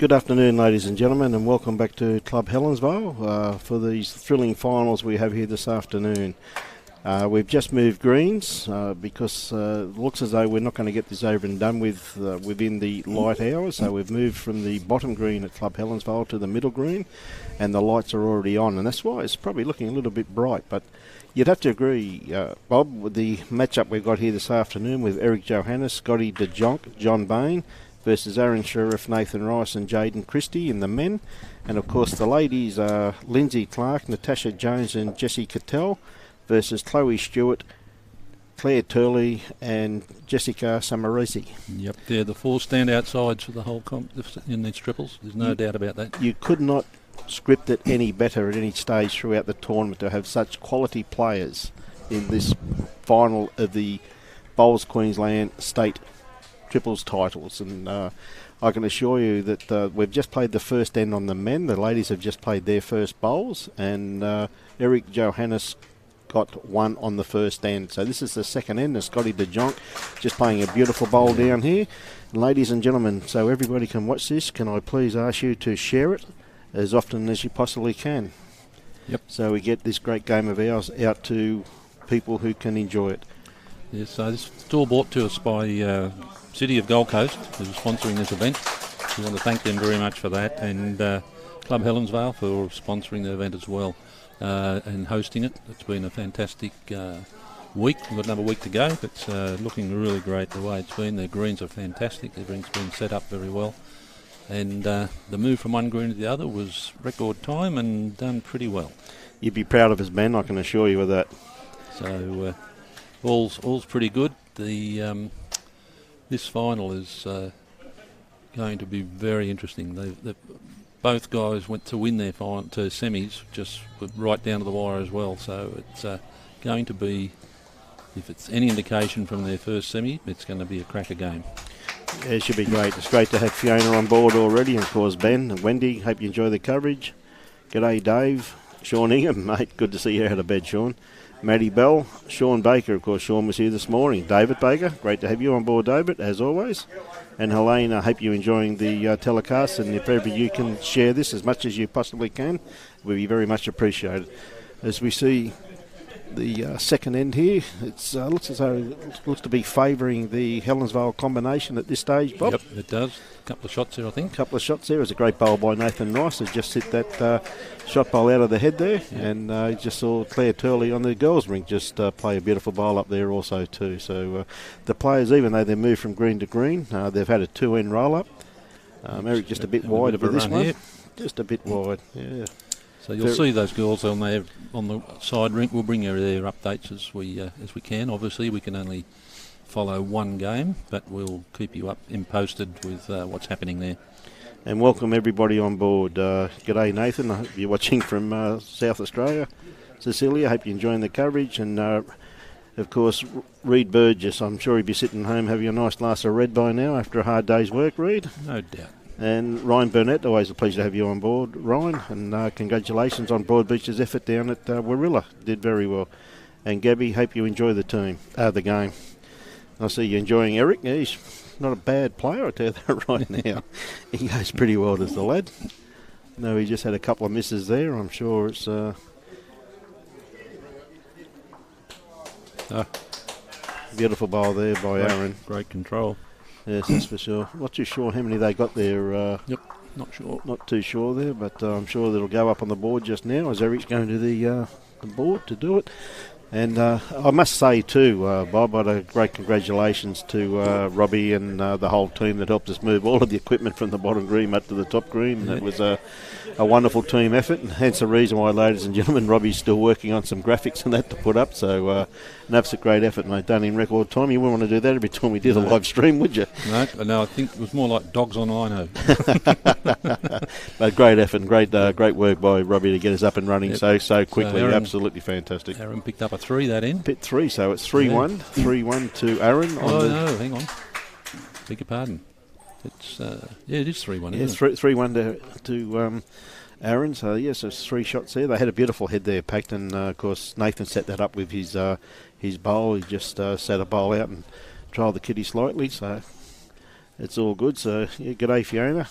Good afternoon, ladies and gentlemen, and welcome back to Club Helensvale for these thrilling finals we have here this afternoon. We've just moved greens because it looks as though we're not going to get this over and done with within the light hours. So we've moved from the bottom green at Club Helensvale to the middle green, and the lights are already on, and that's why it's probably looking a little bit bright. But you'd have to agree, Bob, with the matchup we've got here this afternoon with Eric Johannes, Scotty DeJonk, John Bain versus Aron, Sherriff, Nathan Rice and Jaden Christie in the men. And of course the ladies are Lindsay Clark, Natasha Jones and Jessie Cattell versus Chloe Stewart, Claire Turley and Jessica Samarese. Yep, they're the four standout sides for the whole in these triples. There's no doubt about that. You could not script it any better at any stage throughout the tournament to have such quality players in this final of the Bowls Queensland State triples titles. And I can assure you that we've just played the first end on the men. The ladies have just played their first bowls, and Eric Johannes got one on the first end. So this is the second end, and Scotty DeJonk just playing a beautiful bowl down here. And ladies and gentlemen, so everybody can watch this, can I please ask you to share it as often as you possibly can? Yep. So we get this great game of ours out to people who can enjoy it. Yes, so this is all brought to us by City of Gold Coast, who's sponsoring this event. We want to thank them very much for that, and Club Helensvale for sponsoring the event as well and hosting it. It's been a fantastic week. We've got another week to go. It's looking really great the way it's been. The greens are fantastic. Everything's been set up very well. And the move from one green to the other was record time and done pretty well. You'd be proud of us, Ben, I can assure you of that. So all's pretty good. The this final is going to be very interesting. Both guys went to win their final to semis, just right down to the wire as well. So it's going to be, if it's any indication from their first semi, it's going to be a cracker game. Yeah, it should be great. It's great to have Fiona on board already, and of course Ben and Wendy. Hope you enjoy the coverage. G'day Dave, Sean Ingham, mate. Good to see you out of bed, Sean. Maddie Bell, Sean Baker, of course. Sean was here this morning. David Baker, great to have you on board, David, as always. And Helene, I hope you're enjoying the telecast, and if ever you can share this as much as you possibly can, it will be very much appreciated. As we see the second end here, it looks as though it looks to be favouring the Helensvale combination at this stage, Bob. Yep, it does. A couple of shots there, I think. A couple of shots there. It was a great bowl by Nathan Rice. Has just hit that shot bowl out of the head there. Yeah. And just saw Claire Turley on the girls' ring just play a beautiful bowl up there also too. So the players, even though they moved from green to green, they've had a two-end roll-up. Eric just a bit wide for this one. Here. Just a bit wide, yeah. So you'll see those girls on the side rink. We'll bring you their updates as we can. Obviously, we can only follow one game, but we'll keep you posted with what's happening there. And welcome everybody on board. G'day Nathan, I hope you're watching from South Australia. Cecilia, I hope you're enjoying the coverage. And of course, Reed Burgess, I'm sure he'd be sitting home having a nice glass of red by now after a hard day's work, Reed. No doubt. And Ryan Burnett, always a pleasure to have you on board, Ryan. And congratulations on Broadbeach's effort down at Warilla. Did very well. And Gabby, hope you enjoy the game. I see you enjoying Eric. Yeah, he's not a bad player, I tell you that right now. He goes pretty well, does the lad. No, he just had a couple of misses there. I'm sure it's... beautiful bowl there by Aron. Great control. Yes, that's for sure. Not too sure how many they got there. Yep, not sure. Not too sure there, but I'm sure that'll go up on the board just now as Eric's going to the board to do it. And I must say too, Bob, a great congratulations to Robbie and the whole team that helped us move all of the equipment from the bottom green up to the top green. Yeah. It was a wonderful team effort, and hence the reason why, ladies and gentlemen, Robbie's still working on some graphics and that to put up. So an absolute great effort, mate, done in record time. You wouldn't want to do that every time we did a live stream, would you? No, I think it was more like dogs on lino. But great effort and great work by Robbie to get us up and running so quickly. So Aron, absolutely fantastic. Aaron picked up a 3 that in. Pit 3, so it's 3-1. 3-1 to Aron. No, hang on. Beg your pardon. It's it is 3-1. Yeah, 3-1 to Aron. So yes, it's 3 shots there. They had a beautiful head there, packed, and of course Nathan set that up with his bowl. He just set a bowl out and trialled the kitty slightly. So it's all good. So yeah, g'day Fiona.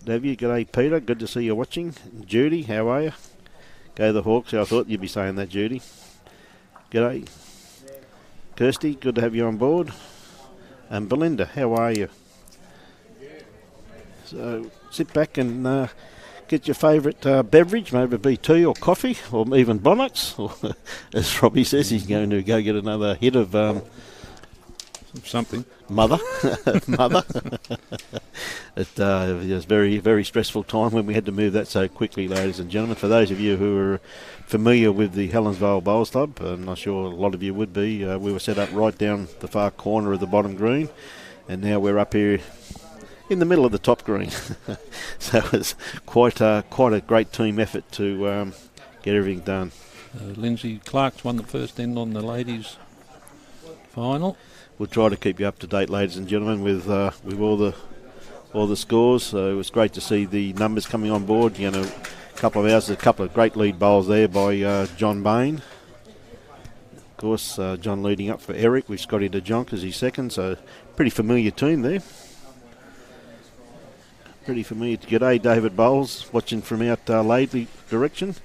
to have you. G'day, Peter. Good to see you watching. Judy, how are you? Go the Hawks. I thought you'd be saying that, Judy. G'day. Kirsty, good to have you on board. And Belinda, how are you? So sit back and get your favourite beverage, maybe it be tea or coffee or even Bonnox. Or, as Robbie says, he's going to go get another hit of something. Mother. It was a very, very stressful time when we had to move that so quickly, ladies and gentlemen. For those of you who are familiar with the Helensvale Bowls Club, I'm not sure a lot of you would be, we were set up right down the far corner of the bottom green, and now we're up here in the middle of the top green. So it's quite a great team effort to get everything done. Lindsay Clark's won the first end on the ladies' final. We'll try to keep you up to date, ladies and gentlemen, with all the scores. So it's great to see the numbers coming on board. You know, a couple of great lead bowls there by John Bain. Of course, John leading up for Eric with Scotty DeJonk as his second. So pretty familiar team there. Pretty familiar. G'day, David Bowles, watching from out Laidley direction.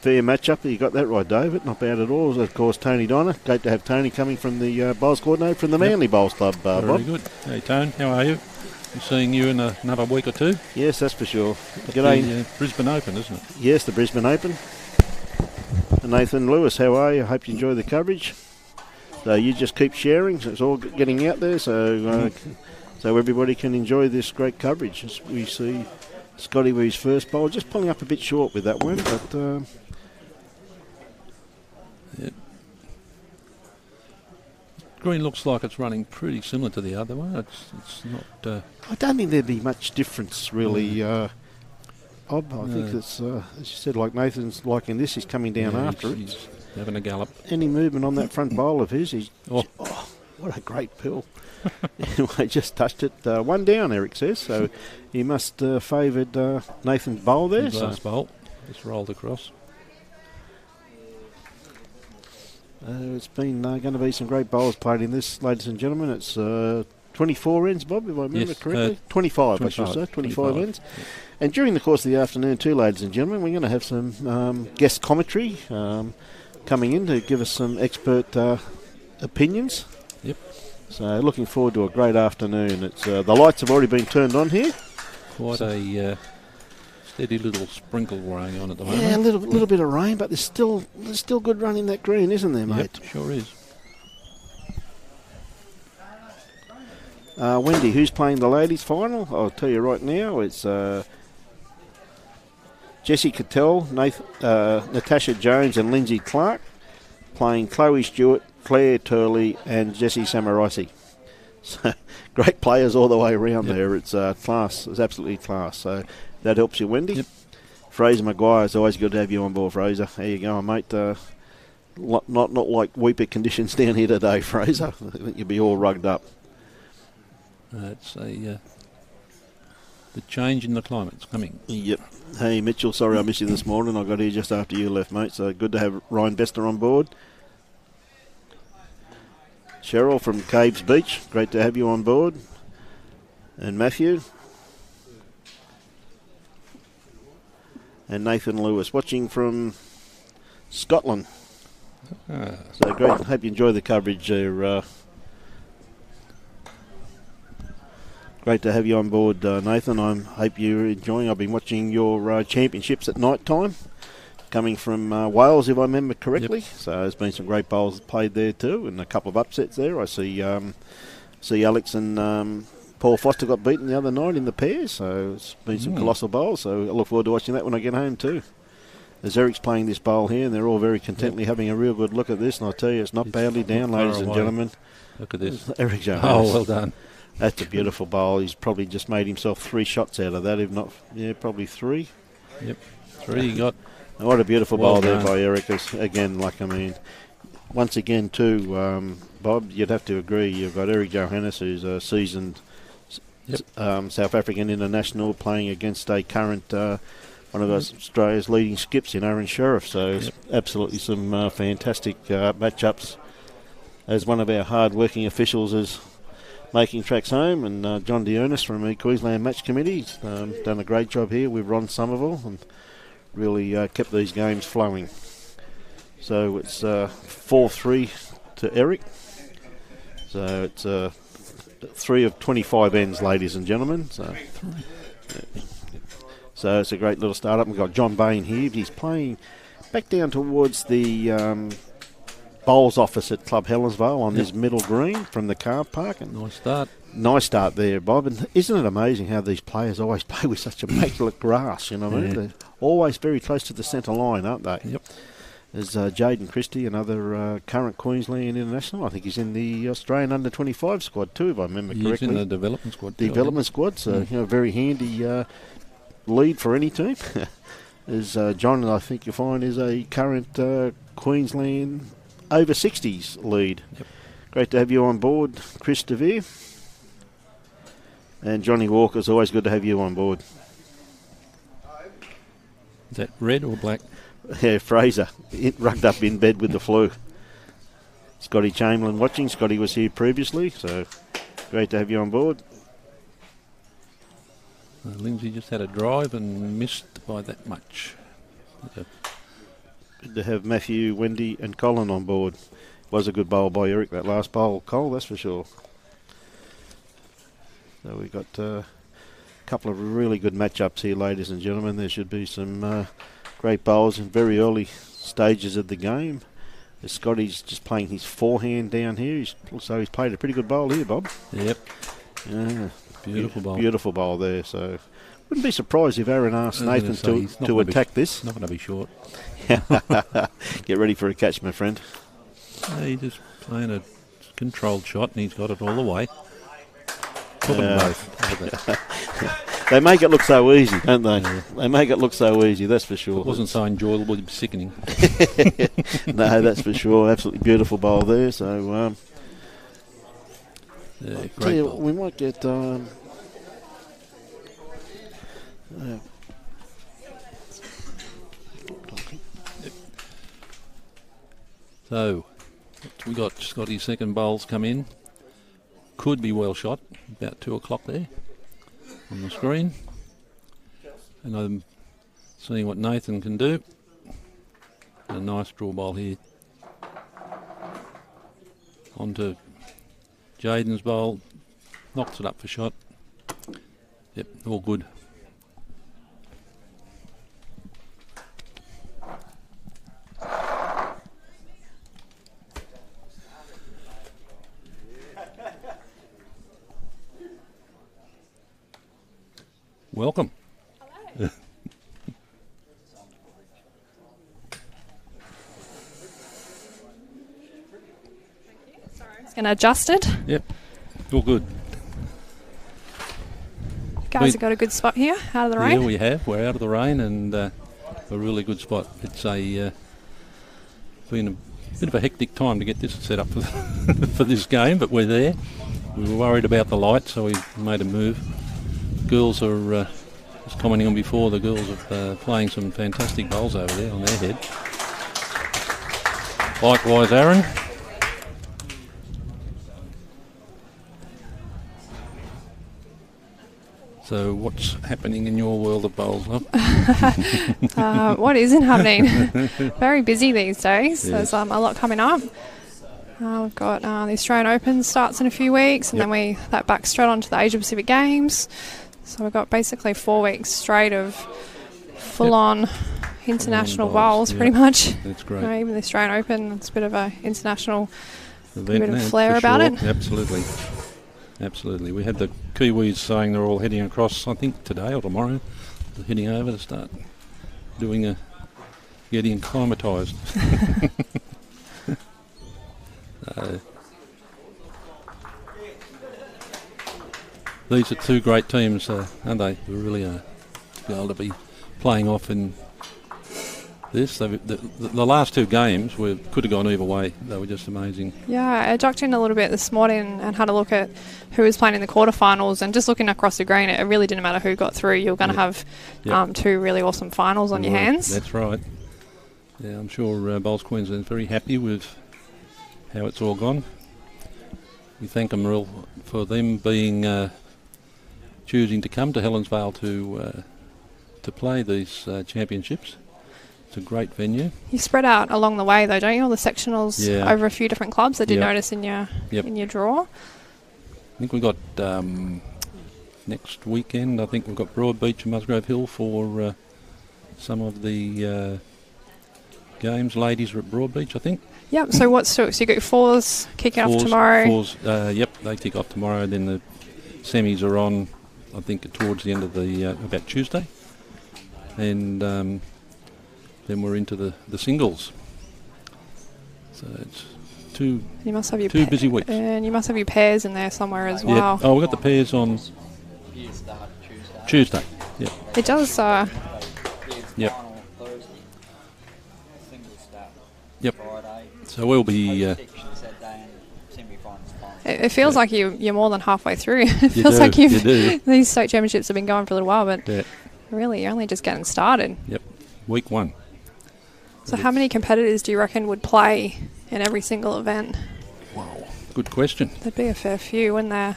Fair match-up. You got that right, David. Not bad at all. Of course, Tony Donner. Great to have Tony coming from the Bowls Coordinator from the Manly Bowls Club, Bob. Very good. Hey, Tone, how are you? I'm seeing you in another week or two. Yes, that's for sure. G'day. The Brisbane Open, isn't it? Yes, the Brisbane Open. And Nathan Lewis, how are you? I hope you enjoy the coverage. So you just keep sharing. So it's all getting out there. So so everybody can enjoy this great coverage. As we see Scotty with his first bowl, just pulling up a bit short with that one, but. Yep. Green looks like it's running pretty similar to the other one. It's not. I don't think there'd be much difference, really. Bob, I think it's as you said, like Nathan's liking this. He's coming down after it. He's having a gallop. Any movement on that front bowl of his? What a great pill! Anyway, just touched it. One down, Eric says. So he must favoured Nathan's bowl there. His last bowl just rolled across. It's been going to be some great bowls played in this, ladies and gentlemen. It's 24 ends, Bob, if I remember correctly. 25, I should say. 25 ends. Yeah. And during the course of the afternoon too, ladies and gentlemen, we're going to have some guest commentary coming in to give us some expert opinions. Yep. So looking forward to a great afternoon. It's the lights have already been turned on here. Quite a steady little sprinkle going on at the moment. Yeah, a little bit of rain, but there's still good run in that green, isn't there, mate? Yep, sure is. Wendy, who's playing the ladies' final? I'll tell you right now, it's Jessie Cattell, Natasha Jones and Lindsay Clark playing Chloe Stewart, Claire Turley and Jessie Samarosi. So great players all the way around there. It's class. It's absolutely class. So that helps you, Wendy. Yep. Fraser Maguire, it's always good to have you on board, Fraser. There you go, mate. Not like weeper conditions down here today, Fraser. I think you'll be all rugged up. It's the change in the climate's coming. Yep. Hey, Mitchell, sorry I missed you this morning. I got here just after you left, mate. So good to have Ryan Bester on board. Cheryl from Caves Beach, great to have you on board. And Matthew. And Nathan Lewis, watching from Scotland. So great, hope you enjoy the coverage there. Great to have you on board, Nathan. I hope you're enjoying. I've been watching your championships at night time, coming from Wales, if I remember correctly. Yep. So there's been some great bowls played there too, and a couple of upsets there. I see Alex and Paul Foster got beaten the other night in the pairs, so it's been some colossal bowls. So I look forward to watching that when I get home too. As Eric's playing this bowl here, and they're all very contently having a real good look at this, and I tell you, it's not badly down, ladies and gentlemen. Look at this. Eric Johannes. Oh, well done. That's a beautiful bowl. He's probably just made himself 3 shots out of that, if not, probably 3. Yep, 3 he got. What a beautiful bowl there by Eric. Again, once again too, Bob, you'd have to agree. You've got Eric Johannes, who's a seasoned South African international, playing against a current one of Australia's leading skips in Aron Sherriff. So it's absolutely some fantastic matchups. As one of our hard-working officials has making tracks home, and John Johannes from the Queensland Match Committee. He's done a great job here with Ron Somerville and really kept these games flowing. So it's 4-3 to Eric. So it's 3 of 25 ends, ladies and gentlemen. So it's a great little start-up. We've got John Bain here. He's playing back down towards the bowls office at Club Helensvale on this middle green from the car park. And Nice start. Nice start there, Bob. And isn't it amazing how these players always play with such immaculate grass, you know what I mean? They're always very close to the centre line, aren't they? Yep. There's Jaden Christie, another current Queensland international. I think he's in the Australian under-25 squad too, if I remember correctly. He's in the development squad too. Development squad, so very handy lead for any team. There's John, I think you'll find, is a current Queensland over 60s lead. Yep. Great to have you on board, Chris DeVere. And Johnny Walker, it's always good to have you on board. Is that red or black? Yeah, Fraser, rugged up in bed with the flu. Scotty Chamberlain watching. Scotty was here previously, so great to have you on board. Lindsay just had a drive and missed by that much. Good to have Matthew, Wendy and Colin on board. Was a good bowl by Eric, that last bowl, Cole, that's for sure. So we've got a couple of really good matchups here, ladies and gentlemen. There should be some great bowls in very early stages of the game. Scotty's just playing his forehand down here. He's played a pretty good bowl here, Bob. Yep. Yeah. Beautiful bowl. Beautiful bowl there. So wouldn't be surprised if Aron asked Nathan to attack this. Not going to be short. Get ready for a catch, my friend. He's just playing a controlled shot and he's got it all the way. Took them both. They make it look so easy, don't they? Yeah. They make it look so easy, that's for sure. It wasn't so enjoyable, it was sickening. No, that's for sure. Absolutely beautiful bowl there. So, great bowl. We might get... So, we got Scotty's second bowls come in. Could be well shot, about 2 o'clock there on the screen. And I'm seeing what Nathan can do. A nice draw bowl here. Onto Jaden's bowl. Knocks it up for shot. Yep, all good. Welcome. Hello. Sorry, I'm just going to adjust it. Yep, all good. Guys have got a good spot here, out of the rain. Yeah, we have. We're out of the rain and a really good spot. It's been a bit of a hectic time to get this set up for this game, but we're there. We were worried about the light, so we made a move. Girls are, as commenting on before, the girls are playing some fantastic bowls over there on their head. Likewise, Aron. So what's happening in your world of bowls, love? What isn't happening? Very busy these days. Yes. There's a lot coming up. We've got the Australian Open starts in a few weeks, and then that backs straight onto the Asia Pacific Games. So we've got basically 4 weeks straight of full-on international bowls, pretty much. That's great. Even the Australian Open, it's a bit of an international event, bit of flair about it. Absolutely. Absolutely. We had the Kiwis saying they're all heading across, I think today or tomorrow, heading over to start doing getting acclimatised. These are 2 great teams, aren't they? We really are able to be playing off in this. The last 2 games could have gone either way. They were just amazing. Yeah, I ducked in a little bit this morning and had a look at who was playing in the quarterfinals, and just looking across the green, it really didn't matter who got through. You were going to have 2 really awesome finals on your hands. That's right. Yeah, I'm sure Bowls Queensland's very happy with how it's all gone. we thank them real for them being choosing to come to Helensvale to play these championships. It's a great venue. You spread out along the way, though, don't you? All the sectionals over a few different clubs. I did notice in your draw. I think we got next weekend. I think we've got Broadbeach and Musgrave Hill for some of the games. Ladies are at Broadbeach, I think. Yep. So what's so you got your fours kicking off tomorrow? Fours. Yep. They kick off tomorrow. Then the semis are on, I think, towards the end of the about Tuesday, and then we're into the singles. So it's two busy weeks. And you must have your pairs in there somewhere as well. Yeah. Oh, we've got the pairs on Tuesday. Yeah. It does. Yep. Yep. So we'll be... it feels like you're more than halfway through. It feels like these state championships have been going for a little while, but really you're only just getting started. Yep. Week 1. So how many competitors do you reckon would play in every single event? Wow, good question. There'd be a fair few, wouldn't there?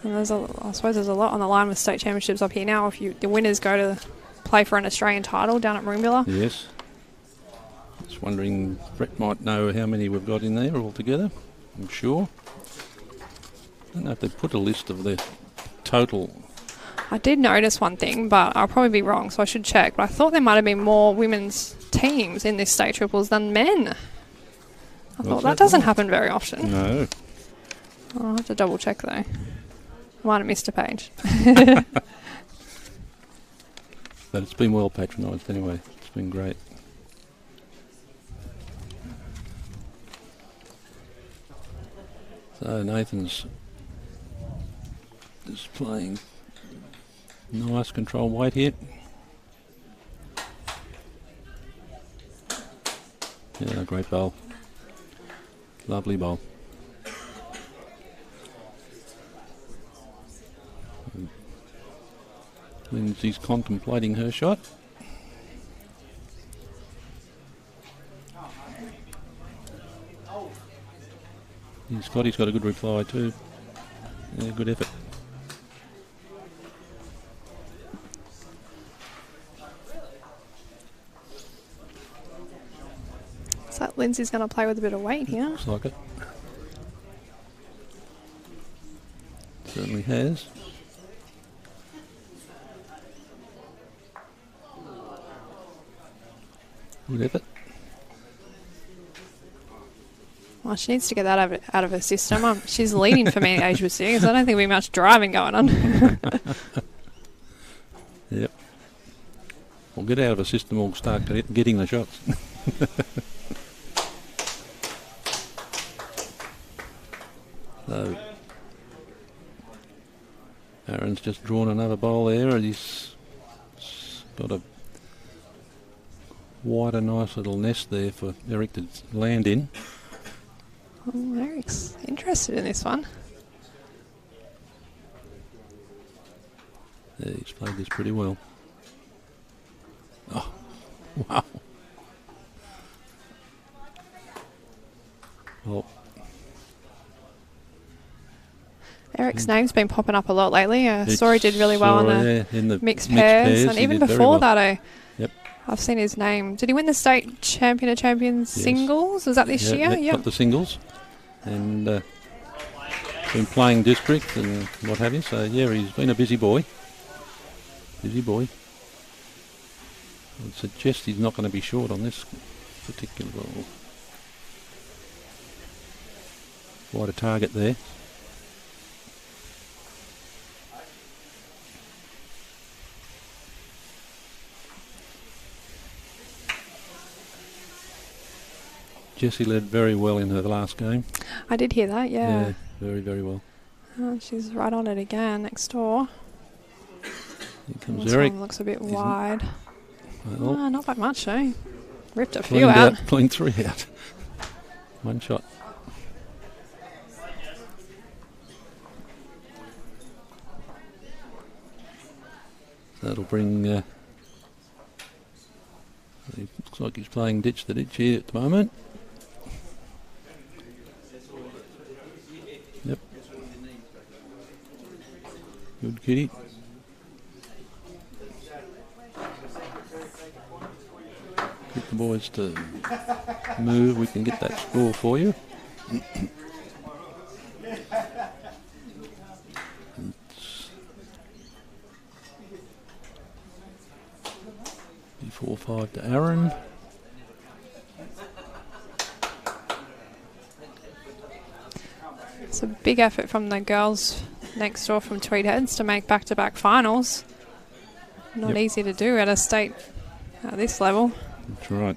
And I suppose there's a lot on the line with state championships up here now. If the winners go to play for an Australian title down at Merimbula. Yes. Just wondering, Brett might know how many we've got in there altogether, I'm sure. I don't know if they've put a list of the total. I did notice one thing, but I'll probably be wrong, so I should check. But I thought there might have been more women's teams in this state triples than men. I thought that doesn't happen very often. No. I'll have to double check though. I might have missed a page. But it's been well patronised anyway. It's been great. So Nathan's just playing nice control weight here. Yeah, great bowl. Lovely bowl. Lindsay's contemplating her shot. Scotty's got a good reply too. Yeah, good effort. So Lindsay's going to play with a bit of weight here. Looks like it. Certainly has. Good effort. Well, she needs to get that out of her system. She's leading for me at Asia Pacific, so I don't think there'll be much driving going on. Yep. We'll get out of her system, we'll start getting the shots. So, Aron's just drawn another bowl there, and he's got a a nice little nest there for Eric to land in. Oh, Eric's interested in this one. Yeah, he's played this pretty well. Oh, wow. Well, Eric's name's been popping up a lot lately. Saw he did really well in the mixed pairs, and even before that, I've seen his name. Did he win the state champion of champions singles? Was that this year? Yeah, got the singles, and been playing district and what have you. So yeah, he's been a busy boy. Busy boy. I'd suggest he's not going to be short on this particular ball. Quite a target there. Jessie led very well in her last game. I did hear that, yeah. Yeah, very, very well. She's right on it again next door. Here comes this Eric. One looks a bit wide. Well, not by much, eh? Ripped a few out. Cleaned 3 out. One shot. That'll bring... it looks like he's playing ditch the ditch here at the moment. Kitty. Get the boys to move. We can get that score for you. It's 4-5 to Aron. It's a big effort from the girls next door from Tweed Heads to make back-to-back finals. Not easy to do at a state at this level. That's right.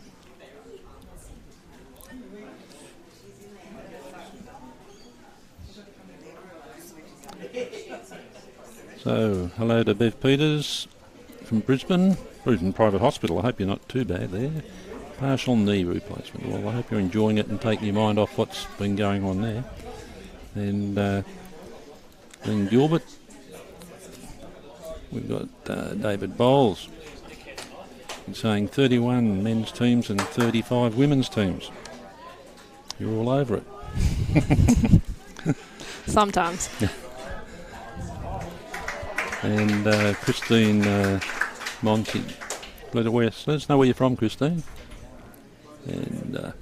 So, hello to Bev Peters from Brisbane Private Hospital. I hope you're not too bad there. Partial knee replacement. Well, I hope you're enjoying it and taking your mind off what's been going on there. And Glenn Gilbert. We've got David Bowles. He's saying 31 men's teams and 35 women's teams. You're all over it. Sometimes. And Christine Monty. Let us know where you're from, Christine. And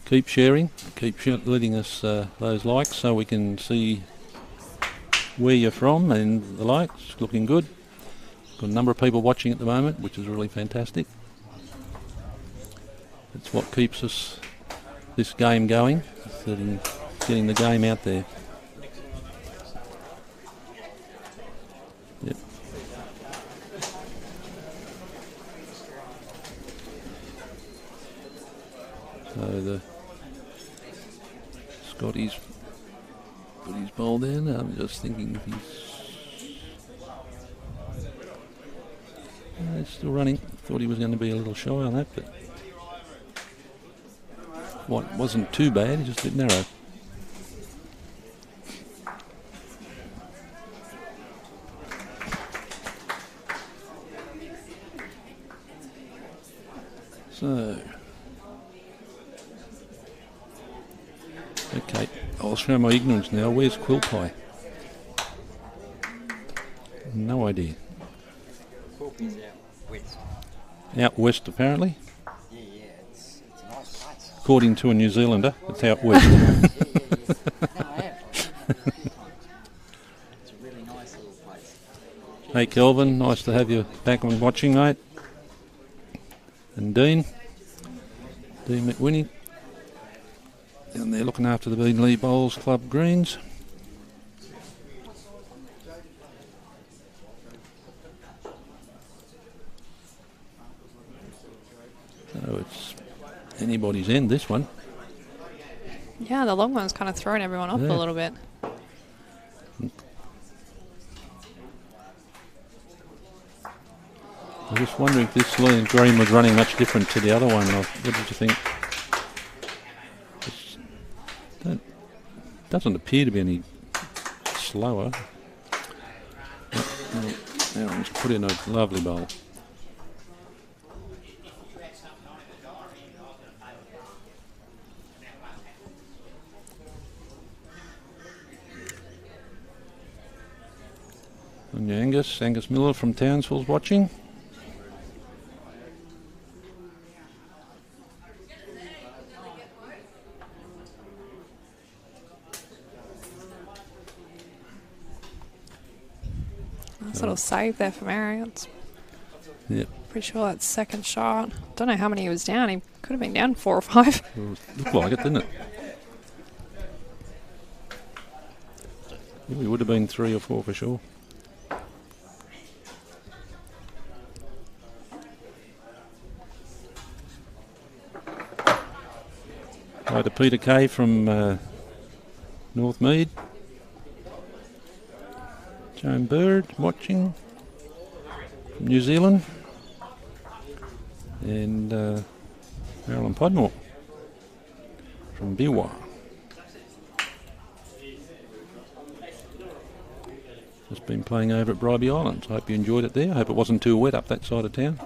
keep sharing, letting us those likes so we can see where you're from and the likes. Looking good. Got a number of people watching at the moment, which is really fantastic. It's what keeps this game going, getting the game out there. Yep. So the Scotty's put his ball down. I'm just thinking if he's still running. Thought he was going to be a little shy on that, but wasn't too bad. He just a bit narrow. So, okay, I'll show my ignorance now. Where's Quill Pie? No idea. Quilpie's out west. Out west, apparently. Yeah, it's a nice place. According to a New Zealander, it's out west. No, I have. It's a really nice little place. Hey, Kelvin, nice to have you back and watching, mate. And Dean McWhinney. Down there looking after the Beanley Bowls Club greens. So it's anybody's end, this one. Yeah, the long one's kind of thrown everyone off a little bit. I was just wondering if this green was running much different to the other one. What did you think? Doesn't appear to be any slower. Aron's put in a lovely bowl. And Angus Miller from Townsville's watching. Nice little save there from Aron. Yep. Pretty sure that's second shot. Don't know how many he was down. He could have been down 4 or 5. Well, it looked like it, didn't it? Yeah, we would have been 3 or 4 for sure. Hi to Peter Kay from Northmead. Joan Bird watching from New Zealand. And Marilyn Podmore from Biwa. Just been playing over at Bribey Islands. I hope you enjoyed it there. I hope it wasn't too wet up that side of town.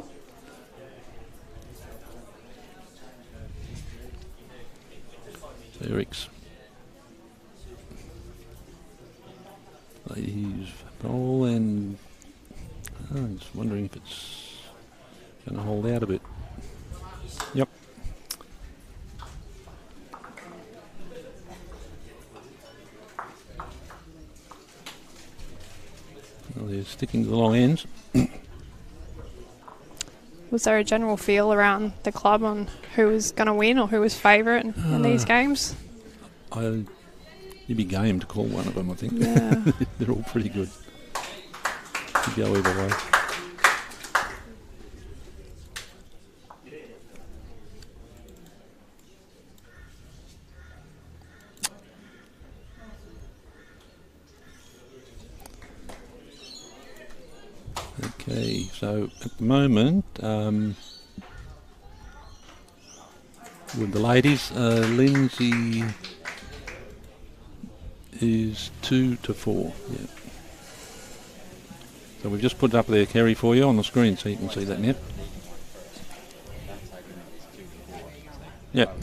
So Eric's ladies bowl, and I'm just wondering if it's going to hold out a bit. Yep. Well, they're sticking to the long ends. Was there a general feel around the club on who was going to win or who was favourite in these games? You'd be game to call one of them, I think. Yeah. They're all pretty good. Could go either way. Okay, so at the moment, with the ladies, Lindsay is 2-4. Yeah. So we've just put up there, Kerry, for you on the screen, so you can see that now. Yep.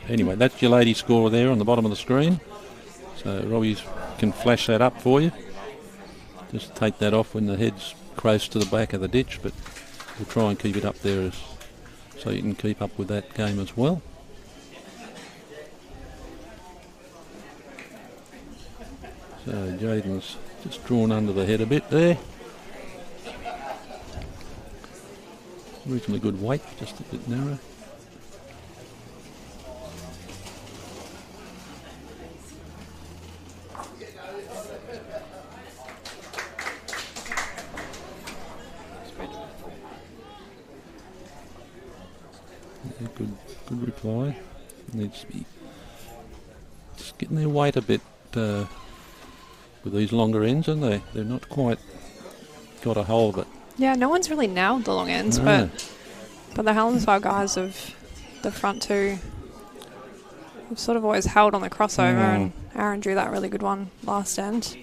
Anyway, that's your lady score there on the bottom of the screen. So Robbie can flash that up for you. Just take that off when the head's close to the back of the ditch, but we'll try and keep it up there so you can keep up with that game as well. So Jaden's just drawn under the head a bit there. Reasonably good weight, just a bit narrow. Yeah, good reply. Needs to be just getting their weight a bit with these longer ends, aren't they? They're not quite got a hold of it. Yeah, no one's really nailed the long ends, No. but the Helensvale guys of the front two have sort of always held on the crossover, and Aron drew that really good one last end.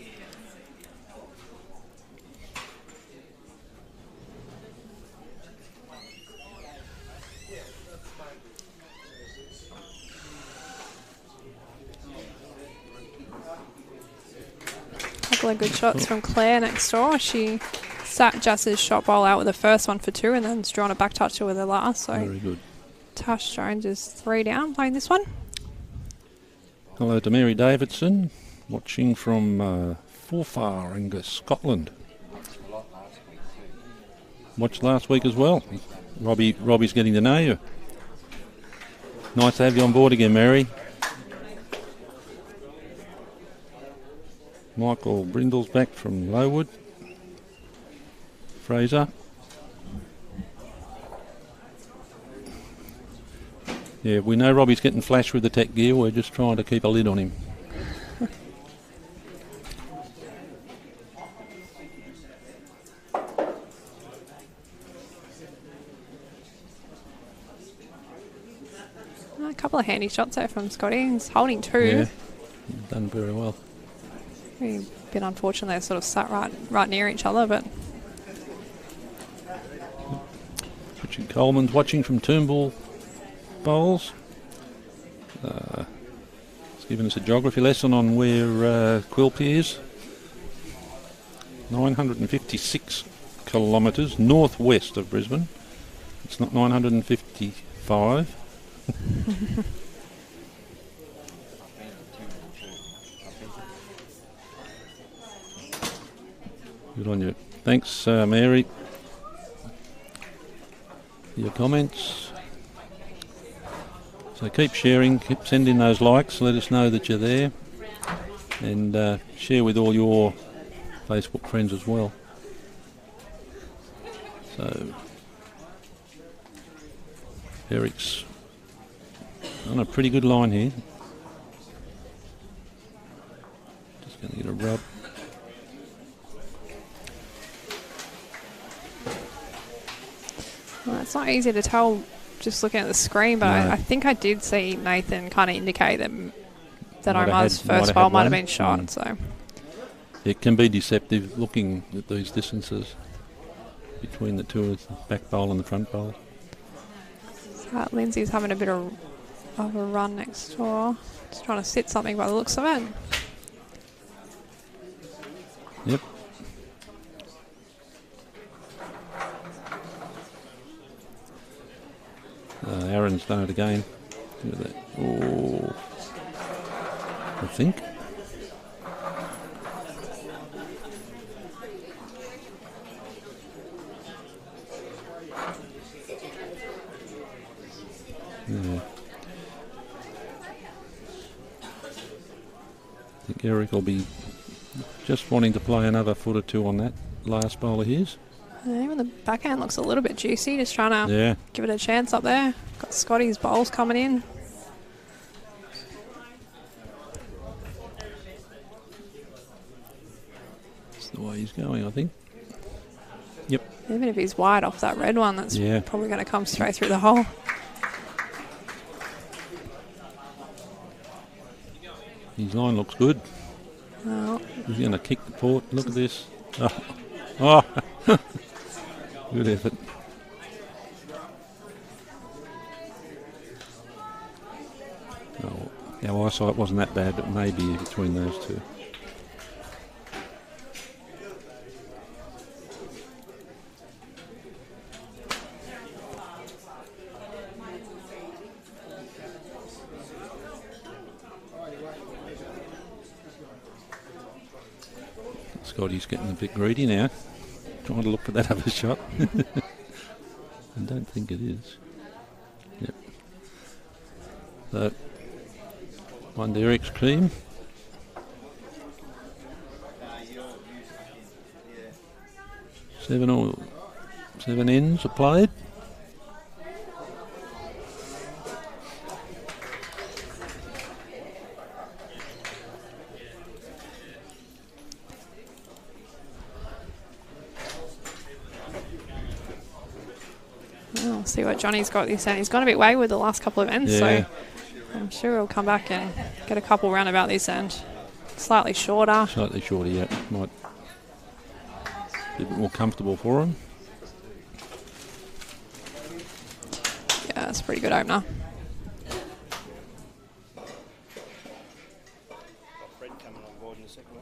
Couple of good shots from Claire next door. She sat Jess's shot ball out with the first one for 2 and then's drawn a back toucher with her last. So Very good. Tash Jones is 3 down playing this one. Hello to Mary Davidson, watching from Forfar in Scotland. Watched last week as well. Robbie's getting to know you. Nice to have you on board again, Mary. Michael Brindle's back from Lowood. Fraser. Yeah, we know Robbie's getting flash with the tech gear. We're just trying to keep a lid on him. A couple of handy shots there from Scotty. He's holding 2. Yeah, done very well. A bit unfortunate they sort of sat right near each other, but Richard Coleman's watching from Toombul Bowls. He's given us a geography lesson on where Quilpie is. 956 kilometres northwest of Brisbane. It's not 955. Good on you. Thanks, Mary, for your comments. So keep sharing, keep sending those likes, let us know that you're there, and share with all your Facebook friends as well. So Eric's on a pretty good line here. Just going to get a rub. well, it's not easy to tell just looking at the screen, but No. I think I did see Nathan kind of indicate that Might have Omar's had- might first have bowl had might have one. been shot. So It can be deceptive looking at these distances between the two of the back bowl and the front bowl. Lindsay's having a bit of a run next door. Just trying to sit something by the looks of it. Yep. Aron's done it again. Look at that. Oh, I think. Yeah. I think Eric will be just wanting to play another foot or two on that last bowl of his. Even the backhand looks a little bit juicy, just trying to give it a chance up there. Got Scotty's bowls coming in. That's the way he's going, I think. Yep. Even if he's wide off that red one, that's probably going to come straight through the hole. His line looks good. Oh. He's going to kick the port. Look at this. Oh. Good effort. Oh, our eyesight wasn't that bad, but maybe between those two. Scotty's getting a bit greedy now, trying to look for that other shot. I don't think it is. Yep. So, one to Eric's team. Seven ends are played. See what Johnny's got this end. He's gone a bit wayward the last couple of ends, so I'm sure he'll come back and get a couple round about this end. Slightly shorter. Slightly shorter, yeah. Might be a bit more comfortable for him. Yeah, that's a pretty good opener. Fred coming on board in a second.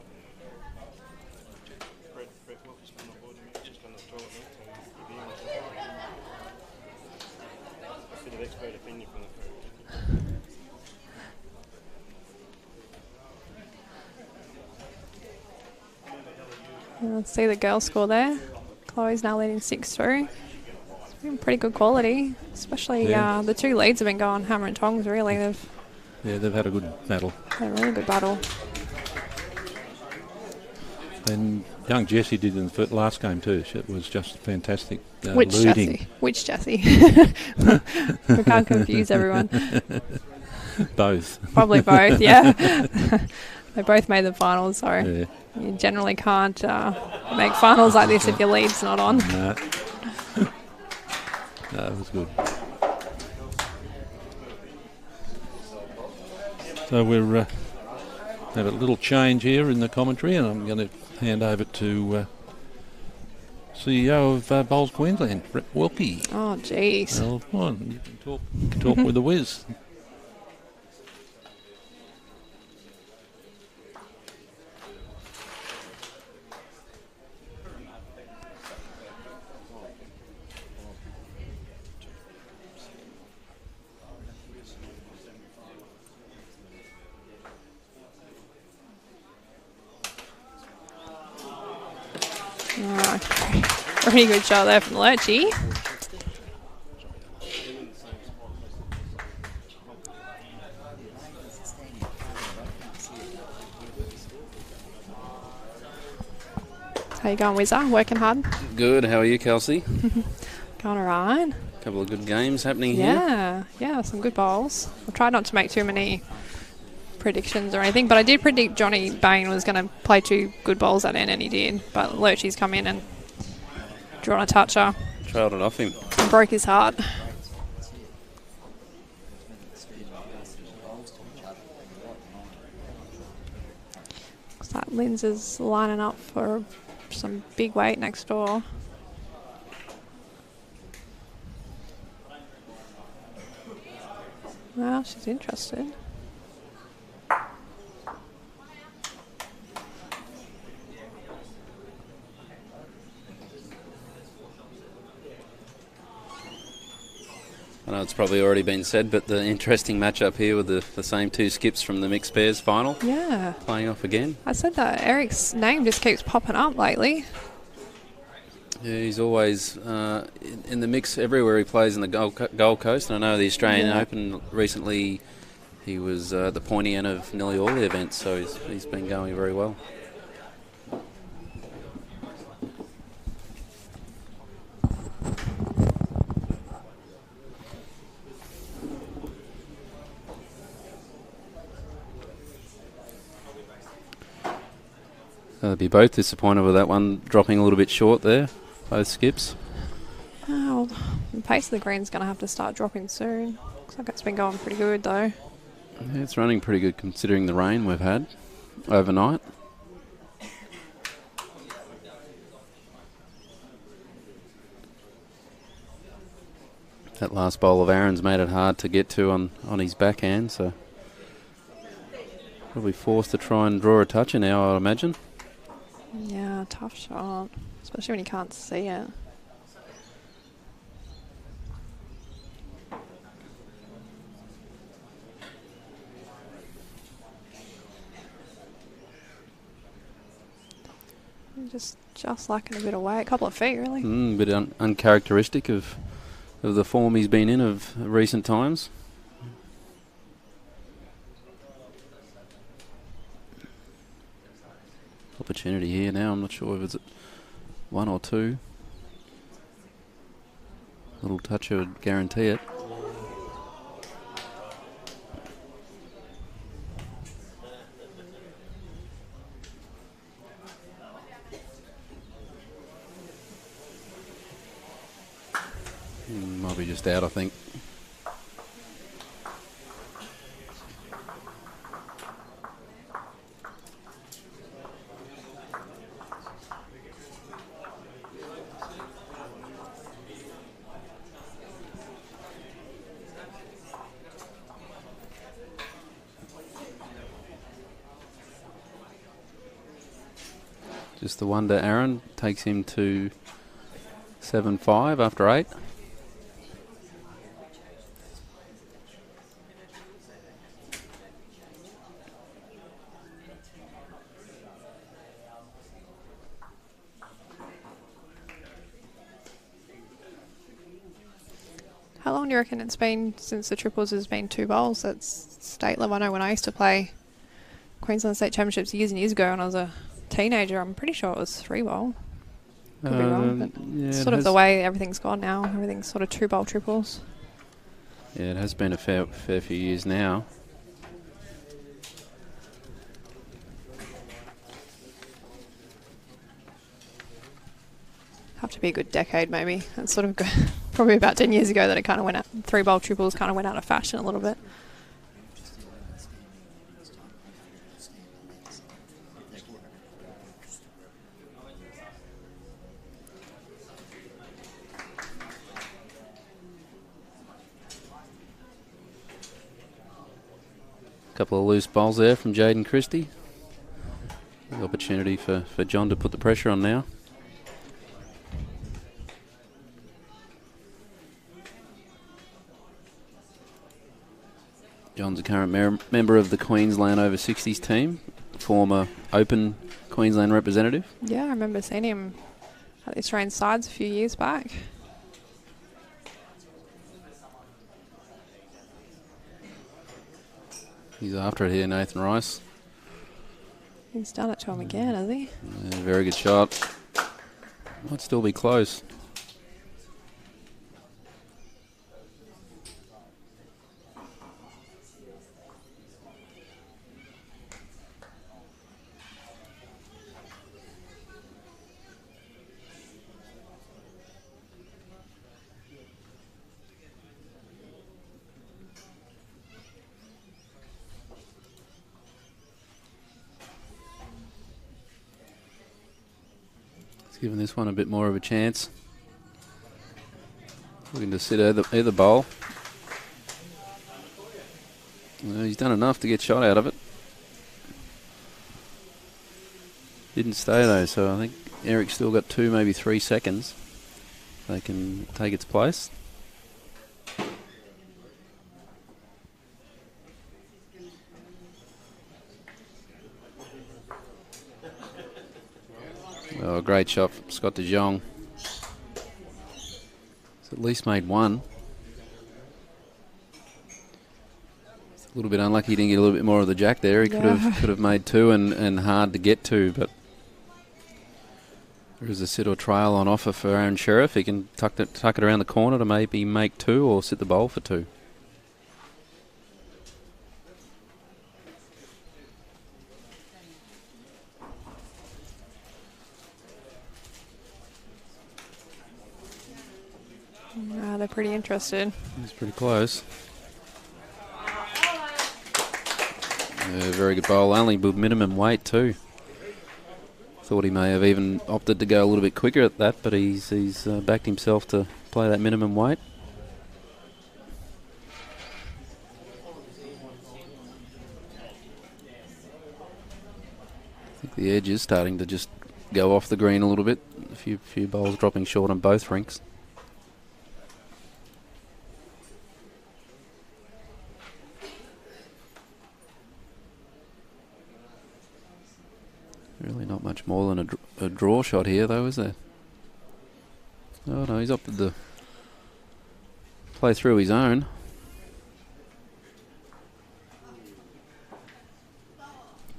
Fred Wilkes coming on board just on the toilet. Bit of expert opinion from the Let's see the girls' score there. Chloe's now leading 6-3. It's been pretty good quality, especially the two leads have been going hammer and tongs. Really, they've had a good battle. Had a really good battle. And young Jessie did in the last game too. It was just fantastic. Which leading. Jessie? Which Jessie? We can't confuse everyone. Both. Probably both, yeah. They both made the finals, so you generally can't make finals like this if your lead's not on. No. No, it was good. So we're have a little change here in the commentary, and I'm going to hand over to CEO of Bowls Queensland, Brett Wilkie. Oh, jeez. Well, come on, you can talk with the whiz. Pretty good shot there from Lurchy. How you going, Wizzer? Working hard? Good. How are you, Kelsey? Going alright. A couple of good games happening here. Yeah, some good bowls. I'll try not to make too many predictions or anything, but I did predict Johnny Bain was going to play 2 good bowls at end, and he did. But Lurchy's come in and drawn a toucher. Trailed it off him. And broke his heart. Looks like Linz is lining up for some big weight next door. Well, she's interested. know it's probably already been said, but the interesting matchup here with the same two skips from the mixed pairs final. Yeah. Playing off again. I said that Eric's name just keeps popping up lately. Yeah, he's always in the mix everywhere he plays in the Gold Coast. And I know the Australian Open recently, he was at the pointy end of nearly all the events, so he's been going very well. They'll be both disappointed with that one dropping a little bit short there, both skips. Oh, the pace of the green's going to have to start dropping soon. Looks like it's been going pretty good though. Yeah, it's running pretty good considering the rain we've had overnight. That last bowl of Aron's made it hard to get to on his backhand, so probably forced to try and draw a toucher now, I'd imagine. Yeah, tough shot, especially when you can't see it. Just lacking a bit of weight, a couple of feet really. A bit uncharacteristic of the form he's been in of recent times. Opportunity here now. I'm not sure if it's one or two. Little toucher would guarantee it. Might be just out, I think. Just the wonder Aron takes him to 7-5 after 8. How long do you reckon it's been since the triples has been 2 bowls? That's state level. I know when I used to play Queensland State Championships years and years ago when I was a teenager, I'm pretty sure it was 3 bowl. Could be wrong, but yeah, sort of the way everything's gone now. Everything's sort of 2 bowl triples. Yeah, it has been a fair few years now. Have to be a good decade maybe. That's sort of probably about 10 years ago that it kind of went out. 3 bowl triples kind of went out of fashion a little bit. Couple of loose bowls there from Jaden Christie. The opportunity for John to put the pressure on now. John's a current member of the Queensland over 60s team, former Open Queensland representative. Yeah, I remember seeing him at the Australian sides a few years back. He's after it here, Nathan Rice. He's done it to him again, has he? Yeah, very good shot. Might still be close. Giving this one a bit more of a chance. Looking to sit either bowl. Well, he's done enough to get shot out of it. Didn't stay though, so I think Eric's still got 2, maybe 3 seconds. They can take its place. Oh, great shot from Scott de Jong. He's at least made one. It's a little bit unlucky he didn't get a little bit more of the jack there. He could have made two and hard to get to, but there is a sit or trail on offer for Aron Sherriff. He can tuck it around the corner to maybe make two or sit the bowl for two. They're pretty interested. He's pretty close. Very good bowl. Only minimum weight too. Thought he may have even opted to go a little bit quicker at that, but he's backed himself to play that minimum weight. I think the edge is starting to just go off the green a little bit. A few bowls dropping short on both rinks. Really not much more than a draw shot here, though, is there? Oh, no, he's opted to play through his own.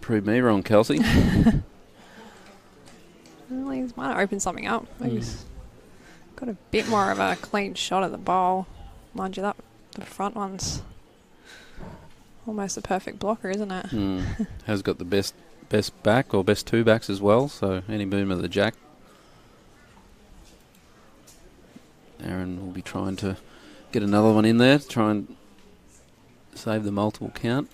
Prove me wrong, Kelsey. Well, he might have opened something up. Maybe he's got a bit more of a clean shot at the bowl. Mind you, the front one's almost a perfect blocker, isn't it? Has got the best back or best two backs as well, so any movement of the jack. Aron will be trying to get another one in there to try and save the multiple count.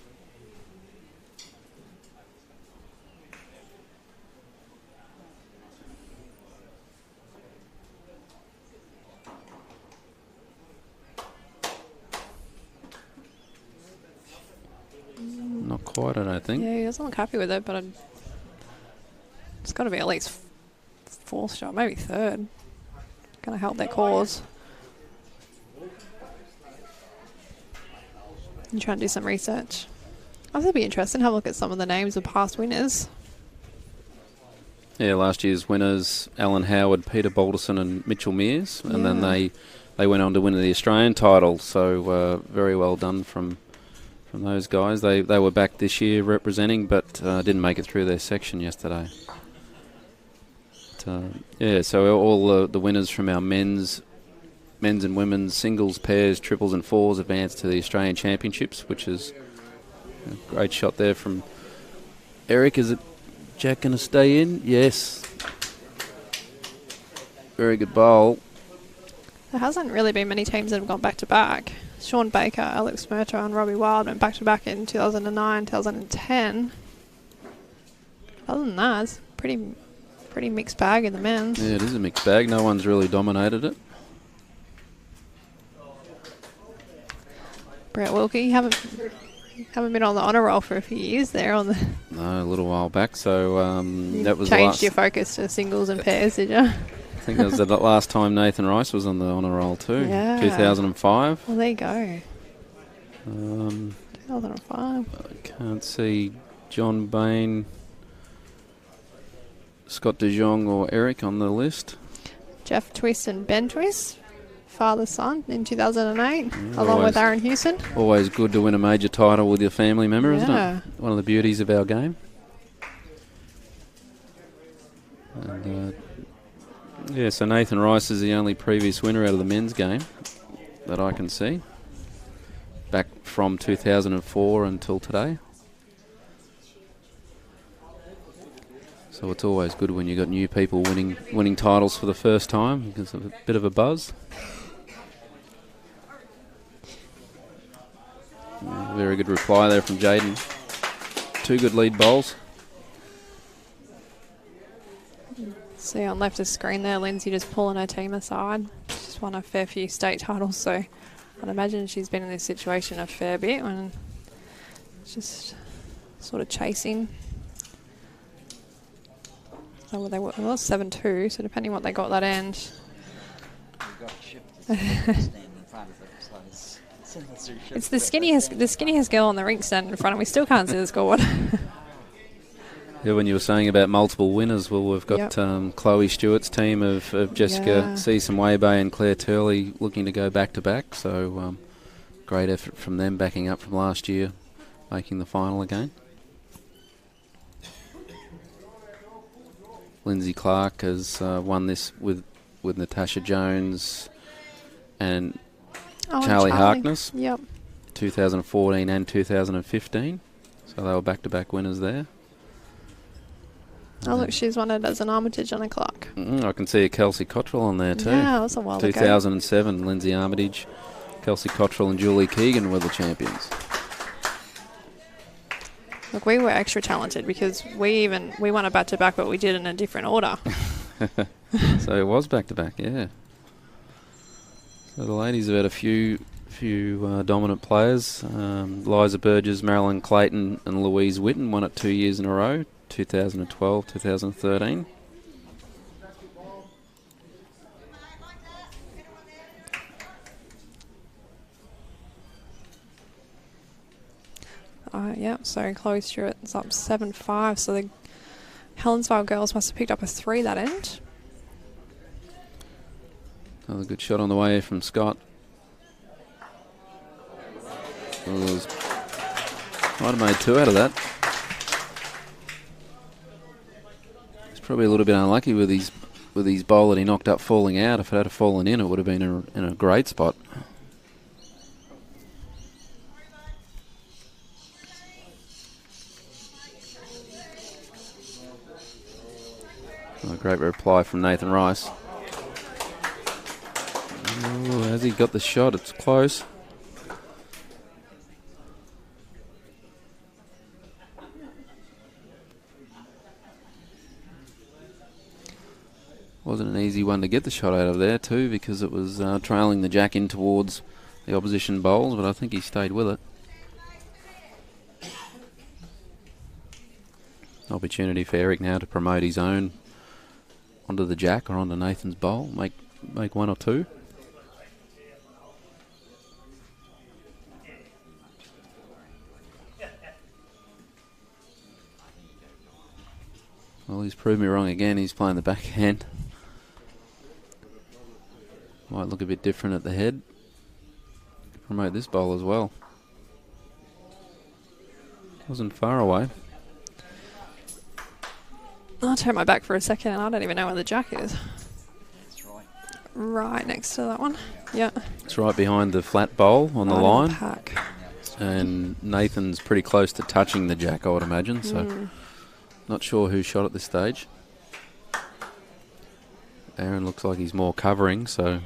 Not quite, I don't think. Yeah, he doesn't look happy with it, but it's got to be at least fourth shot, maybe third. Going to help their cause. And try and do some research. I think it'd be interesting to have a look at some of the names of past winners. Yeah, last year's winners, Alan Howard, Peter Balderson and Mitchell Mears. And then they went on to win the Australian title. So very well done from those guys. They were back this year representing, but didn't make it through their section yesterday. But, so all the winners from our men's and women's singles, pairs, triples and fours advanced to the Australian Championships, which is a great shot there from Eric. Is it Jack going to stay in? Yes. Very good bowl. There hasn't really been many teams that have gone back-to-back. Sean Baker, Alex Murtaugh and Robbie Wild went back-to-back in 2009, 2010. Other than that, it's pretty mixed bag in the men's. Yeah, it is a mixed bag. No one's really dominated it. Brett Wilkie, you haven't been on the honour roll for a few years there on the. No, a little while back. So that was changed your focus to singles and pairs, did you? I think that was the last time Nathan Rice was on the honour roll too. Yeah. 2005. Well, there you go. 2005. I can't see John Bain, Scott de Jong or Eric on the list. Jeff Twist and Ben Twist, father-son in 2008, along with Aaron Hewson. Always good to win a major title with your family member, isn't Yeah. it? One of the beauties of our game. And, so Nathan Rice is the only previous winner out of the men's game that I can see. Back from 2004 until today. So it's always good when you've got new people winning titles for the first time. Because of a bit of a buzz. Very good reply there from Jaden. Two good lead bowls. See on left of screen there, Lindsay just pulling her team aside. She's won a fair few state titles, so I'd imagine she's been in this situation a fair bit when just sort of chasing. So they were 7-2, so depending what they got that end. It's the skinniest girl on the rink standing in front, and we still can't see the scoreboard. Yeah, when you were saying about multiple winners, well, we've got Chloe Stewart's team of Jessica Season-Webe and Claire Turley looking to go back-to-back. So great effort from them, backing up from last year, making the final again. Lindsay Clark has won this with Natasha Jones and Charlie Harkness. Yep. 2014 and 2015. So they were back-to-back winners there. Oh, look, she's won it as an Armitage and a Clark. I can see a Kelsey Cottrell on there too. Yeah, that was a while ago. 2007, Lindsay Armitage, Kelsey Cottrell and Julie Keegan were the champions. Look, we were extra talented because we won a back-to-back, but we did it in a different order. So it was back-to-back, yeah. So the ladies have had a few dominant players. Liza Burgess, Marilyn Clayton and Louise Witten won it 2 years in a row, 2012, 2013. So Chloe Stewart's up 7-5, so the Helensvale girls must have picked up a 3 that end. Another good shot on the way from Scott. Might have made 2 out of that. He's probably a little bit unlucky with his bowl that he knocked up falling out. If it had fallen in, it would have been in a great spot. A great reply from Nathan Rice. Ooh, has he got the shot? It's close. Wasn't an easy one to get the shot out of there too, because it was trailing the jack in towards the opposition bowls, but I think he stayed with it. Opportunity for Eric now to promote his own onto the jack or onto Nathan's bowl, make 1 or 2. Well, he's proved me wrong again. He's playing the backhand. Might look a bit different at the head. Promote this bowl as well. Wasn't far away. I'll turn my back for a second and I don't even know where the jack is. That's right. Right next to that one. Yeah. It's right behind the flat bowl on the Right line. in the pack. And Nathan's pretty close to touching the jack, I would imagine. So not sure who shot at this stage. Aron looks like he's more covering, so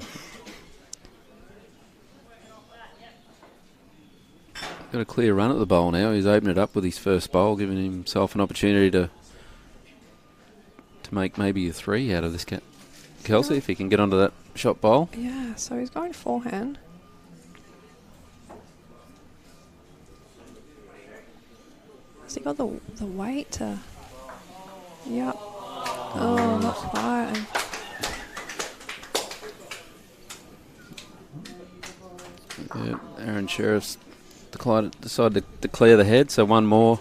got a clear run at the bowl now. He's opened it up with his first bowl, giving himself an opportunity to make maybe a 3 out of this Kelsey, if he can get onto that shot bowl. Yeah, so he's going forehand. Has he got the weight to... Yep. Oh, not quite. Yeah, Aron Sherriff's decided to clear the head, so one more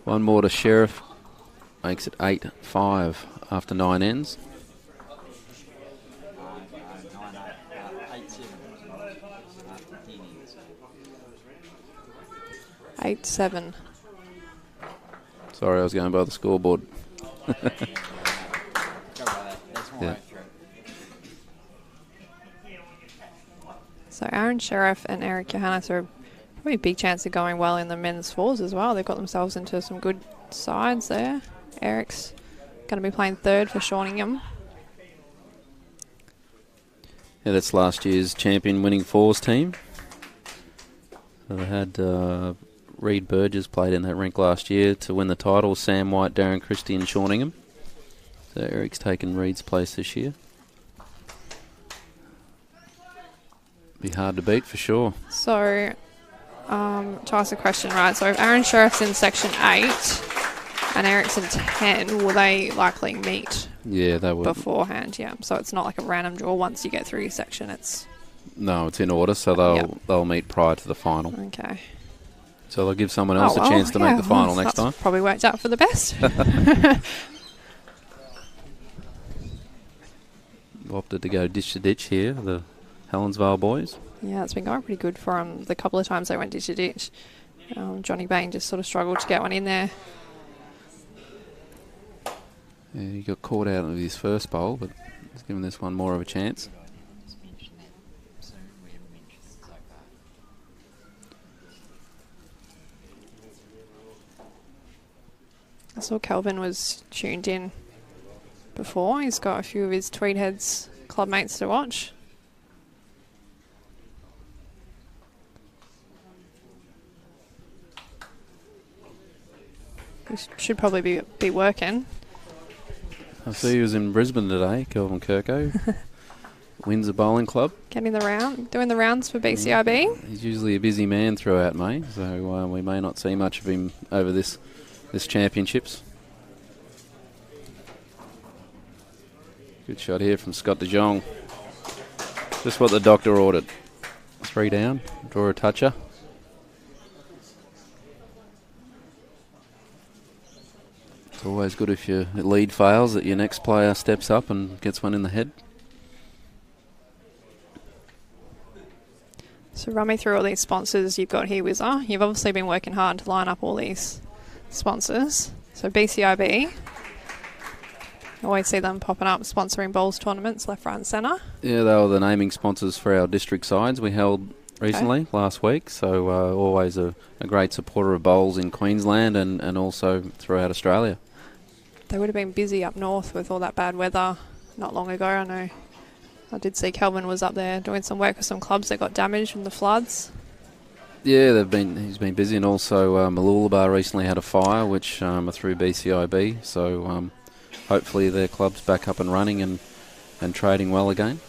to Sherriff. Makes it 8-5 after 9 ends. 8-7. Sorry, I was going by the scoreboard. Yeah. So Aron Sherriff and Eric Johannes are probably a big chance of going well in the men's fours as well. They've got themselves into some good sides there. Eric's going to be playing 3rd for Shawningham. Yeah, that's last year's champion winning fours team. So they had Reed Burgess played in that rink last year to win the title. Sam White, Darren Christie and Shawningham. So Eric's taken Reed's place this year. Be hard to beat for sure. So, to ask a question, right, so if Aron Sherriff's in section 8 and Eric's in 10, will they likely meet? Yeah, they would. Beforehand, yeah. So it's not like a random draw once you get through your section. No, it's in order, so they'll meet prior to the final. Okay. So they'll give someone else a chance to make the final next time. Probably worked out for the best. Opted to go ditch to ditch here, the Helensvale boys. Yeah, it's been going pretty good for them the couple of times they went ditch to ditch. Johnny Bain just sort of struggled to get one in there. Yeah, he got caught out of his first bowl, but he's given this one more of a chance. I saw Kelvin was tuned in before. He's got a few of his Tweedheads club mates to watch. He should probably be working. I see he was in Brisbane today, Kelvin Kirko. Windsor Bowling Club. Doing the rounds for BCIB. He's usually a busy man throughout May, so we may not see much of him over this championships. Good shot here from Scott de Jong. Just what the doctor ordered. 3 down, draw a toucher. It's always good if your lead fails that your next player steps up and gets one in the head. So run me through all these sponsors you've got here, Wizzer. You've obviously been working hard to line up all these sponsors. So BCIB, always see them popping up sponsoring bowls tournaments left, right and centre. Yeah, they were the naming sponsors for our district sides we held recently, last week. So always a great supporter of bowls in Queensland and also throughout Australia. They would have been busy up north with all that bad weather not long ago. I know I did see Kelvin was up there doing some work with some clubs that got damaged from the floods. Yeah, he's been busy, and also Mooloolaba recently had a fire, which are through BCIB. So hopefully their club's back up and running and trading well again.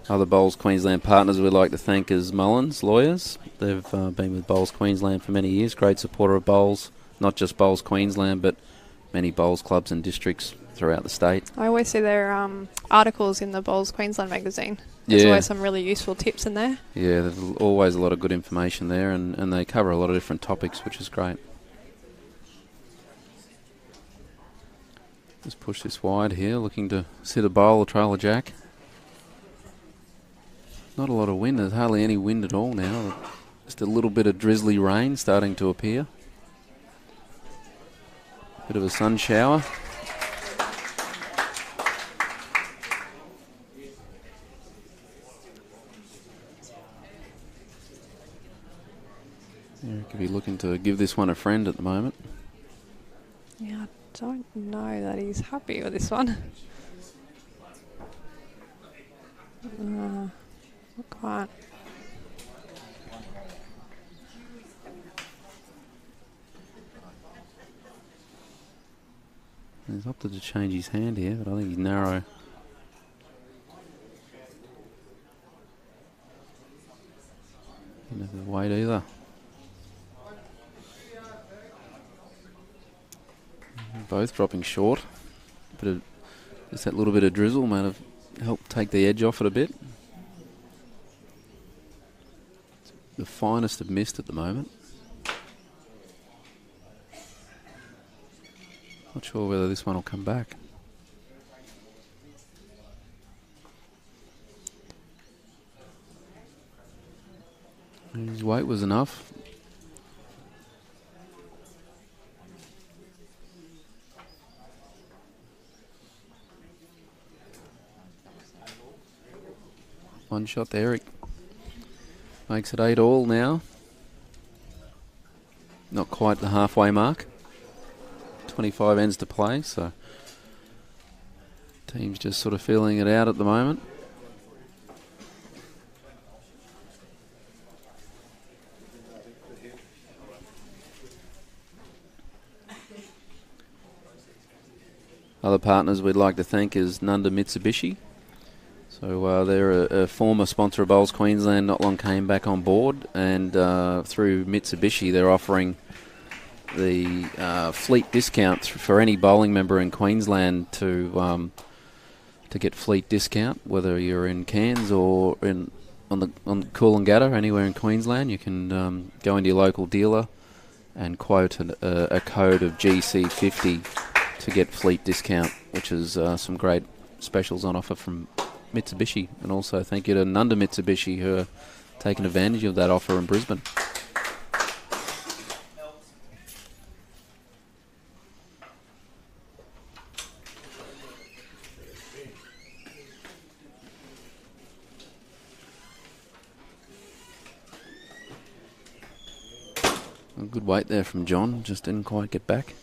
Other Bowls Queensland partners we'd like to thank is Mullins Lawyers. They've been with Bowls Queensland for many years. Great supporter of bowls, not just Bowls Queensland, but many bowls clubs and districts throughout the state. I always see their articles in the Bowls Queensland magazine. Yeah. There's always some really useful tips in there. Yeah, there's always a lot of good information there, and they cover a lot of different topics, which is great. Just push this wide here, looking to sit a bowl or trail a jack. Not a lot of wind. There's hardly any wind at all now. Just a little bit of drizzly rain starting to appear. Bit of a sun shower. Yeah, could be looking to give this one a friend at the moment. Yeah, I don't know that he's happy with this one. Not quite. He's opted to change his hand here, but I think he's narrow. Didn't have the weight either. Both dropping short. Just that little bit of drizzle might have helped take the edge off it a bit. The finest of mist at the moment. Not sure whether this one will come back. His weight was enough. One shot there. Eric makes it 8 all now. Not quite the halfway mark. 25 ends to play, so team's just sort of feeling it out at the moment. Other partners we'd like to thank is Nunda Mitsubishi. So they're a former sponsor of Bowls Queensland, not long came back on board, and through Mitsubishi they're offering the fleet discounts for any bowling member in Queensland to get fleet discount, whether you're in Cairns or on Coolangatta, anywhere in Queensland. You can go into your local dealer and quote a code of GC50 to get fleet discount, which is some great specials on offer from Mitsubishi. And also thank you to Nunda Mitsubishi, who are taking advantage of that offer in Brisbane. A good weight there from John, just didn't quite get back.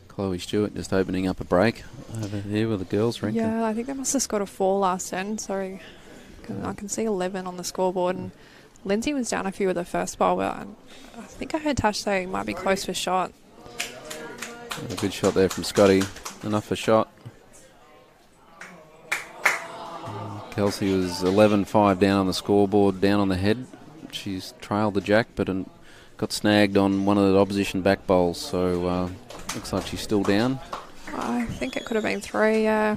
Chloe Stewart just opening up a break over here with the girls ranking. Yeah, I think they must have scored a 4 last end. Sorry, I can see 11 on the scoreboard, and Lindsay was down a few with her first bowl, but I think I heard Tash say it might be close for shot. A good shot there from Scotty. Enough for shot. Kelsey was 11-5 down on the scoreboard, down on the head. She's trailed the jack, but got snagged on one of the opposition back bowls, so looks like she's still down. I think it could have been 3, yeah.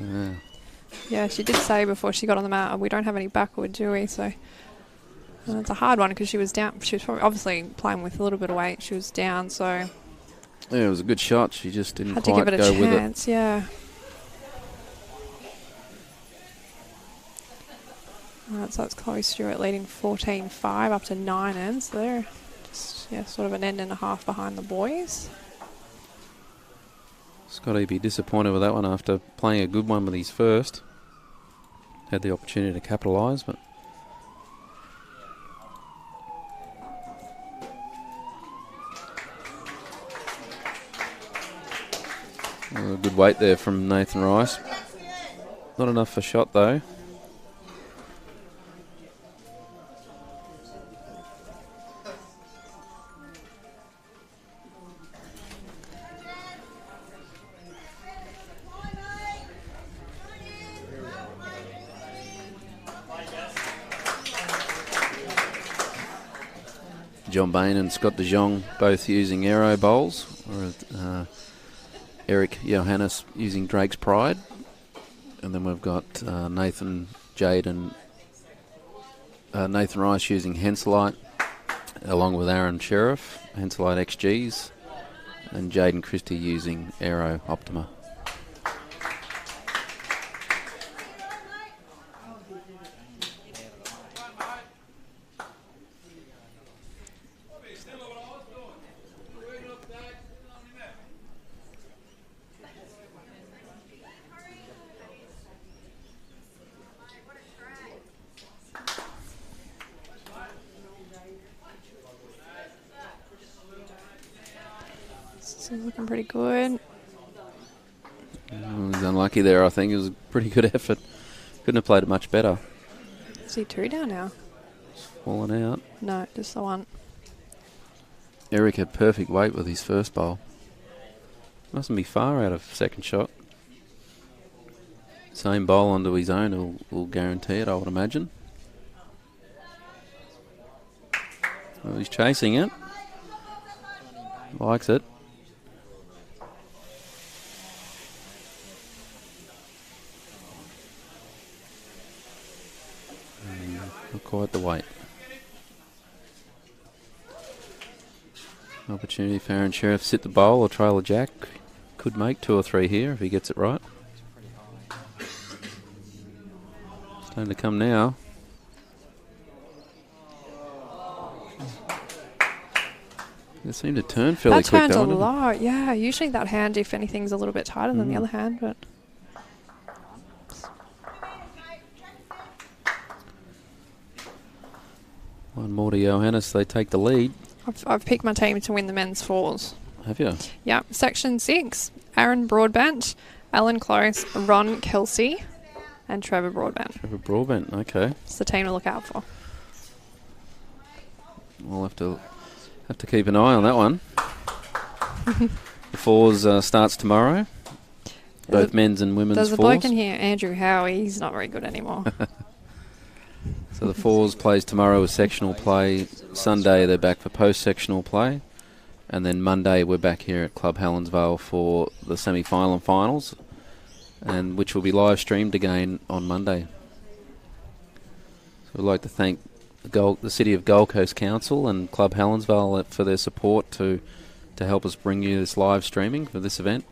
Yeah, she did say before she got on the mat, we don't have any backward, do we? So it's a hard one because she was down. She was probably obviously playing with a little bit of weight. She was down, so yeah, it was a good shot. She just didn't had to quite give it a go with it. chance. Yeah. Alright, so it's Chloe Stewart leading 14-5 up to 9 ends. So they're just, sort of an end and a half behind the boys. Scotty be disappointed with that one after playing a good one with his first. Had the opportunity to capitalise, but a good weight there from Nathan Rice. Not enough for shot though. John Bain and Scott De Jong both using aero bowls, or Eric Johannes using Drake's Pride, and then we've got Nathan Jade and Nathan Rice using Henselite, along with Aron Sherriff, Henselite XGs, and Jaden Christie using Aero Optima. Looking pretty good. Oh, he's unlucky there, I think. It was a pretty good effort. Couldn't have played it much better. Is he 2 down now? Fallen out. No, just the 1. Eric had perfect weight with his first bowl. Mustn't be far out of second shot. Same bowl onto his own will guarantee it, I would imagine. Well, he's chasing it. Likes it. Not quite the weight. Opportunity for Aaron Sherriff to sit the bowl or trail a jack. Could make 2 or 3 here if he gets it right. It's time to come now. They seem to turn fairly quick. That turns a lot, yeah. Usually that hand, if anything's a little bit tighter than the other hand, but one more to Johannes. They take the lead. I've picked my team to win the men's 4s. Have you? Yeah. Section 6, Aaron Broadbent, Alan Close, Ron Kelsey, and Trevor Broadbent. Trevor Broadbent, okay. It's the team to look out for. we'll have to keep an eye on that one. The fours starts tomorrow. Both men's and women's There's a fours. bloke in here, Andrew Howie. He's not very good anymore. So the fours plays tomorrow with sectional play. Sunday they're back for post-sectional play. And then Monday we're back here at Club Helensvale for the semi-final and finals, and which will be live streamed again on Monday. So we'd like to thank the City of Gold Coast Council and Club Helensvale for their support to help us bring you this live streaming for this event.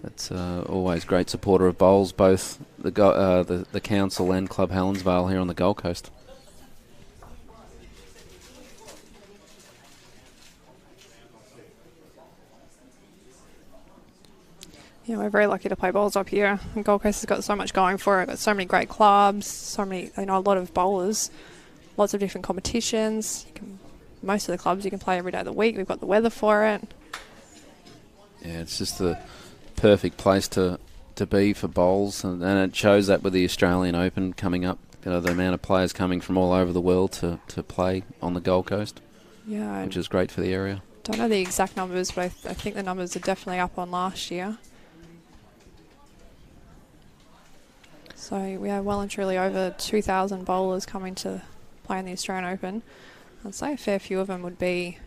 It's always great supporter of bowls, both the council and Club Helensvale here on the Gold Coast. Yeah, we're very lucky to play bowls up here. And Gold Coast has got so much going for it. Got so many great clubs, a lot of bowlers, lots of different competitions. Most of the clubs you can play every day of the week. We've got the weather for it. Yeah, it's just the perfect place to be for bowls, and it shows that with the Australian Open coming up. The amount of players coming from all over the world to play on the Gold Coast, which is great for the area. Don't know the exact numbers, but I think the numbers are definitely up on last year. So we have well and truly over 2,000 bowlers coming to play in the Australian Open. I'd say a fair few of them would be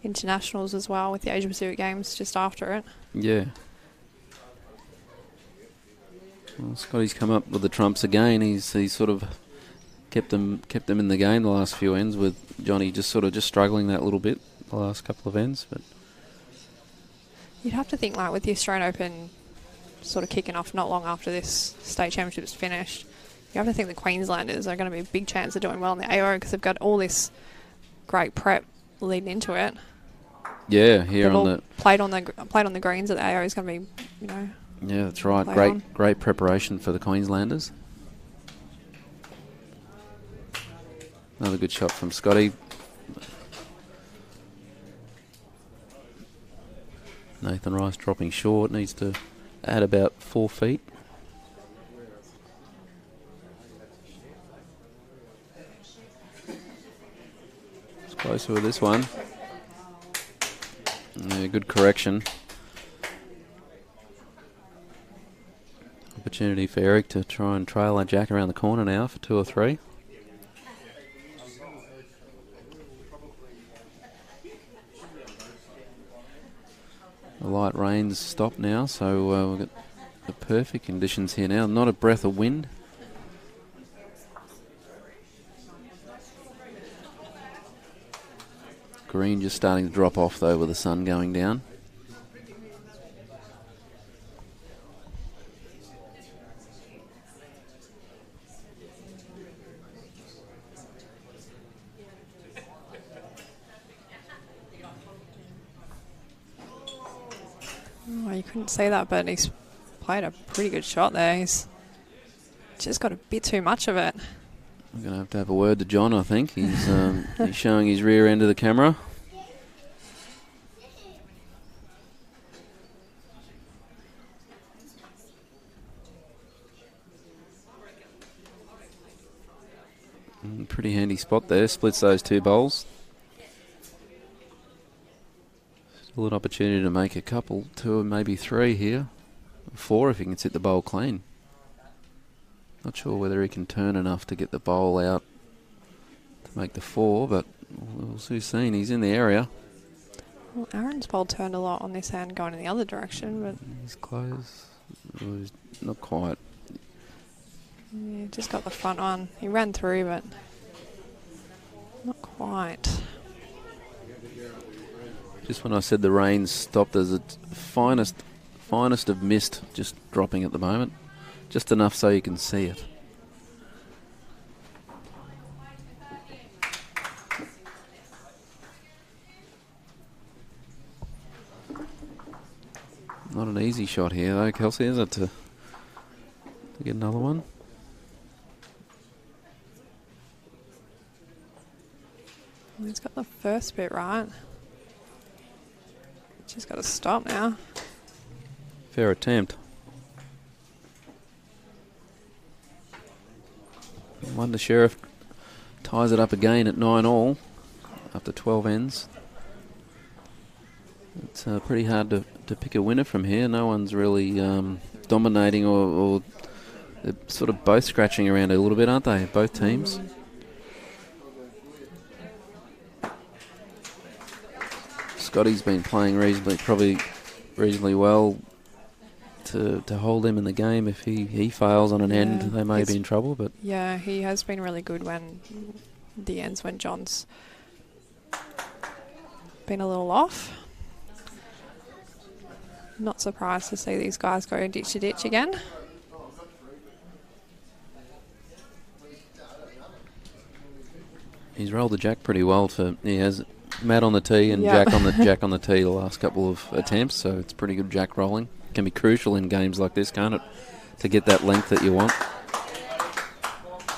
internationals as well, with the Asia Pacific Games just after it. Yeah. Well, Scotty's come up with the trumps again. He's sort of kept them in the game the last few ends, with Johnny just struggling that little bit the last couple of ends. But you'd have to think, like, with the Australian Open sort of kicking off not long after this state championship is finished, you have to think the Queenslanders are going to be a big chance of doing well in the AO because they've got all this great prep leading into it. Yeah, here on the played on the greens at the AO is going to be, Yeah, that's right. Great preparation for the Queenslanders. Another good shot from Scotty. Nathan Rice dropping short, needs to add about 4 feet. It's closer with this one. Yeah, good correction. Opportunity for Eric to try and trail that jack around the corner now for 2 or 3. The light rain's stopped now, so we've got the perfect conditions here now. Not a breath of wind. Green just starting to drop off though with the sun going down. Oh, you couldn't see that, but he's played a pretty good shot there. He's just got a bit too much of it. I'm going to have a word to John, I think. He's he's showing his rear end of the camera. Pretty handy spot there. Splits those 2 bowls. Still an opportunity to make a couple, 2 and maybe 3 here. 4 if he can sit the bowl clean. Not sure whether he can turn enough to get the bowl out to make the 4, but we'll soon. He's in the area. Well, Aron's bowl turned a lot on this hand going in the other direction, but he's close. Well, he's not quite. Yeah, just got the front one. He ran through, but not quite. Just when I said the rain stopped, there's a finest of mist just dropping at the moment. Just enough so you can see it. Not an easy shot here though, Kelsey, is it, to get another one? He's got the first bit right. Just got to stop now. Fair attempt. Wonder Sherriff ties it up again at 9 all. after 12 ends. It's pretty hard to pick a winner from here. No one's really dominating or they're sort of both scratching around a little bit, aren't they? Both teams. Scotty's been playing reasonably well to hold him in the game. If he fails on an end, they may be in trouble. But yeah, he has been really good when the ends when John's been a little off. Not surprised to see these guys go ditch to ditch again. He's rolled the jack pretty well. He has Matt on the tee and Jack on the tee the last couple of attempts. So it's pretty good jack rolling. Can be crucial in games like this, can't it? To get that length that you want.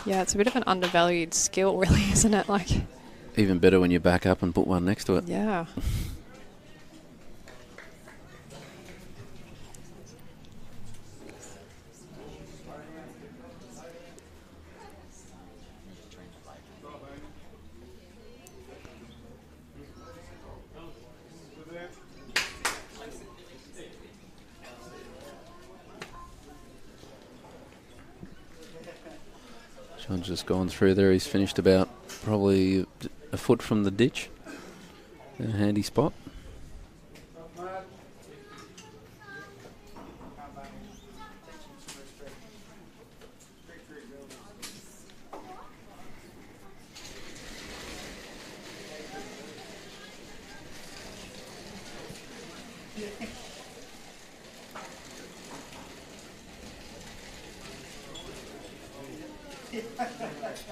Yeah, it's a bit of an undervalued skill, really, isn't it? Like, even better when you back up and put one next to it. Yeah. John's just gone through there. He's finished about probably a foot from the ditch. In a handy spot.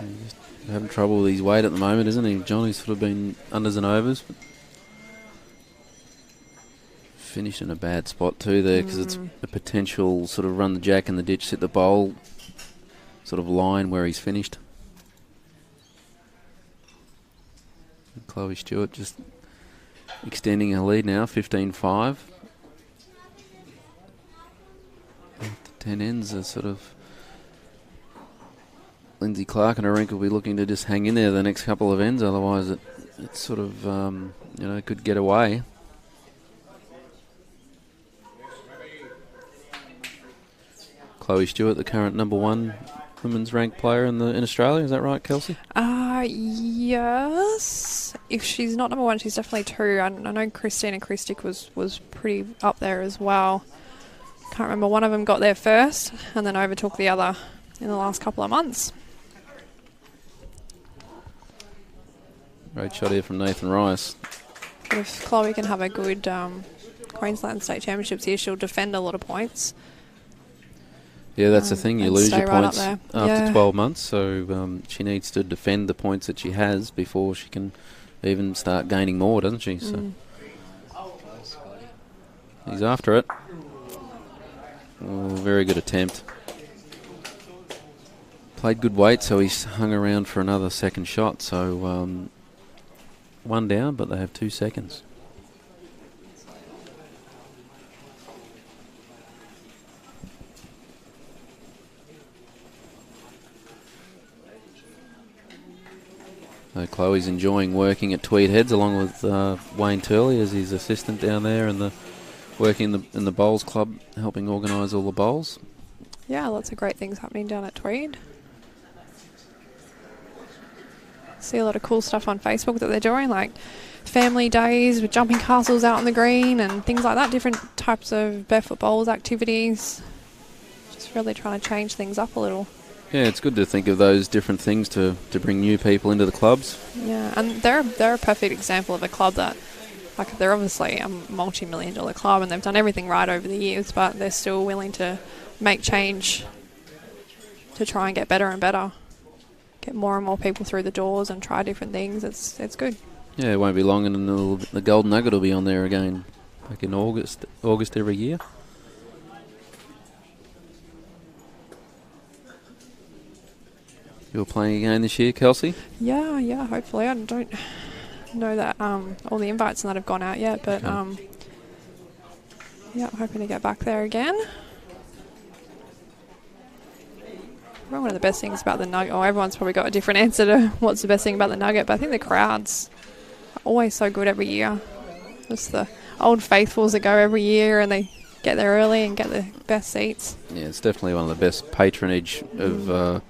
He's having trouble with his weight at the moment, isn't he? Johnny's sort of been unders and overs. But finished in a bad spot too there because it's a potential sort of run the jack in the ditch, hit the bowl sort of line where he's finished. And Chloe Stewart just extending her lead now, 15-5. After 10 ends are sort of Lindsay Clark and Aron will be looking to just hang in there the next couple of ends, otherwise it's sort of, could get away. Chloe Stewart, the current number 1 women's ranked player in Australia, is that right, Kelsey? Yes. If she's not number 1, she's definitely 2. I know Christina Christic was pretty up there as well. Can't remember, one of them got there first and then overtook the other in the last couple of months. Great shot here from Nathan Rice. But if Chloe can have a good Queensland State Championships here, she'll defend a lot of points. Yeah, that's the thing. You lose your points after 12 months, so she needs to defend the points that she has before she can even start gaining more, doesn't she? So he's after it. Oh, very good attempt. Played good weight, so he's hung around for another second shot. So 1 down, but they have 2 seconds. So Chloe's enjoying working at Tweed Heads along with Wayne Turley as his assistant down there, and working in the bowls club, helping organise all the bowls. Yeah, lots of great things happening down at Tweed. See a lot of cool stuff on Facebook that they're doing, like family days with jumping castles out on the green and things like that, different types of barefoot bowls activities. Just really trying to change things up a little. Yeah, it's good to think of those different things to bring new people into the clubs. Yeah, and they're a perfect example of a club that, like, they're obviously a multi-million-dollar club and they've done everything right over the years, but they're still willing to make change to try and get better and better. Get more and more people through the doors and try different things. It's good. Yeah, it won't be long and the Gold Nugget will be on there again, back in August every year. You're playing again this year, Kelsey? Yeah, hopefully. I don't know that all the invites and that have gone out yet, but I'm hoping to get back there again. One of the best things about the Nugget, everyone's probably got a different answer to what's the best thing about the Nugget, but I think the crowds always so good every year. Just the old faithfuls that go every year and they get there early and get the best seats. Yeah, it's definitely one of the best patronage of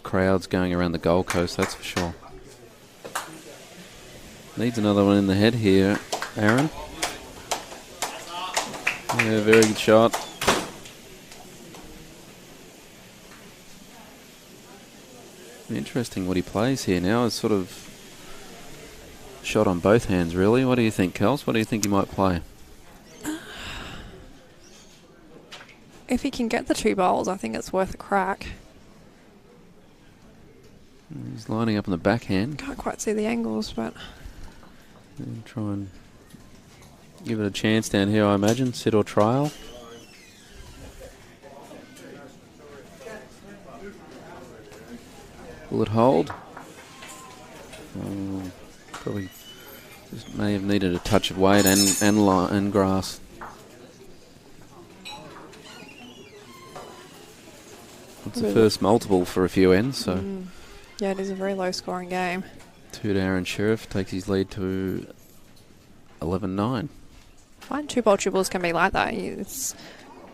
crowds going around the Gold Coast, that's for sure. Needs another one in the head here, Aron. Yeah, very good shot. Interesting what he plays here now. It's sort of shot on both hands, really. What do you think, Kels? What do you think he might play? If he can get the 2 bowls, I think it's worth a crack. He's lining up on the backhand. Can't quite see the angles, but... And try and give it a chance down here, I imagine. Sit or trial. Will it hold? Probably just may have needed a touch of weight and grass. It's the first multiple for a few ends, so... Yeah, it is a very low-scoring game. 2 to Aron Sherriff, takes his lead to 11-9. I find 2 bowl triples can be like that. It's,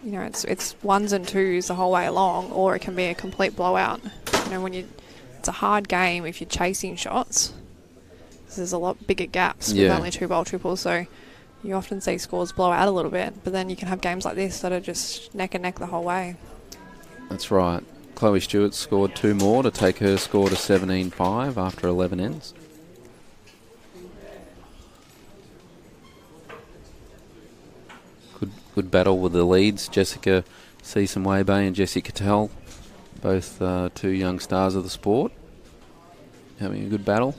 you know, it's 1s and 2s the whole way along, or it can be a complete blowout. You know, it's a hard game if you're chasing shots. There's a lot bigger gaps with only 2 bowl triples, so you often see scores blow out a little bit. But then you can have games like this that are just neck and neck the whole way. That's right. Chloe Stewart scored 2 more to take her score to 17-5 after 11 ends. Good battle with the leads. Jessica Seesum-Webe and Jessie Cattell, both 2 young stars of the sport, having a good battle.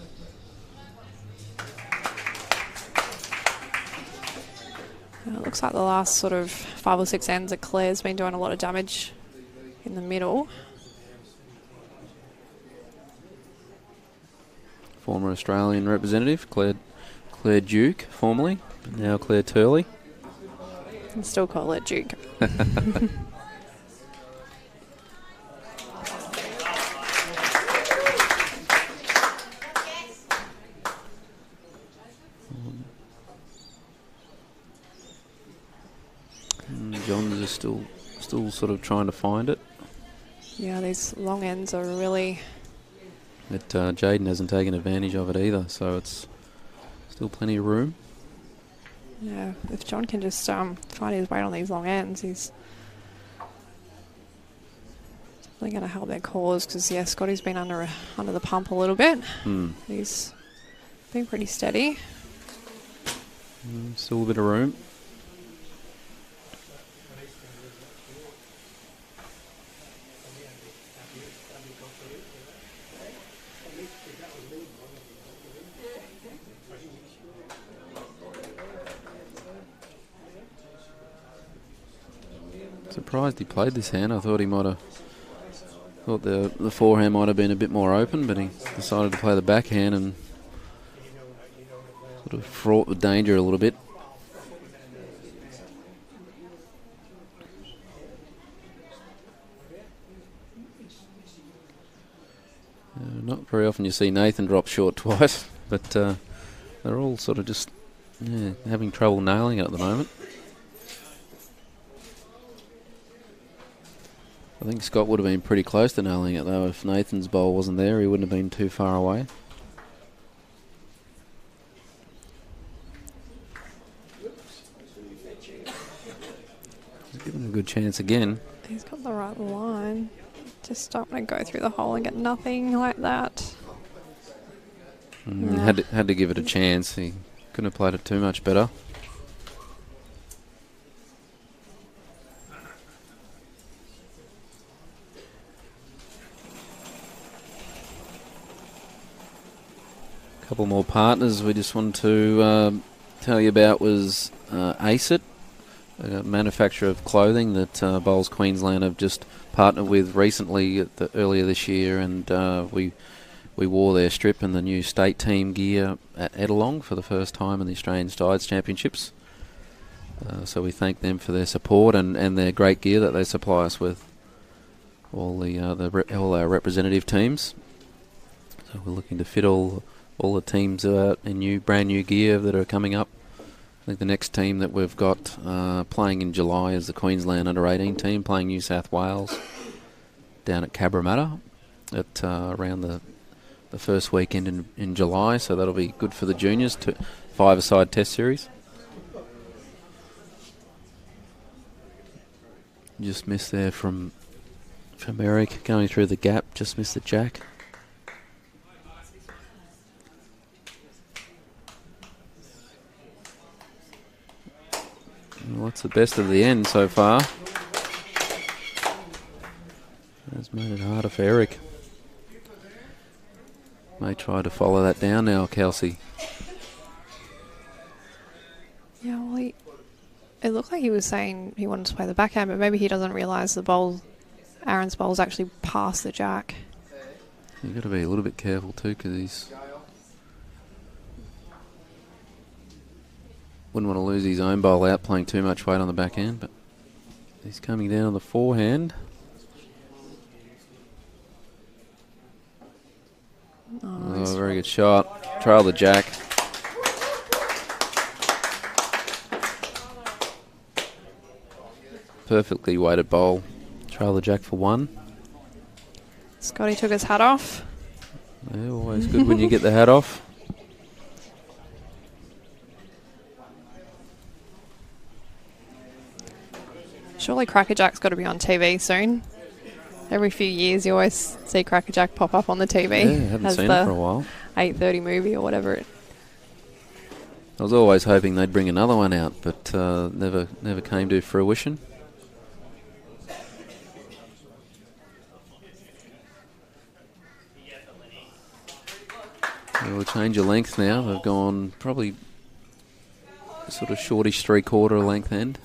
It looks like the last sort of 5 or 6 ends that Claire's been doing a lot of damage in the middle. Former Australian representative, Claire Duke, formerly, but now Claire Turley. And still call it Duke. Johns is still sort of trying to find it. Yeah, these long ends are really... But Jaden hasn't taken advantage of it either, so it's still plenty of room. Yeah, if John can just find his weight on these long ends, he's definitely going to help their cause, because, yeah, Scotty's been under the pump a little bit. He's been pretty steady. Still a bit of room. Surprised he played this hand. I thought he might have thought the forehand might have been a bit more open, but he decided to play the backhand and sort of fraught with danger a little bit. Not very often you see Nathan drop short twice, but they're all sort of just having trouble nailing it at the moment. I think Scott would have been pretty close to nailing it, though. If Nathan's bowl wasn't there, he wouldn't have been too far away. He's given a good chance again. He's got the right line. Just don't want to go through the hole and get nothing like that. Had to give it a chance. He couldn't have played it too much better. Couple more partners we just wanted to tell you about was ACET, a manufacturer of clothing that Bowls Queensland have just partnered with recently earlier this year, and we wore their strip and the new state team gear at Ettalong for the first time in the Australian Styles Championships. So we thank them for their support and their great gear that they supply us with, all our representative teams. So we're looking to fit all all the teams are in brand new gear that are coming up. I think the next team that we've got playing in July is the Queensland under-18 team playing New South Wales down at Cabramatta at around the first weekend in July. So that'll be good for the juniors to 5-a-side test series. Just missed there from Eric going through the gap. Just missed the jack. Well, that's the best of the end so far. That's made it harder for Eric. May try to follow that down now, Kelsey. Yeah, well, it looked like he was saying he wanted to play the backhand, but maybe he doesn't realise Aron's bowl's actually past the jack. You've got to be a little bit careful too, because he's wouldn't want to lose his own bowl out playing too much weight on the backhand, but he's coming down on the forehand. Oh, very good shot. Trail the jack. Perfectly weighted bowl. Trail the jack for one. Scotty took his hat off. Yeah, always good when you get the hat off. Surely Crackerjack's got to be on TV soon. Every few years you always see Crackerjack pop up on the TV. Yeah, haven't seen it for a while. 8:30 movie or whatever. I was always hoping they'd bring another one out, but never came to fruition. We'll change of length now. They've gone probably sort of shortish 3/4 length end.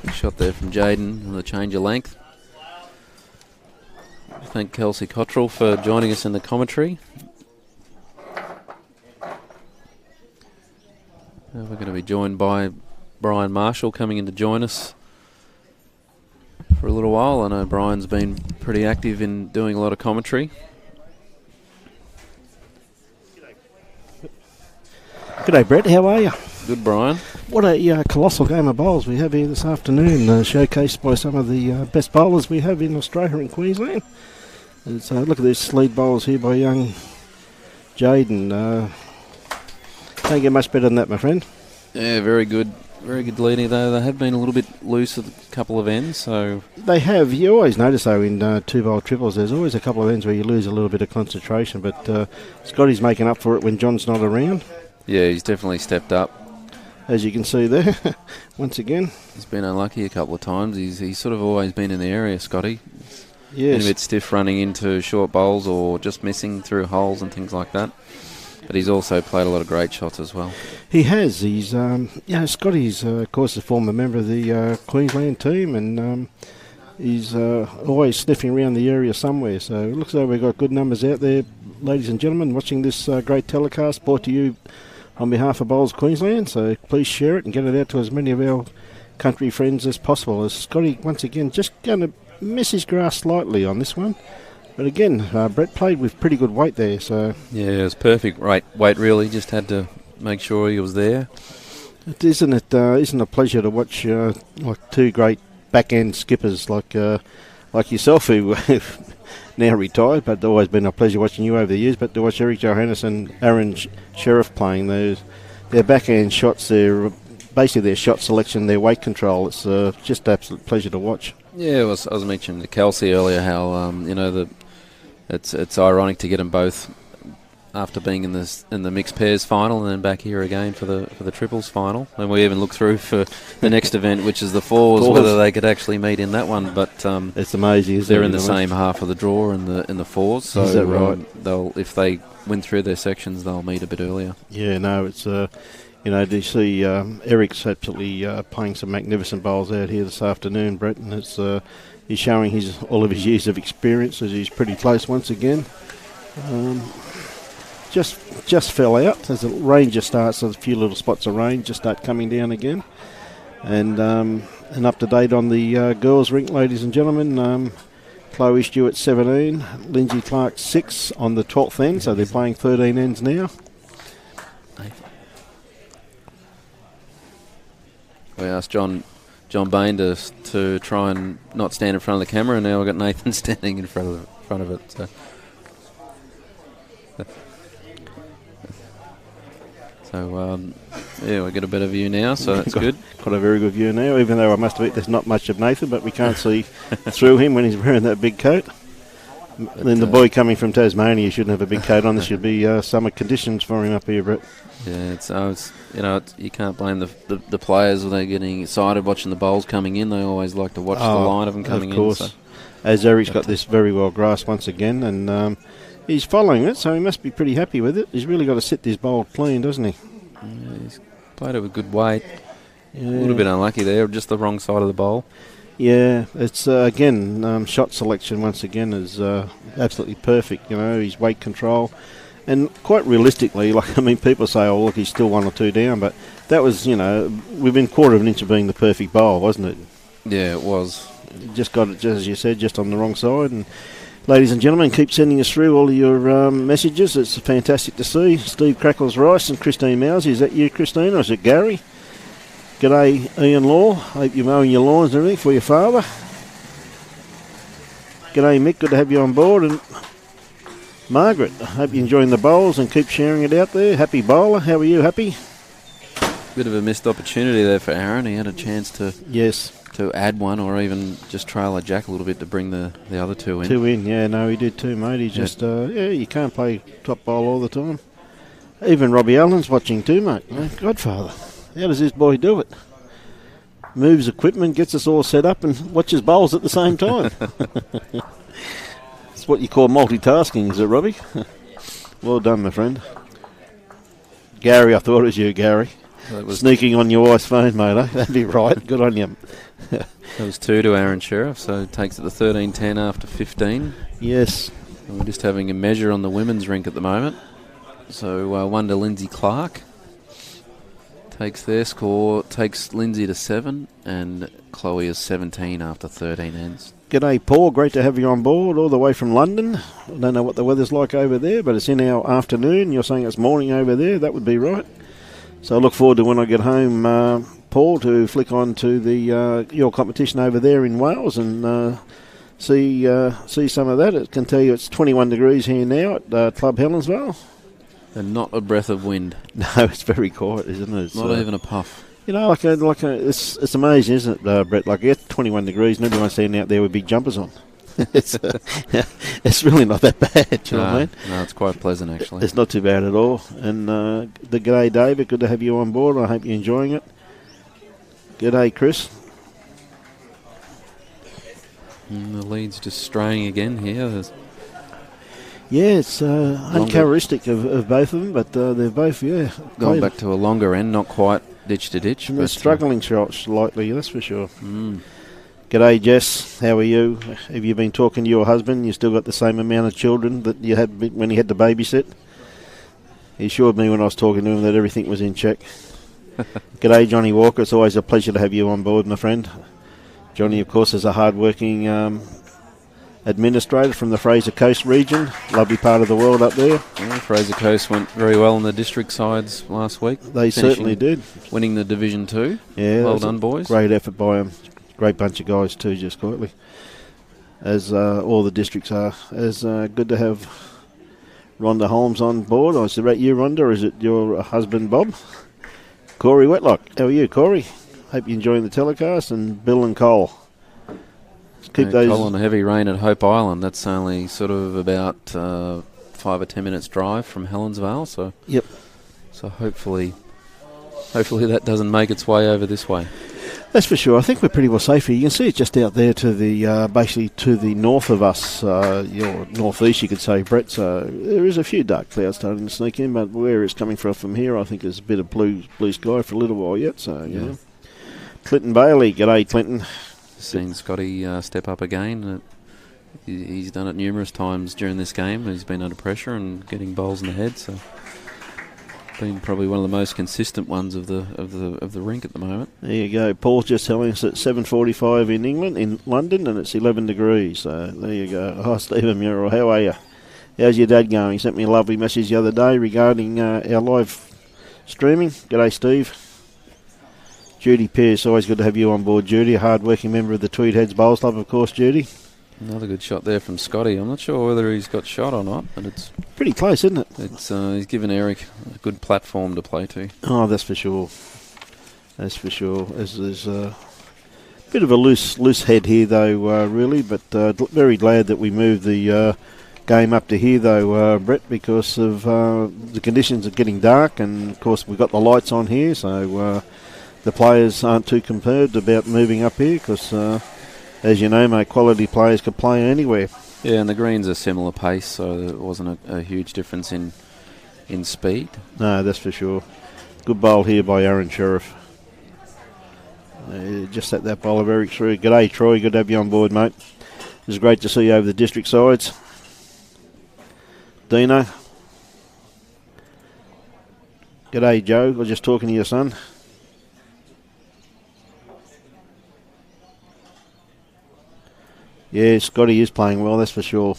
Good shot there from Jaden on the change of length. Thank Kelsey Cottrell for joining us in the commentary. We're going to be joined by Brian Marshall coming in to join us for a little while. I know Brian's been pretty active in doing a lot of commentary. G'day, Brett. How are you? Good, Brian. What a colossal game of bowls we have here this afternoon, showcased by some of the best bowlers we have in Australia and Queensland. Look at these lead bowls here by young Jaden. Can't get much better than that, my friend. Yeah, very good. Very good leading, though. They have been a little bit loose at a couple of ends, so... They have. You always notice, though, in two-bowl triples, there's always a couple of ends where you lose a little bit of concentration, but Scotty's making up for it when John's not around. Yeah, he's definitely stepped up. As you can see there, once again. He's been unlucky a couple of times. He's sort of always been in the area, Scotty. Yes. Been a bit stiff running into short bowls or just missing through holes and things like that. But he's also played a lot of great shots as well. He has. He's, Scotty's, of course, a former member of the Queensland team, and he's always sniffing around the area somewhere. So it looks like we've got good numbers out there, ladies and gentlemen, watching this great telecast brought to you on behalf of Bowls Queensland. So please share it and get it out to as many of our country friends as possible. As Scotty, once again, just going to miss his grass slightly on this one. But again, Brett played with pretty good weight there. So yeah, it was perfect weight really. Just had to make sure he was there. Isn't it a pleasure to watch like two great back-end skippers like yourself, who now retired, but always been a pleasure watching you over the years. But to watch Eric Johannes and Aron Sherriff playing their backhand shots, basically their shot selection, their weight control, it's just an absolute pleasure to watch. Yeah, I was mentioning to Kelsey earlier how it's ironic to get them both after being in the mixed pairs final and then back here again for the triples final. And we even look through for the next event, which is the fours, whether they could actually meet in that one. But it's amazing. They're in the same half of the draw in the fours. So is that right? If they win through their sections, they'll meet a bit earlier. Yeah, no, it's do you see Eric's absolutely playing some magnificent bowls out here this afternoon, Brett, and it's he's showing all of his years of experience as he's pretty close once again. just fell out as the rain just starts. So a few little spots of rain just start coming down again. And up to date on the girls' rink, ladies and gentlemen. Chloe Stewart 17, Lindsay Clark 6 on the 12th end, so they're playing 13 ends now. We asked John Bain to try and not stand in front of the camera, and now we've got Nathan standing in front of it. So we get a better view now, so that's good. Got a very good view now, even though I must admit there's not much of Nathan, but we can't see through him when he's wearing that big coat. But then the boy coming from Tasmania shouldn't have a big coat on. There should be summer conditions for him up here, Brett. Yeah, you can't blame the players when they're getting excited watching the bowls coming in. They always like to watch the line of them coming in. Of course. So. As Eric's got this very well grasped once again, and he's following it, so he must be pretty happy with it. He's really got to sit this bowl clean, doesn't he? Yeah, he's played it with good weight. Yeah. A little bit unlucky there, just the wrong side of the bowl. Yeah, it's again, shot selection once again is absolutely perfect. His weight control. And quite realistically, people say, oh, look, he's still 1 or 2 down, but that was, within quarter of an inch of being the perfect bowl, wasn't it? Yeah, it was. Just got it, just as you said, just on the wrong side. And ladies and gentlemen, keep sending us through all of your messages. It's fantastic to see. Steve Crackles Rice and Christine Mousey. Is that you, Christine, or is it Gary? G'day, Ian Law. Hope you're mowing your lawns and everything for your father. G'day, Mick. Good to have you on board. And Margaret, I hope you're enjoying the bowls and keep sharing it out there. Happy bowler. How are you, Happy? Bit of a missed opportunity there for Aaron. He had a chance to add one or even just trail a jack a little bit to bring the other 2 in. 2 in, yeah. No, he did too, mate. He just, you can't play top bowl all the time. Even Robbie Allen's watching too, mate. Godfather. How does this boy do it? Moves equipment, gets us all set up and watches bowls at the same time. It's what you call multitasking, is it, Robbie? Well done, my friend. Gary, I thought it was you, Gary. That was sneaking on your wife's phone, mate. That'd be right. Good on you. That was 2 to Aron Sherriff, so takes it to 13-10 after 15. Yes. And we're just having a measure on the women's rink at the moment. So 1 to Lindsay Clark. Takes their score, takes Lindsay to 7, and Chloe is 17 after 13 ends. G'day, Paul. Great to have you on board all the way from London. I don't know what the weather's like over there, but it's in our afternoon. You're saying it's morning over there. That would be right. So I look forward to when I get home, Paul, to flick on to the your competition over there in Wales and see some of that. It can tell you it's 21 degrees here now at Club Helensvale. And not a breath of wind. No, it's very quiet, isn't it? Not even a puff. It's amazing, isn't it, Brett? Like, it's 21 degrees and everyone's standing out there with big jumpers on. It's really not that bad, you know what I mean? No, it's quite pleasant, actually. It's not too bad at all. And the g'day, David. Good to have you on board. I hope you're enjoying it. G'day, Chris. And the lead's just straying again here. Yeah, it's uncharacteristic of both of them, but they've both, gone back to a longer end, not quite ditch to ditch. And they're struggling slightly, that's for sure. G'day, Jess. How are you? Have you been talking to your husband? You still got the same amount of children that you had when he had to babysit? He assured me when I was talking to him that everything was in check. G'day, Johnny Walker. It's always a pleasure to have you on board, my friend. Johnny, of course, is a hard-working administrator from the Fraser Coast region. Lovely part of the world up there. Yeah, Fraser Coast went very well in the district sides last week. They certainly did. Winning the Division 2. Yeah, well done, boys. Great effort by them. Great bunch of guys too, just quietly. As all the districts are. As good to have Rhonda Holmes on board. Is that you, Rhonda, or is it your husband, Bob? Corey Wetlock. How are you, Corey? Hope you're enjoying the telecast. And Bill and Cole. Keep those. Cole on a heavy rain at Hope Island. That's only sort of about 5 or 10 minutes drive from Helensvale. So yep. So hopefully that doesn't make its way over this way. That's for sure. I think we're pretty well safe here. You can see it just out there to the basically to the north of us, your northeast, you could say, Brett. So there is a few dark clouds starting to sneak in, but where it's coming from here, I think there's a bit of blue sky for a little while yet. So yeah. Clinton Bailey, g'day, Clinton. Seen Scotty step up again. He's done it numerous times during this game. He's been under pressure and getting bowls in the head, so been probably one of the most consistent ones of the rink at the moment. There you go. Paul's just telling us it's 7:45 in England, in London, and it's 11 degrees. So there you go. Hi, Stephen Murrell. How are you? How's your dad going? He sent me a lovely message the other day regarding our live streaming. G'day, Steve. Judy Pearce, always good to have you on board, Judy. A hard-working member of the Tweed Heads Bowls Club, of course, Judy. Another good shot there from Scotty. I'm not sure whether he's got shot or not, but it's pretty close, isn't it? It's he's given Eric a good platform to play to. Oh, that's for sure. That's for sure. There's a bit of a loose head here, though, really, but very glad that we moved the game up to here, though, Brett, because of the conditions are getting dark, and, of course, we've got the lights on here, so the players aren't too concerned about moving up here because... as you know, mate, quality players could play anywhere. Yeah, and the greens are similar pace, so there wasn't a huge difference in speed. No, that's for sure. Good bowl here by Aron Sherriff. Just set that bowler very through. G'day, Troy. Good to have you on board, mate. It's great to see you over the district sides. Dino. G'day, Joe. I was just talking to your son. Yeah, Scotty is playing well, that's for sure.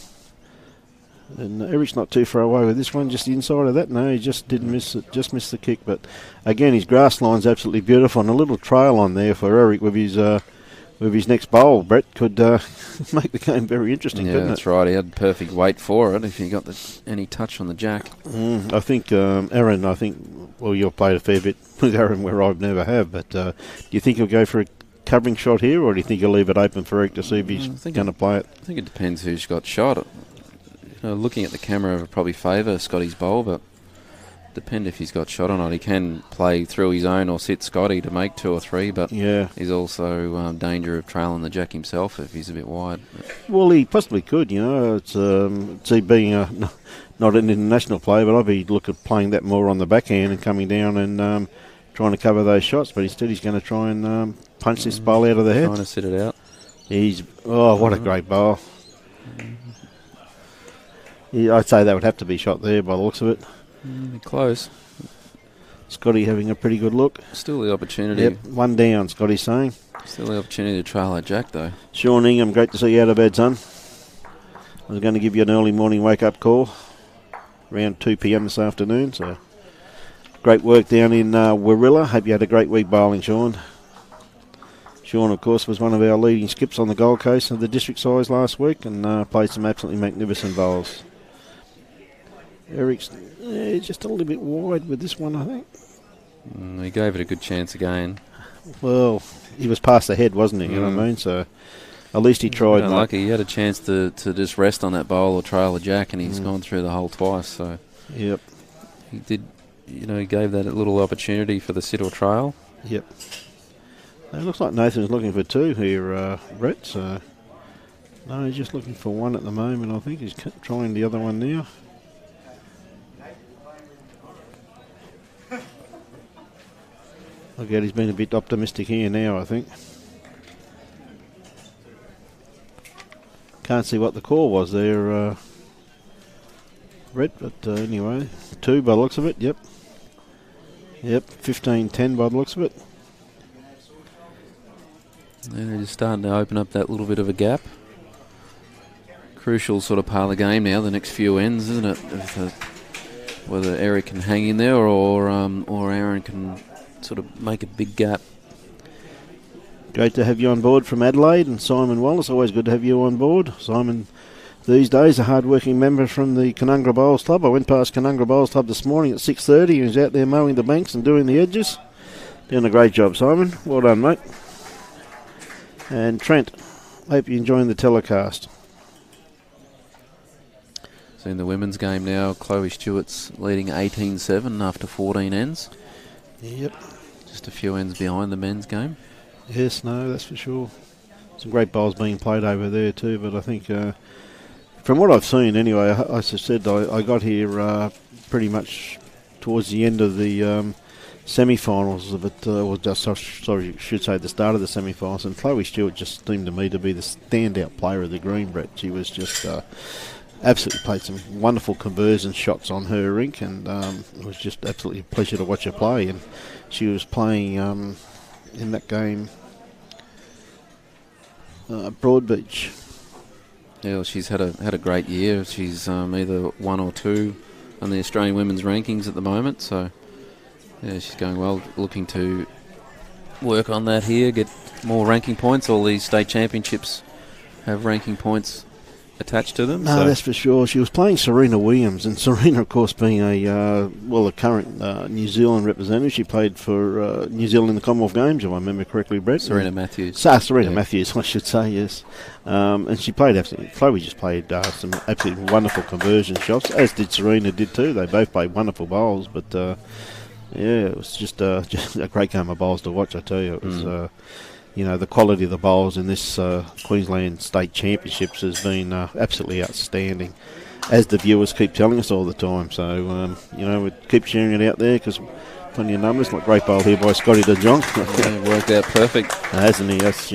And Eric's not too far away with this one, just inside of that. No, he just didn't miss it, just missed the kick. But again, his grass line's absolutely beautiful, and a little trail on there for Eric with his next bowl. Brett could make the game very interesting. Yeah, that's right. He had perfect weight for it. If he got any touch on the jack, I think Aron. Well, you've played a fair bit with Aron where I've never have. But do you think he'll go for a covering shot here, or do you think he'll leave it open for Eric to see if he's going to play it? I think it depends who's got shot. Looking at the camera would probably favour Scotty's bowl, but depend if he's got shot or not. He can play through his own or sit Scotty to make 2 or 3, but he's also danger of trailing the jack himself if he's a bit wide. Well, he possibly could, It's he being not an international player, but I'd be looking at playing that more on the backhand and coming down and trying to cover those shots, but instead he's going to try and punch this bowl out of the head. Trying to sit it out. What a great bowl. Yeah, I'd say that would have to be shot there by the looks of it. Close. Scotty having a pretty good look. Still the opportunity. Yep, one down, Scotty's saying. Still the opportunity to trail that jack, though. Sean Ingham, great to see you out of bed, son. I was going to give you an early morning wake-up call around 2 p.m. this afternoon, so great work down in Warilla. Hope you had a great week bowling, Sean. Sean, of course, was one of our leading skips on the Gold Coast of the district size last week and played some absolutely magnificent bowls. Eric's just a little bit wide with this one, I think. He gave it a good chance again. Well, he was past the head, wasn't he? You know what I mean? So at least he tried. Lucky he had a chance to just rest on that bowl or trail a jack, and he's gone through the hole twice. So yep, he did. He gave that a little opportunity for the sit or trail. Yep. It looks like Nathan's looking for 2 here, Brett. So no, he's just looking for 1 at the moment. I think he's trying the other one now. Look at, he's been a bit optimistic here now, I think. Can't see what the call was there, Brett, but anyway, 2 by the looks of it, yep. Yep, 15-10 by the looks of it. And they're just starting to open up that little bit of a gap. Crucial sort of part of the game now, the next few ends, isn't it? Whether Eric can hang in there or Aron can sort of make a big gap. Great to have you on board from Adelaide, and Simon Wallace, always good to have you on board. Simon, these days, a hard-working member from the Canungra Bowls Club. I went past Canungra Bowls Club this morning at 6:30. He was out there mowing the banks and doing the edges. Doing a great job, Simon. Well done, mate. And Trent, hope you're enjoying the telecast. So in the women's game now, Chloe Stewart's leading 18-7 after 14 ends. Yep. Just a few ends behind the men's game. Yes, no, that's for sure. Some great bowls being played over there too, but I think from what I've seen anyway, I said I got here pretty much towards the end of the semi-finals of it, should say the start of the semi-finals, and Chloe Stewart just seemed to me to be the standout player of the green, Brett. She was just absolutely played some wonderful conversion shots on her rink, and it was just absolutely a pleasure to watch her play. And she was playing in that game Broadbeach. Yeah, well, she's had a great year. She's either 1 or 2 on the Australian women's rankings at the moment, so yeah, she's going well. Looking to work on that here, get more ranking points. All these state championships have ranking points attached to them. No, that's for sure. She was playing Serena Williams, and Serena, of course, being a current New Zealand representative. She played for New Zealand in the Commonwealth Games, if I remember correctly, Brett. Serena Matthews. Serena Matthews, I should say, yes. And she played absolutely. Chloe just played some absolutely wonderful conversion shots, as did Serena did too. They both played wonderful bowls, but yeah, it was just a great game of bowls to watch. I tell you, it was. The quality of the bowls in this Queensland State Championships has been absolutely outstanding, as the viewers keep telling us all the time. So, we keep sharing it out there because plenty of numbers. Like great bowl here by Scotty De Jong. Yeah, worked out perfect. Hasn't he? That's,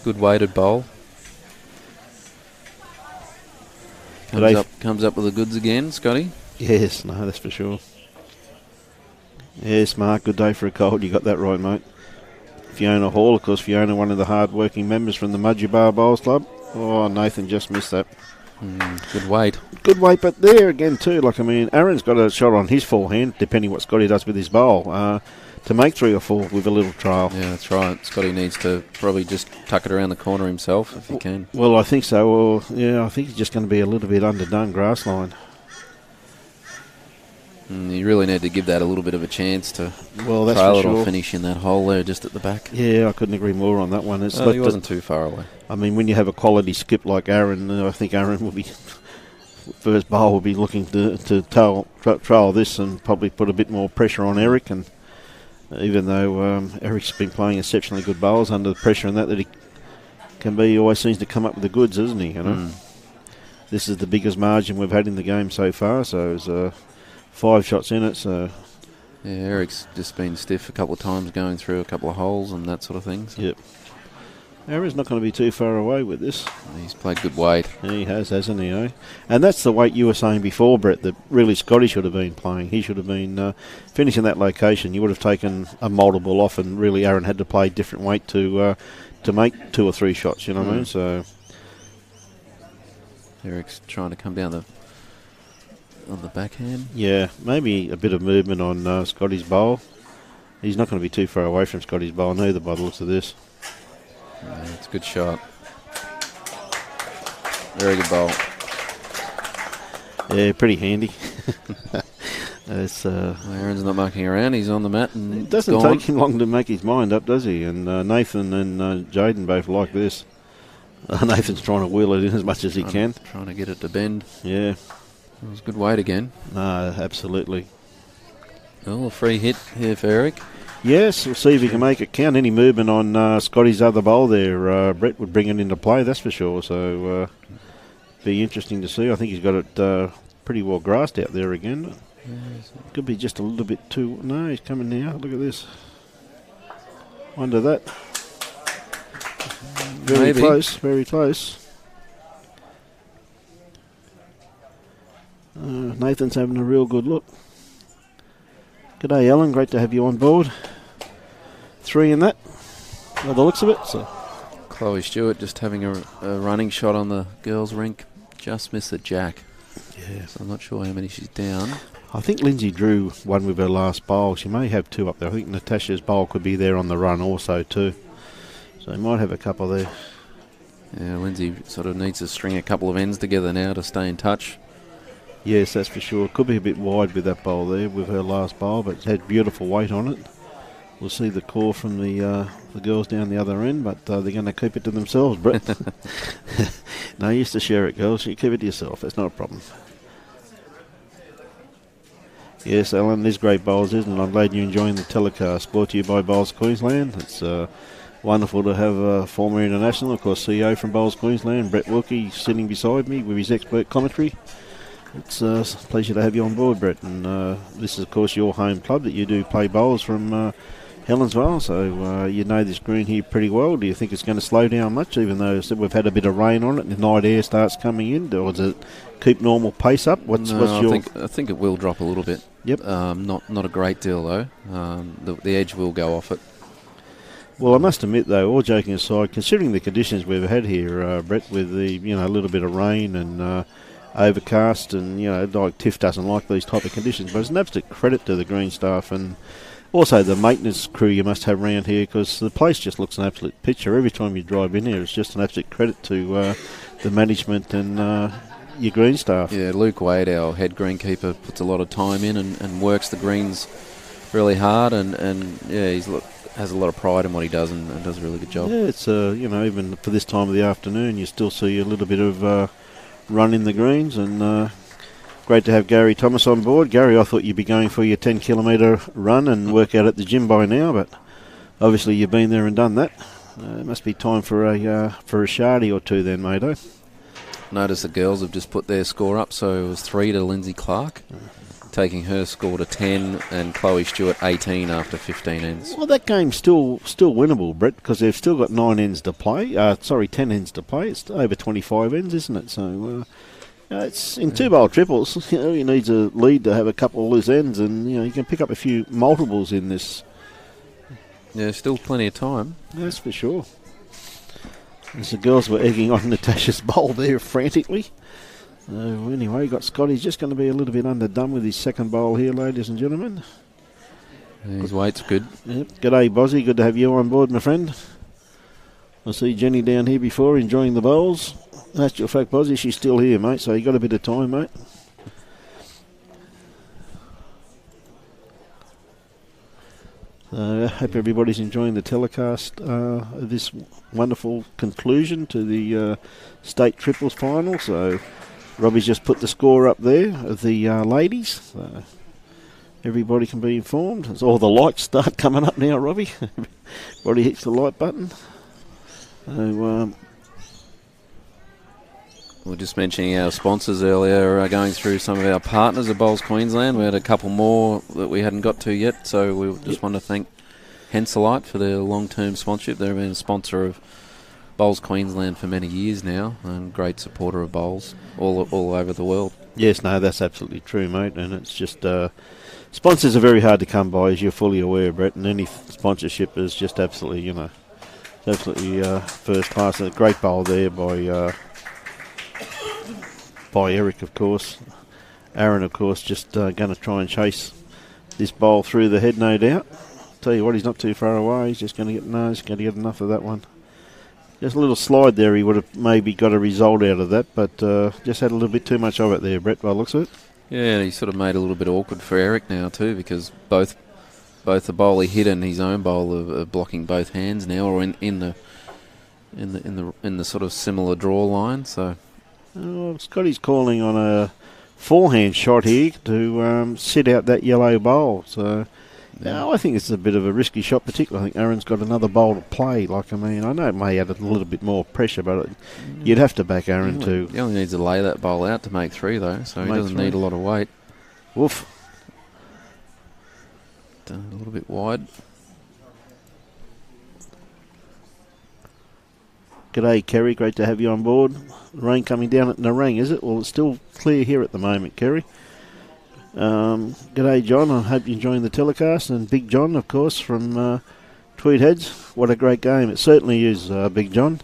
Good weighted bowl. Comes up with the goods again, Scotty. Yes, no, that's for sure. Yes, Mark, good day for a cold. You got that right, mate. Fiona Hall, of course, Fiona, one of the hard-working members from the Mudgee Bar Bowls Club. Oh, Nathan just missed that. Good weight. Good weight, but there again too, Aron's got a shot on his forehand, depending what Scotty does with his bowl, to make 3 or 4 with a little trail. Yeah, that's right. Scotty needs to probably just tuck it around the corner himself if he can. Well, I think so. Well, yeah, I think he's just going to be a little bit underdone grass line. You really need to give that a little bit of a chance to that's trail for it sure. or finish in that hole there just at the back. Yeah, I couldn't agree more on that one. He wasn't too far away. I mean, when you have a quality skip like Aron, I think Aron will be, first bowl will be looking to trail this and probably put a bit more pressure on Eric. And even though Eric's been playing exceptionally good bowls under the pressure and that he can be, he always seems to come up with the goods, isn't he? This is the biggest margin we've had in the game so far, so it's 5 shots in it, so... Yeah, Eric's just been stiff a couple of times going through a couple of holes and that sort of thing. So. Yep. Aaron's not going to be too far away with this. He's played good weight. He has, hasn't he, eh? And that's the weight you were saying before, Brett, that really Scotty should have been playing. He should have been finishing that location. You would have taken a multiple off, and really Aron had to play different weight to make 2 or 3 shots, you know what I mean? So Eric's trying to come down on the backhand. Yeah, maybe a bit of movement on Scotty's bowl. He's not going to be too far away from Scotty's bowl neither by the looks of this. Yeah, it's a good shot. Very good bowl. Yeah, pretty handy. Aron's not mucking around. He's on the mat and it doesn't take him long to make his mind up, does he? And Nathan and Jaden both like this. Nathan's trying to wheel it in as much as he can. Trying to get it to bend. Yeah. It was good weight again. No, absolutely. Well, a free hit here for Eric. Yes, we'll see if he can make it count. Any movement on Scotty's other bowl there, Brett would bring it into play, that's for sure. So, be interesting to see. I think he's got it pretty well grassed out there again. Yes. Could be just a little bit too... No, he's coming now. Look at this. Under that. Very Maybe. close, very close. Nathan's having a real good look. G'day, Ellen. Great to have you on board. 3 in that, by the looks of it. So. Chloe Stewart just having a running shot on the girls' rink. Just missed the jack. Yeah. So I'm not sure how many she's down. I think Lindsay drew one with her last bowl. She may have 2 up there. I think Natasha's bowl could be there on the run also too. So you might have a couple there. Yeah, Lindsay sort of needs to string a couple of ends together now to stay in touch. Yes, that's for sure. Could be a bit wide with that bowl there, with her last bowl, but it had beautiful weight on it. We'll see the core from the girls down the other end, but they're going to keep it to themselves, Brett. No use to share it, girls. You keep it to yourself. That's not a problem. Yes, Alan, there's great bowls, isn't it? I'm glad you're enjoying the telecast. Brought to you by Bowls Queensland. It's wonderful to have a former international, of course, CEO from Bowls Queensland, Brett Wilkie, sitting beside me with his expert commentary. It's a pleasure to have you on board, Brett. And this is, of course, your home club that you do play bowls from Helensvale. So you know this green here pretty well. Do you think it's going to slow down much, even though we've had a bit of rain on it and the night air starts coming in? Or does it keep normal pace up? I think it will drop a little bit. Yep. Not a great deal, though. The edge will go off it. Well, I must admit, though, all joking aside, considering the conditions we've had here, Brett, with the a little bit of rain and overcast, and like Tiff doesn't like these type of conditions, but it's an absolute credit to the green staff and also the maintenance crew you must have around here, because the place just looks an absolute picture. Every time you drive in here, it's just an absolute credit to the management and your green staff. Yeah, Luke Wade, our head greenkeeper, puts a lot of time in and works the greens really hard, and yeah, has a lot of pride in what he does and does a really good job. Yeah, it's even for this time of the afternoon, you still see a little bit of run in the greens, and great to have Gary Thomas on board. Gary, I thought you'd be going for your 10-kilometre run and work out at the gym by now, but obviously you've been there and done that. It must be time for a shardy or two then, mate. Notice the girls have just put their score up, so it was 3 to Lindsay Clark, taking her score to 10, and Chloe Stewart 18 after 15 ends. Well, that game's still winnable, Brett, because they've still got 10 ends to play. It's over 25 ends, isn't it? So it's in 2-bowl triples. He needs a lead to have a couple of loose ends, and you can pick up a few multiples in this. Yeah, still plenty of time. That's for sure. As the girls were egging on Natasha's bowl there frantically. Anyway, got Scotty's just going to be a little bit underdone with his second bowl here, ladies and gentlemen. His weight's good. Yep. G'day, Bozzy. Good to have you on board, my friend. I see Jenny down here before enjoying the bowls. That's your fact, Bozzy. She's still here, mate, so you got a bit of time, mate. I hope everybody's enjoying the telecast of this wonderful conclusion to the state triples final. So Robbie's just put the score up there of the ladies. So everybody can be informed. As all the lights start coming up now, Robbie. Everybody hits the like button. So, we were just mentioning our sponsors earlier, going through some of our partners of Bowls Queensland. We had a couple more that we hadn't got to yet, so we just want to thank Henselite for their long-term sponsorship. They've been a sponsor of Bowls Queensland for many years now, and great supporter of bowls all over the world. Yes, no, that's absolutely true, mate. And it's just sponsors are very hard to come by, as you're fully aware, Brett. And any sponsorship is just absolutely, first class. A great bowl there by Eric, of course. Aron, of course, just going to try and chase this bowl through the head, no doubt. Tell you what, he's not too far away. He's just going to get enough of that one. Just a little slide there. He would have maybe got a result out of that, but just had a little bit too much of it there, Brett, by the looks of it. Yeah, he sort of made it a little bit awkward for Eric now too, because both the bowl he hit and his own bowl are blocking both hands now, or in the sort of similar draw line. So Scotty's calling on a forehand shot here to sit out that yellow bowl. So I think it's a bit of a risky shot, particularly. I think Aaron's got another bowl to play. I know it may add a little bit more pressure, but you'd have to back Aaron too. He only needs to lay that bowl out to make 3, though, so he doesn't need a lot of weight. Woof. Done a little bit wide. G'day, Kerry. Great to have you on board. Rain coming down at Narang, is it? Well, it's still clear here at the moment, Kerry. G'day, John. I hope you're enjoying the telecast. And Big John, of course, from Tweed Heads. What a great game. It certainly is, Big John.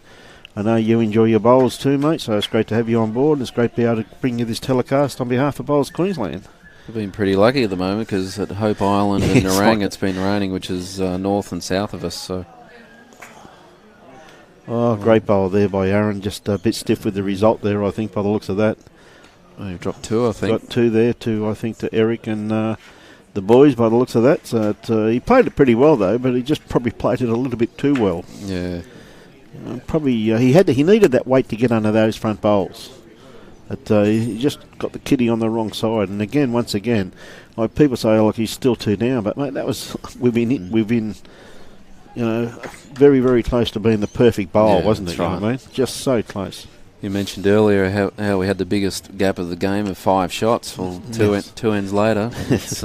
I know you enjoy your bowls too, mate, so it's great to have you on board. It's great to be able to bring you this telecast on behalf of Bowls Queensland. We've been pretty lucky at the moment, because at Hope Island and Narang it's been raining, which is north and south of us. So. Oh, great bowl there by Aron. Just a bit stiff with the result there, I think, by the looks of that. Oh, you've dropped 2, I think. Got 2 there, I think, to Eric and the boys, by the looks of that. So he played it pretty well, though, but he just probably played it a little bit too well. Yeah. He needed that weight to get under those front bowls. But he just got the kitty on the wrong side. And again, once again, like people say, look, he's still 2 down. But mate, we've been very, very close to being the perfect bowl, wasn't it? Right. You know what I mean? Just so close. You mentioned earlier how we had the biggest gap of the game of 5 shots. Well, two ends later, it's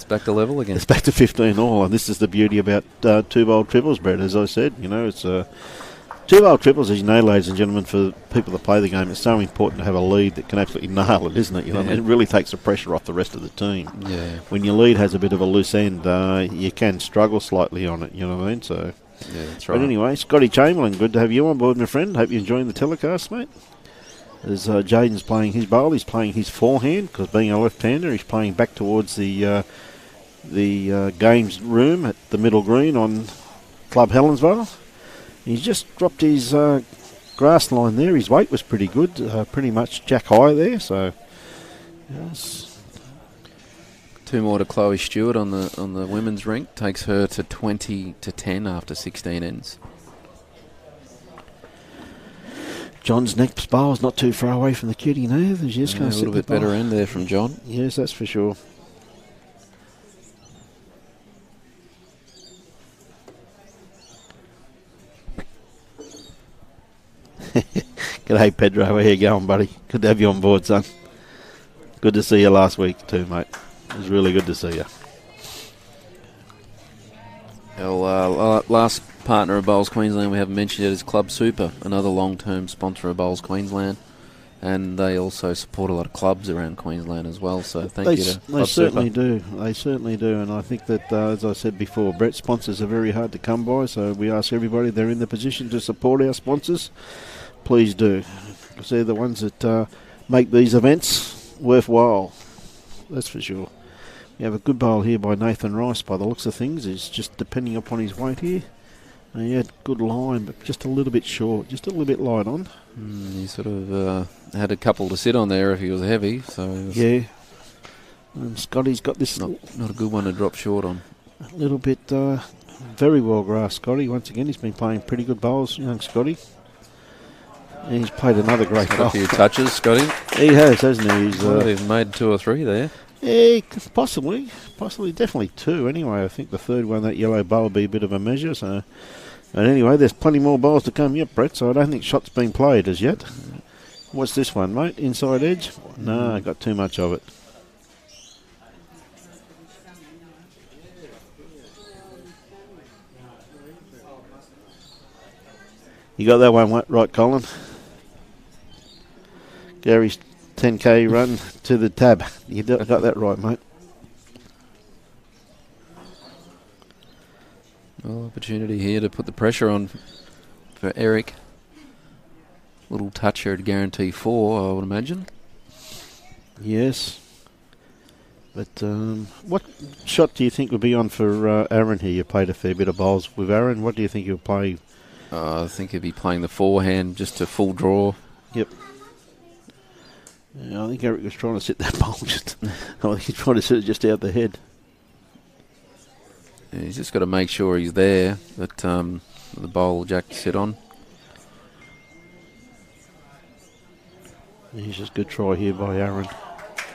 back to level again. It's back to 15 all, and this is the beauty about 2-bowl triples, Brett. As I said, it's 2-bowl triples, as you know, ladies and gentlemen, for people that play the game, it's so important to have a lead that can absolutely nail it, isn't it? It really takes the pressure off the rest of the team. Yeah. When your lead has a bit of a loose end, you can struggle slightly on it, you know what I mean? So. Yeah, that's right. But anyway, Scotty Chamberlain, good to have you on board, my friend. Hope you're enjoying the telecast, mate. As Jaden's playing his bowl, he's playing his forehand, because being a left-hander, he's playing back towards the games room at the middle green on Club Helensvale. He's just dropped his grass line there. His weight was pretty good, pretty much jack high there. So, yes. 2 more to Chloe Stewart on the women's rink. Takes her to 20-10 after 16 ends. John's next bowl is not too far away from the cutie now. There's just A little bit better end there from John. Yes, that's for sure. G'day, Pedro. How you going, buddy? Good to have you on board, son. Good to see you last week too, mate. It was really good to see you. Our last partner of Bowls Queensland we haven't mentioned yet is Club Super, another long-term sponsor of Bowls Queensland, and they also support a lot of clubs around Queensland as well. So thank you to Club They certainly Super. do. They certainly do, and I think that, as I said before, Brett, sponsors are very hard to come by. So we ask everybody they're in the position to support our sponsors. Please do, because they're the ones that make these events worthwhile. That's for sure. We have a good bowl here by Nathan Rice by the looks of things. He's just depending upon his weight here. He had good line, but just a little bit short, just a little bit light on. He sort of had a couple to sit on there if he was heavy. So Yeah. Scotty's got this not a good one to drop short on. a little bit very well grassed, Scotty. Once again, he's been playing pretty good bowls, young Scotty. And he's played another great Got bowl. a few touches, Scotty. He has, hasn't he? He's He's made 2 or 3 there. yeah, possibly, definitely 2 anyway. I think the third one, that yellow bowl, will be a bit of a measure. So, but anyway, there's plenty more bowls to come yet, Brett. So I don't think shots been played as yet. What's this one, mate? Inside edge? No, I got too much of it. You got that one right, Colin? Gary's 10k run to the tab. You got that right, mate. Well, opportunity here to put the pressure on for Eric. Little touch here to guarantee 4, I would imagine. Yes. But what shot do you think would be on for Aron here? You played a fair bit of bowls with Aron. What do you think he'll play? I think he'll be playing the forehand just to full draw. Yep. Yeah, I think Eric was trying to sit that bowl. I think he's trying to sit it just out the head. Yeah, he's just got to make sure he's there, that the bowl jack to sit on. He's just a good try here by Aron.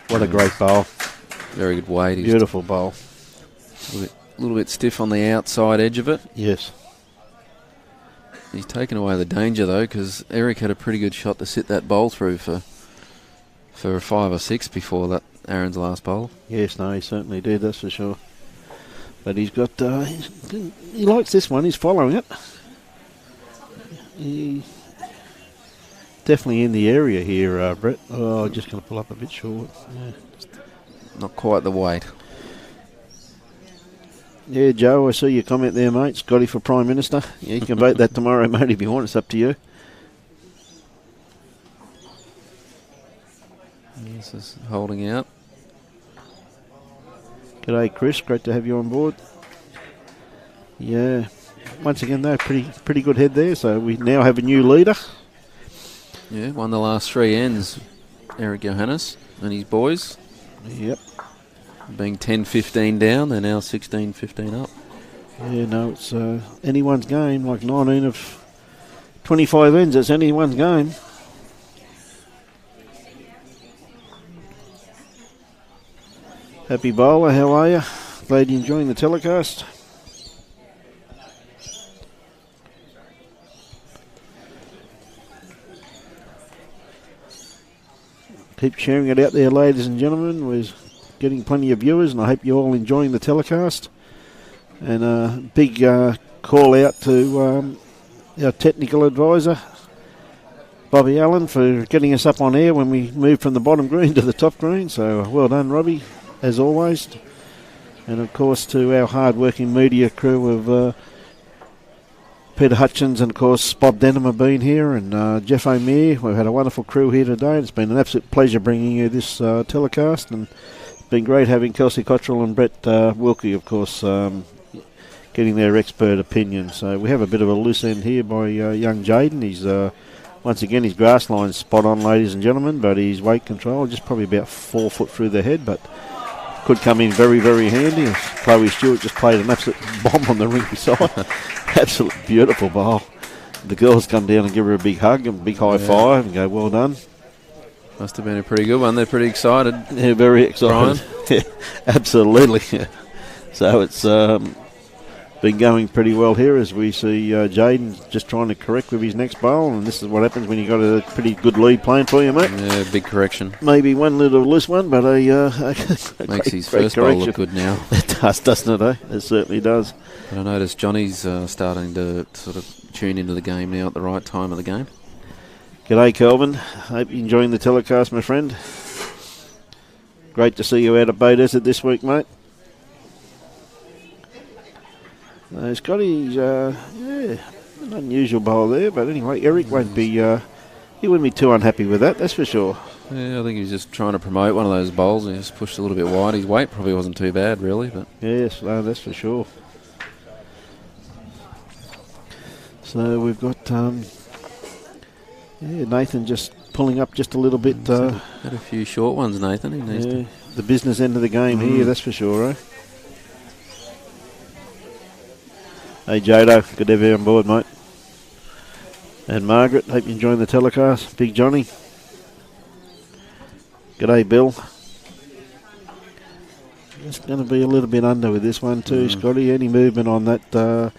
What a great bowl. Very good weight. He's Beautiful bowl. a little bit stiff on the outside edge of it. Yes. He's taken away the danger, though, because Eric had a pretty good shot to sit that bowl through for 5 or 6 before that Aaron's last bowl. Yes, no, he certainly did, that's for sure. But he's got, he likes this one, he's following it. He definitely in the area here, Brett. Oh, just going to pull up a bit short. Yeah. Not quite the weight. Yeah, Joe, I see your comment there, mate. Scotty for Prime Minister. Yeah, you can vote that tomorrow, mate, if you want. It's up to you. This is holding out. G'day, Chris. Great to have you on board. Yeah. Once again, though, pretty good head there. So we now have a new leader. Yeah, won the last 3 ends, Eric Johannes and his boys. Yep. Being 10-15 down, they're now 16-15 up. Yeah, no, it's anyone's game. Like 19 of 25 ends, it's anyone's game. Happy bowler, how are you? Glad you're enjoying the telecast. Keep sharing it out there, ladies and gentlemen. We're getting plenty of viewers, and I hope you're all enjoying the telecast. And a big call out to our technical advisor, Bobby Allen, for getting us up on air when we moved from the bottom green to the top green. So well done, Robbie, as always. And of course to our hard-working media crew of Peter Hutchins and of course Bob Denham have been here, and Jeff O'Meara. We've had a wonderful crew here today. It's been an absolute pleasure bringing you this telecast, and it's been great having Kelsey Cottrell and Brett Wilkie, of course, getting their expert opinion. So we have a bit of a loose end here by young Jaden. He's once again, his grass line's spot on, ladies and gentlemen, but his weight control just probably about 4 foot through the head, but could come in very, very handy. Chloe Stewart just played an absolute bomb on the ring side. Absolute beautiful bowl. The girls come down and give her a big hug and a big high five and go, well done. Must have been a pretty good one. They're pretty excited. Yeah, very excited. Yeah, absolutely. So it's been going pretty well here as we see Jaden just trying to correct with his next bowl, and this is what happens when you've got a pretty good lead playing for you, mate. Yeah, big correction. Maybe one little loose one, but a makes his first bowl look good now. It does, doesn't it, eh? It certainly does. But I noticed Johnny's starting to sort of tune into the game now at the right time of the game. G'day, Kelvin. Hope you're enjoying the telecast, my friend. Great to see you out at Bay Desert this week, mate. Scotty's, an unusual bowl there, but anyway, Eric won't be, he wouldn't be too unhappy with that, that's for sure. Yeah, I think he's just trying to promote one of those bowls and he just pushed a little bit wide. His weight probably wasn't too bad, really. But yes, no, that's for sure. So we've got Nathan just pulling up just a little bit. Had a few short ones, Nathan. He needs to. The business end of the game here, that's for sure, eh? Hey Jado, good to have you on board, mate. And Margaret, hope you're enjoying the telecast. Big Johnny. G'day Bill. It's going to be a little bit under with this one too, Scotty. Any movement on that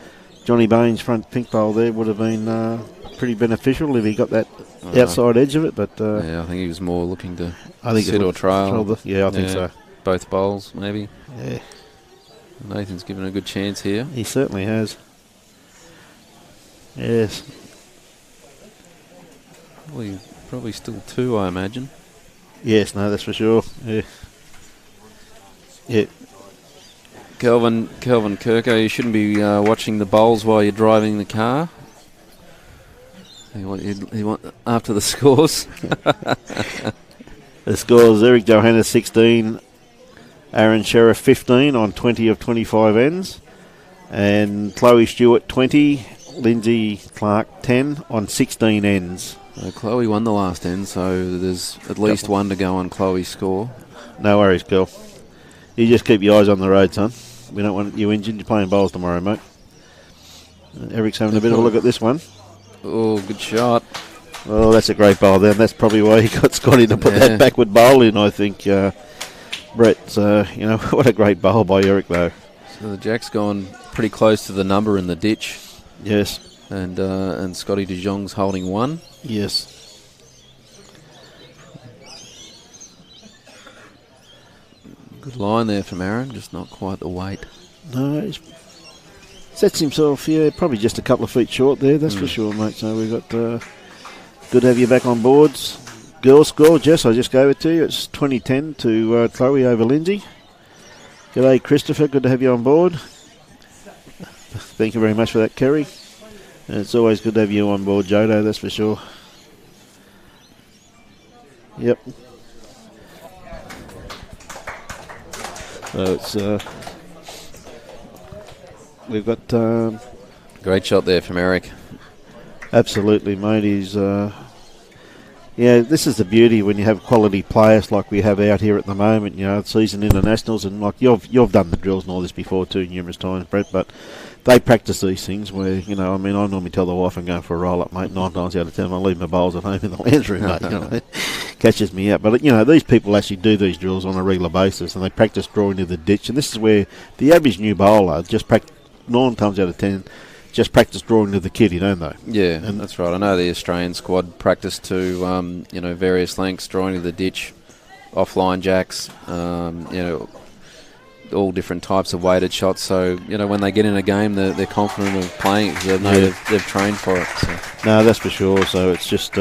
Johnny Baines front pink bowl there would have been pretty beneficial if he got that outside edge of it. But yeah, I think he was more looking to I think sit or trail. Yeah, I think so. Both bowls, maybe. Yeah. Nathan's given a good chance here. He certainly has. Yes. Probably still 2, I imagine. Yes, no, that's for sure. Yeah. Yeah. Kelvin Kirko, you shouldn't be watching the bowls while you're driving the car. You want after the scores. The scores: Eric Johannes 16, Aron Sherriff 15 on 20 of 25 ends, and Chloe Stewart 20, Lindsay Clark 10 on 16 ends. Chloe won the last end, so there's at least one to go on Chloe's score. No worries, girl. You just keep your eyes on the road, son. We don't want you injured. You're playing bowls tomorrow, mate. Eric's having a bit of a look at this one. Oh, good shot. Oh, that's a great bowl then. That's probably why he got Scotty to put that backward bowl in, I think. Brett, what a great bowl by Eric, though. So the jack's gone pretty close to the number in the ditch. Yes. And Scotty de Jong's holding 1. Yes. Good line there from Aron, just not quite the weight. No, he sets himself, probably just a couple of feet short there, that's for sure, mate. So we've got good to have you back on boards. Girls score, Jess, I just gave it to you. It's 20-10 to Chloe over Lindsay. G'day, Christopher, good to have you on board. Thank you very much for that, Kerry. And it's always good to have you on board, Jodo, that's for sure. Yep. So it's we've got great shot there from Eric. Absolutely, mate. He's this is the beauty when you have quality players like we have out here at the moment. Season internationals, and like you've done the drills and all this before too numerous times, Brett. But they practice these things where I normally tell the wife I'm going for a roll up, mate. 9 times out of 10, I leave my bowls at home in the lounge room, mate. Catches me out. But these people actually do these drills on a regular basis, and they practice drawing to the ditch. And this is where the average new bowler just 9 times out of 10 just practice drawing to the kitty, don't they? Yeah, and that's right. I know the Australian squad practice to various lengths, drawing to the ditch. offline jacks, all different types of weighted shots. So, when they get in a game, they're confident of playing it because they know they've trained for it. So. No, that's for sure. So it's just,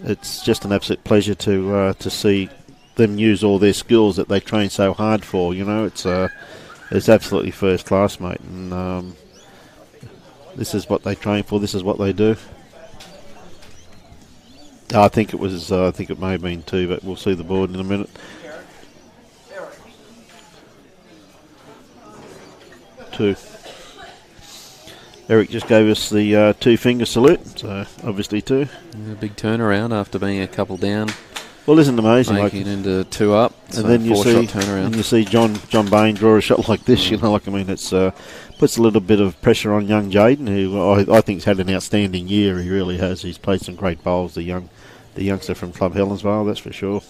it's just an absolute pleasure to see them use all their skills that they train so hard for. It's absolutely first class, mate. And this is what they train for. This is what they do. I think it was. I think it may have been 2, but we'll see the board in a minute. 2. Eric just gave us the 2-finger salute, so obviously 2. Yeah, big turnaround after being a couple down. Well, isn't it amazing? Making it into 2 up, and so then you 4-shot turnaround. And you see John Bain draw a shot like this. It's puts a little bit of pressure on young Jaden, who I think's had an outstanding year. He really has. He's played some great bowls. The youngster from Club Helensvale, that's for sure.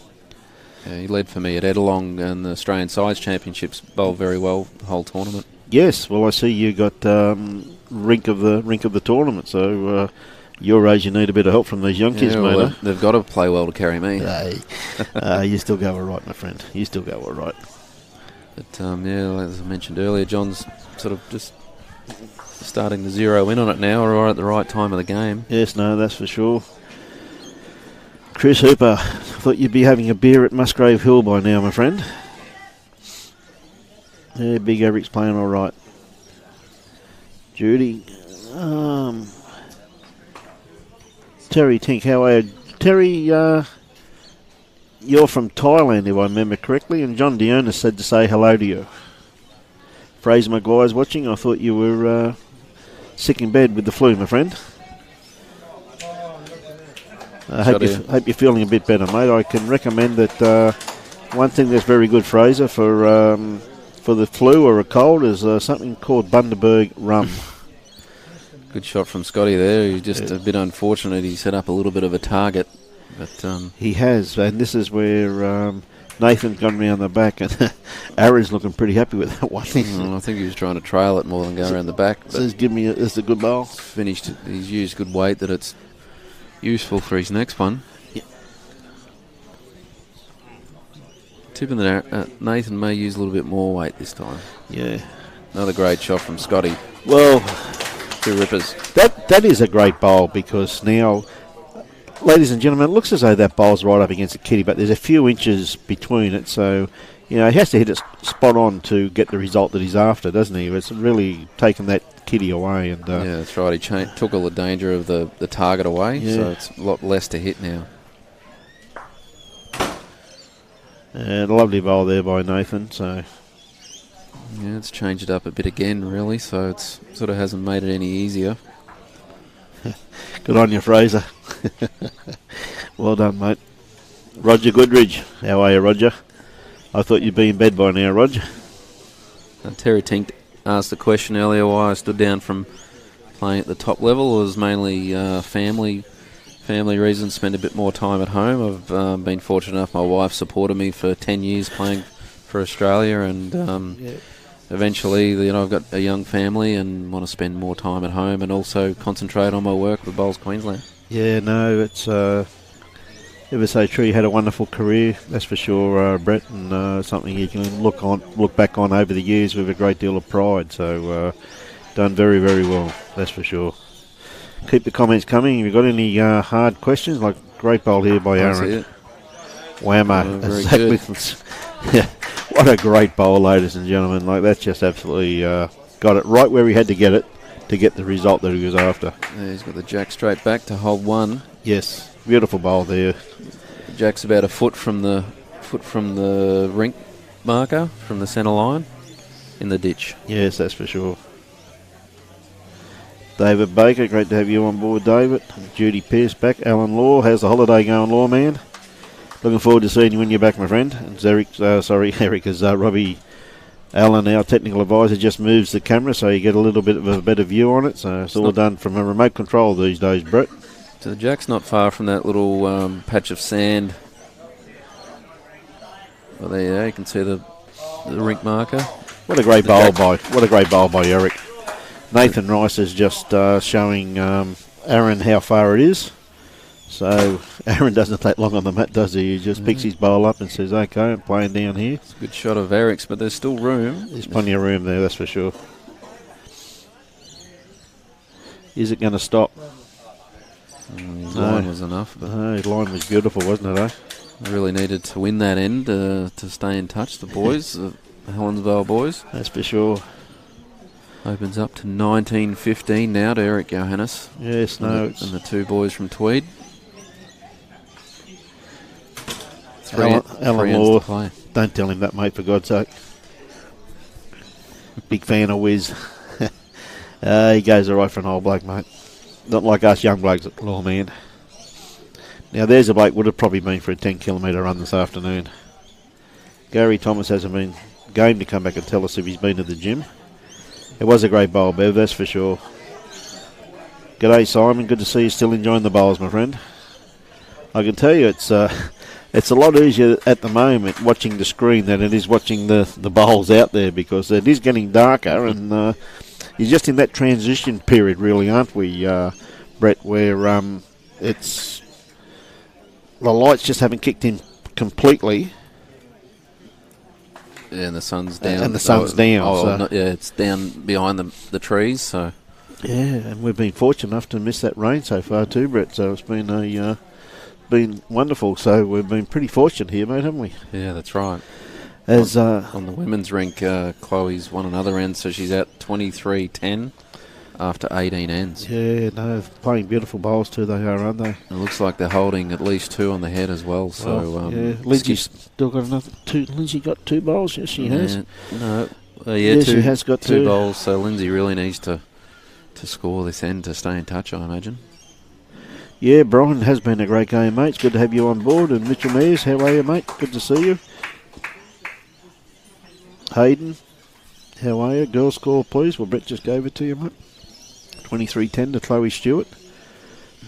Yeah, he led for me at Edelong and the Australian Sides Championships. Bowled very well the whole tournament. Yes, well, I see you got rink of the tournament. So your age, you need a bit of help from these young kids, well, mate. They've got to play well to carry me. Hey, you still go all right, my friend. You still go all right. But as I mentioned earlier, John's sort of just starting to zero in on it now, or at the right time of the game. Yes, no, that's for sure. Chris Hooper, I thought you'd be having a beer at Musgrave Hill by now, my friend. Yeah, Big Eric's playing all right. Judy. Terry Tink, how are you? Terry, you're from Thailand, if I remember correctly, and John Dionis said to say hello to you. Fraser Maguire's watching. I thought you were sick in bed with the flu, my friend. I hope you're feeling a bit better, mate. I can recommend that one thing that's very good, Fraser, for the flu or a cold is something called Bundaberg rum. Good shot from Scotty there. He's just a bit unfortunate. He set up a little bit of a target. But he has, and this is where Nathan's gone round the back, and Aron's looking pretty happy with that one. I think he was trying to trail it more than go around the back. Says, "Give me it's a good bowl." Finished. He's used good weight that it's useful for his next one. Yep. Tipping that Nathan may use a little bit more weight this time. Yeah. Another great shot from Scotty. Well, 2 rippers. That is a great bowl because now, ladies and gentlemen, it looks as though that bowl's right up against the kitty, but there's a few inches between it, so he has to hit it spot on to get the result that he's after, doesn't he? It's really taken that kitty away. And yeah, that's right. He took all the danger of the target away, so it's a lot less to hit now. And a lovely bowl there by Nathan. So yeah, it's changed it up a bit again, really, so it's sort of hasn't made it any easier. Good on you, Fraser. Well done, mate. Roger Goodridge. How are you, Roger? I thought you'd be in bed by now, Roger. Terry Tink asked the question earlier why I stood down from playing at the top level. It was mainly family reasons, spend a bit more time at home. I've been fortunate enough, my wife supported me for 10 years playing for Australia, and eventually, I've got a young family and want to spend more time at home and also concentrate on my work with Bowls Queensland. Yeah, no, it's ever so true. You had a wonderful career, that's for sure, Brett, and something you can look back on over the years with a great deal of pride. So done very, very well, that's for sure. Keep the comments coming. If you've got any hard questions, like great bowl here by Aron. Whammo. Very good. Yeah, what a great bowl, ladies and gentlemen. Like, that's just absolutely got it right where he had to get it to get the result that he was after. Yeah, he's got the jack straight back to hold 1. Yes, beautiful bowl there. Jack's about a foot from the rink marker, from the centre line, in the ditch. Yes, that's for sure. David Baker, great to have you on board, David. Judy Pearce back. Alan Law, how's the holiday going, Law man? Looking forward to seeing you when you're back, my friend. And Eric, as Robbie Allen, our technical advisor, just moves the camera so you get a little bit of a better view on it. So it's all done from a remote control these days, Brett. So the jack's not far from that little patch of sand. Well, there you can see the rink marker. What a great bowl by Eric. Nathan Rice is just showing Aron how far it is. So Aron doesn't take long on the mat, does he? He just picks his bowl up and says, okay, I'm playing down here. It's a good shot of Eric's, but there's still room. There's plenty of room there, that's for sure. Is it going to stop? His line was enough. But No, his line was beautiful, wasn't it, eh? really needed to win that end to stay in touch, the boys, the Helensvale boys. That's for sure. Opens up to 19-15 now to Eric Johannes. Yes, no. And the two boys from Tweed. Alan three ends Law, to play. don't tell him that, mate, for God's sake. Big fan of Wiz. He goes all right for an old bloke, mate. Not like us young blokes at Law, man. Now, there's a bloke would have probably been for a 10-kilometre run this afternoon. Gary Thomas hasn't been game to come back and tell us if he's been to the gym. It was a great bowl, Bev, that's for sure. G'day, Simon. Good to see you still enjoying the bowls, my friend. I can tell you it's a lot easier at the moment watching the screen than it is watching the bowls out there, because it is getting darker, and you're just in that transition period, really, aren't we, Brett, where it's the lights just haven't kicked in completely. Yeah, and the sun's down. And the sun's down. So. It's down behind the trees, so... Yeah, and we've been fortunate enough to miss that rain so far too, Brett, so it's been been wonderful. So we've been pretty fortunate here, mate, haven't we? Yeah, that's right. As on the women's rink, Chloe's won another end, so she's out 23-10 after 18 ends. Yeah, no, playing beautiful bowls too, they are, aren't they? It looks like they're holding at least two on the head as well. So yeah, Lindsay's still got another two. Lindsay got two bowls. Yes, she has. She has got two bowls. So Lindsay really needs to score this end to stay in touch, I imagine. Yeah, Brian, has been a great game, mate. It's good to have you on board. And Mitchell Mears, how are you, mate? Good to see you. Hayden, how are you? Girls score, please. Well, Brett just gave it to you, mate. 23-10 to Chloe Stewart.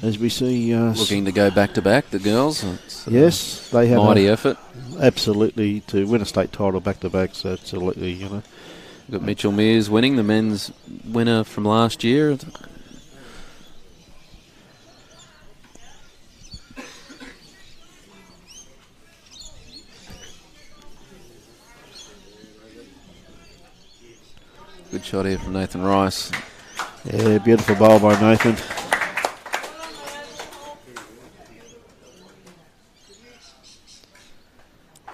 As we see... looking to go back-to-back, the girls. Yes, they have mighty effort. Absolutely, to win a state title back-to-back, so absolutely, you know. Got Mitchell Mears winning, the men's winner from last year. Good shot here from Nathan Rice. Yeah, beautiful bowl by Nathan.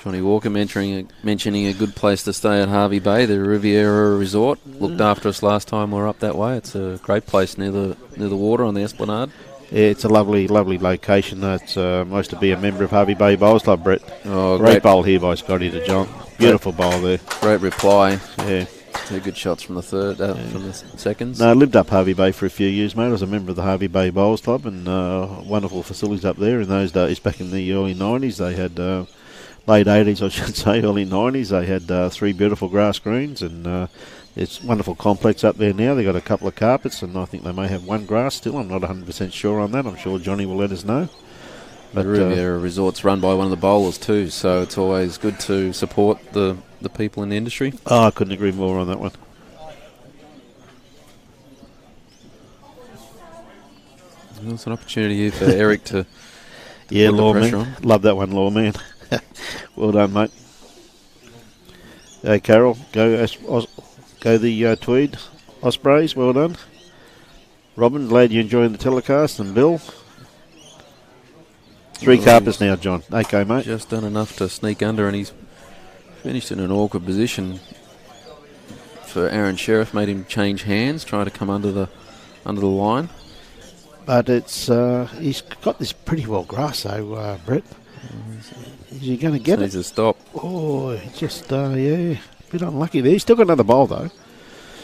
Johnny Walker mentioning a good place to stay at Harvey Bay, the Riviera Resort. Looked after us last time we were up that way. It's a great place near the water on the Esplanade. Yeah, it's a lovely, lovely location. It's I used to be a member of Harvey Bay Bowls Club, Brett. Oh, great bowl here by Scotty to John. Beautiful bowl there. Great reply. Yeah. Two good shots from the third, from the seconds. No, I lived up Harvey Bay for a few years, mate. I was a member of the Harvey Bay Bowls Club, and wonderful facilities up there in those days. Back in the early 90s, they had... late 80s, I should say, early 90s. They had 3 beautiful grass greens, and it's a wonderful complex up there now. They've got a couple of carpets, and I think they may have one grass still. I'm not 100% sure on that. I'm sure Johnny will let us know. But the Riviera Resort's run by one of the bowlers too, so it's always good to support the people in the industry. Oh, I couldn't agree more on that one. There's an opportunity here for Eric to yeah, put the pressure Lawman. on. Love that one, Lawman. Well done, mate. Hey, Carol, go the Tweed Ospreys. Well done. Robin, glad you're enjoying the telecast. And Bill. 3 carpets now, John. Okay, mate. Just done enough to sneak under, and he's finished in an awkward position for Aaron Sherriff. Made him change hands, try to come under the line. But it's he's got this pretty well grass, though, Brett. Is he going to get it? Needs to stop. Oh, just, a bit unlucky there. He's still got another bowl, though.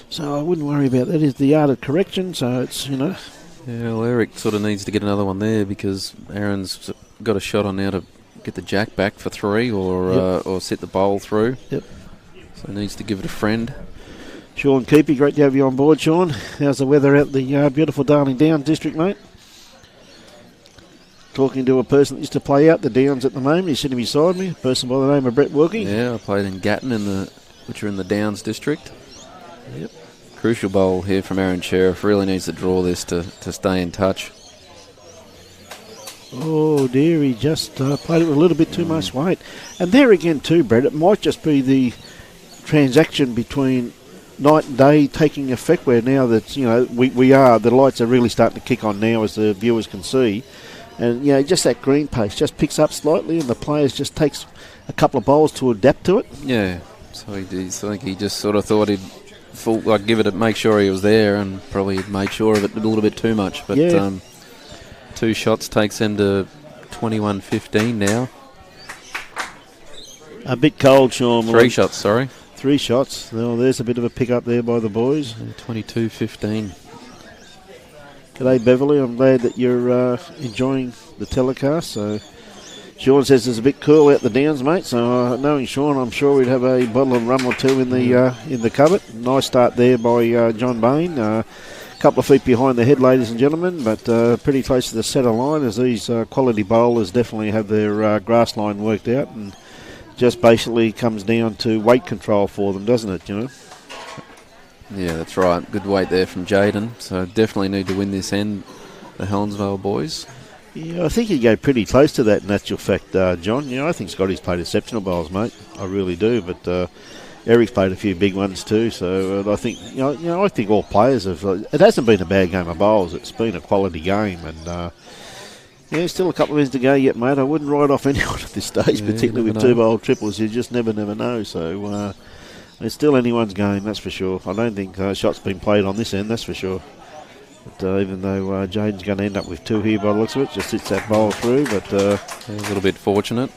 So I wouldn't worry about that. It's the art of correction, so it's, you know. Yeah, well, Eric sort of needs to get another one there, because Aaron's got a shot on now to get the jack back for 3 or sit the bowl through. Yep. So he needs to give it a friend. Sean Keepy, great to have you on board, Sean. How's the weather out the beautiful Darling Downs district, mate? Talking to a person that used to play out the Downs at the moment. He's sitting beside me, a person by the name of Brett Wilkie. Yeah, I played in Gatton, which are in the Downs district. Yep. Crucial bowl here from Aaron Sherriff. Really needs to draw this to stay in touch. Oh dear, he just played it with a little bit too much weight. And there again too, Brett, it might just be the transaction between night and day taking effect, where now that, the lights are really starting to kick on now, as the viewers can see. And, just that green pace just picks up slightly, and the players just takes a couple of bowls to adapt to it. Yeah, so I think he just sort of thought he'd make sure he was there, and probably made sure of it a little bit too much. But 2 shots takes them to 21-15 now. A bit cold, Sean. 3 shots, sorry. 3 shots. Well, there's a bit of a pick up there by the boys. 22-15. G'day, Beverly. I'm glad that you're enjoying the telecast. So, Sean says it's a bit cool out the downs, mate. So, knowing Sean, I'm sure we'd have a bottle of rum or two in the cupboard. Nice start there by John Bain. A couple of feet behind the head, ladies and gentlemen, but pretty close to the centre line, as these quality bowlers definitely have their grass line worked out, and just basically comes down to weight control for them, doesn't it? Yeah, that's right. Good weight there from Jaden. So definitely need to win this end, the Helensvale boys. Yeah, I think he'd go pretty close to that in actual fact, John. I think Scotty's played exceptional bowls, mate. I really do. But Eric's played a few big ones too. So I think, I think all players have. It hasn't been a bad game of bowls. It's been a quality game, and still a couple of minutes to go yet, mate. I wouldn't write off anyone at this stage, particularly with 2 bowl triples. You just never know. So. It's still anyone's game, that's for sure. I don't think shots been played on this end, that's for sure. But even though Jaden's going to end up with 2 here by the looks of it, just hits that bowl through. But a little bit fortunate.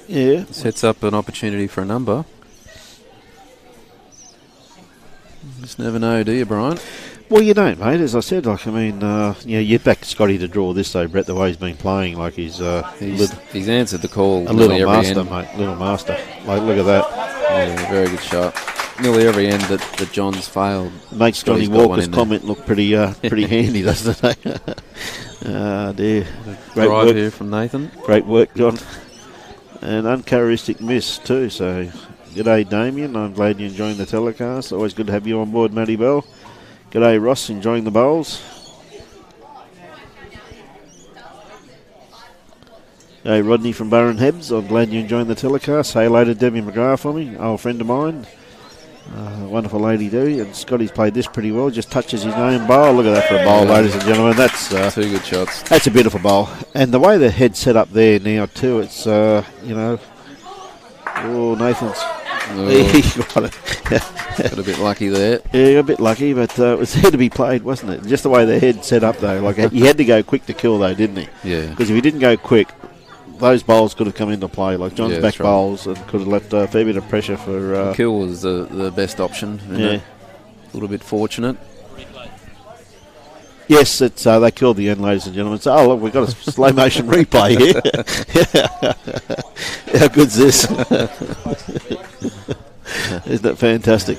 Yeah. Sets up an opportunity for a number. Just never know, do you, Brian? Well, you don't, mate. As I said, you'd back Scotty to draw this, though, Brett, the way he's been playing. Like he's answered the call. A little every master, end. mate. Little master. Like, look at that. Yeah, very good shot. Nearly every end that John's failed. Makes Johnny Walker's comment look pretty handy, doesn't it? Dear. Great work here from Nathan. Great work, John. An uncharacteristic miss too. So, g'day, Damien. I'm glad you're enjoying the telecast. Always good to have you on board, Matty Bell. G'day, Ross. Enjoying the bowls. Hey, Rodney from Burren Hebs. I'm glad you're enjoying the telecast. Say hello to Debbie McGrath for me, old friend of mine. Wonderful lady, do. And Scotty's played this pretty well. Just touches his own bowl. Look at that for a bowl, ladies and gentlemen. That's 2 good shots. That's a beautiful bowl. And the way the head's set up there now too, it's Oh, Nathan's. He got it. Got a bit lucky there. Yeah, a bit lucky, but it was there to be played, wasn't it? Just the way the head set up though. Like he had to go quick to kill though, didn't he? Yeah. Because if he didn't go quick, those bowls could have come into play, like John's back bowls, and could have left a fair bit of pressure for. Kill was the best option. A little bit fortunate. Yes, it's they killed the end, ladies and gentlemen. So, look, we've got a slow motion replay here. How good's this? Isn't it fantastic?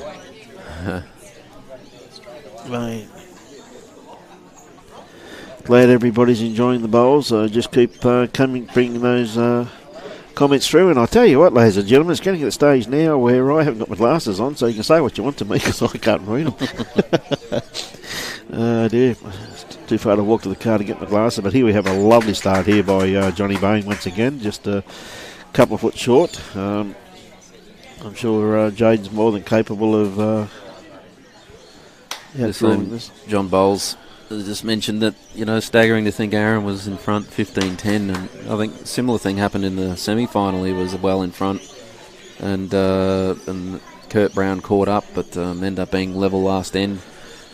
Mate. Glad everybody's enjoying the bowls. Just keep bringing those comments through. And I tell you what, ladies and gentlemen, it's getting to the stage now where I haven't got my glasses on, so you can say what you want to me because I can't read them. Oh dear, it's too far to walk to the car to get my glasses. But here we have a lovely start here by Johnny Bain once again, just a couple of foot short. I'm sure Jaden's more than capable of outdrawing this. John Bowles just mentioned that, staggering to think Aron was in front 15-10, and I think a similar thing happened in the semi-final. He was well in front, and Kurt Brown caught up, but ended up being level last end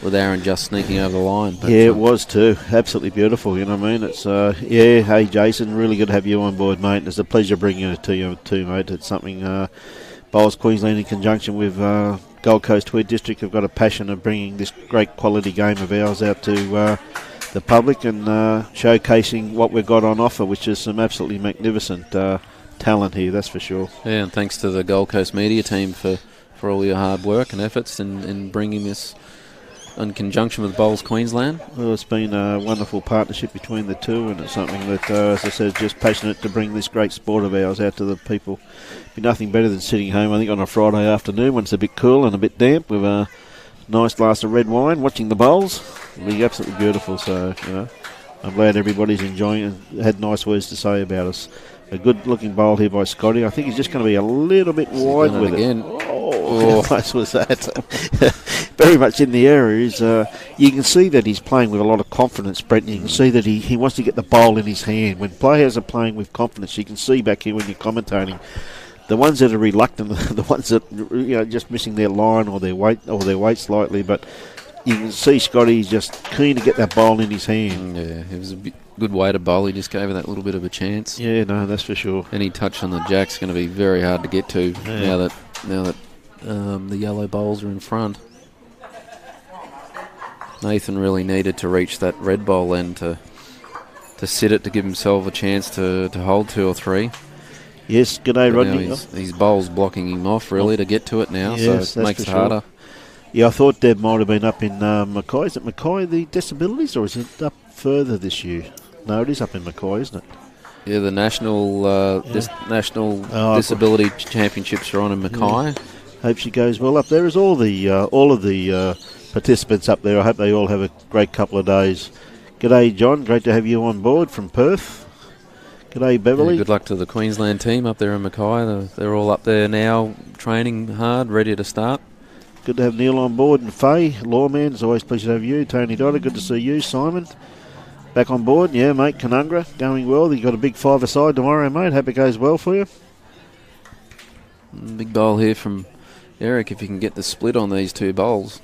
with Aron just sneaking over the line. But, it was too. Absolutely beautiful, you know what I mean? It's hey Jason, really good to have you on board, mate. It's a pleasure bringing it to you too, mate. It's something Bowls Queensland in conjunction with Gold Coast Tweed District have got a passion of bringing this great quality game of ours out to the public and showcasing what we've got on offer, which is some absolutely magnificent talent here, that's for sure. Yeah, and thanks to the Gold Coast media team for all your hard work and efforts in bringing this in conjunction with Bowls Queensland. Well, it's been a wonderful partnership between the two, and it's something that, as I said, just passionate to bring this great sport of ours out to the people. Be nothing better than sitting home, I think, on a Friday afternoon when it's a bit cool and a bit damp with a nice glass of red wine, watching the bowls. It'll be absolutely beautiful. So, I'm glad everybody's enjoying it. Had nice words to say about us. A good-looking bowl here by Scotty. I think he's just going to be a little bit wide with again. Oh, how nice was that? Very much in the area. You can see that he's playing with a lot of confidence, Brett. And you can see that he wants to get the bowl in his hand. When players are playing with confidence, you can see back here when you're commentating, the ones that are reluctant, the ones that just missing their line or their weight slightly, but you can see Scotty's just keen to get that bowl in his hand. Yeah, it was a good way to bowl. He just gave her that little bit of a chance. Yeah, no, that's for sure. Any touch on the jack's going to be very hard to get to now that the yellow bowls are in front. Nathan really needed to reach that red bowl end to sit it to give himself a chance to hold 2 or 3. Yes, g'day, Rodney. His bowl's blocking him off really to get to it now, yes, so it makes it harder. Yeah, I thought Deb might have been up in Mackay. Is it Mackay, the disabilities, or is it up further this year? No, it is up in Mackay, isn't it? Yeah, the national disability championships are on in Mackay. Yeah. Hope she goes well up there. As all of the participants up there. I hope they all have a great couple of days. G'day, John. Great to have you on board from Perth. G'day, Beverly. Yeah, good luck to the Queensland team up there in Mackay. They're all up there now, training hard, ready to start. Good to have Neil on board, and Faye, Lawman. It's always a pleasure to have you. Tony Dodder, good to see you. Simon, back on board. Yeah, mate, Canungra, going well. You've got a big 5-a-side tomorrow, mate. Hope it goes well for you. Big bowl here from Eric, if you can get the split on these 2 bowls.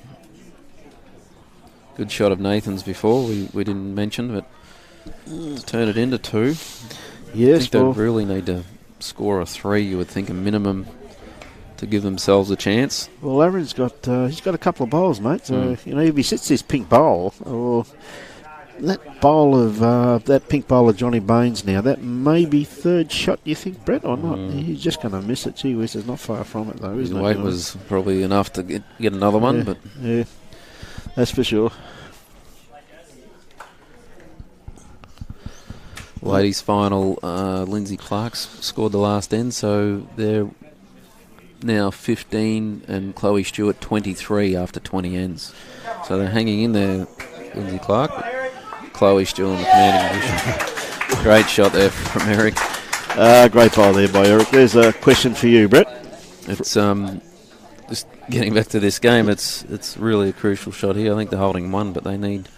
Good shot of Nathan's before, we didn't mention, but to turn it into 2. Yes, I think they really need to score a 3, you would think, a minimum, to give themselves a chance. Well, Aron's got he's got a couple of bowls, mate. So if he sits this pink bowl, or that bowl of that pink bowl of Johnny Baines now, that may be 3rd shot. You think, Brett, or not? He's just going to miss it. Gee whiz, it's not far from it though. His weight was probably enough to get another one, but yeah, that's for sure. Ladies' final, Lindsay Clark's scored the last end, so they're now 15 and Chloe Stewart 23 after 20 ends. So they're hanging in there, Lindsay Clark. Chloe still in the commanding position. Great shot there from Eric. Great bowl there by Eric. There's a question for you, Brett. It's just getting back to this game. It's really a crucial shot here. I think they're holding 1, but they need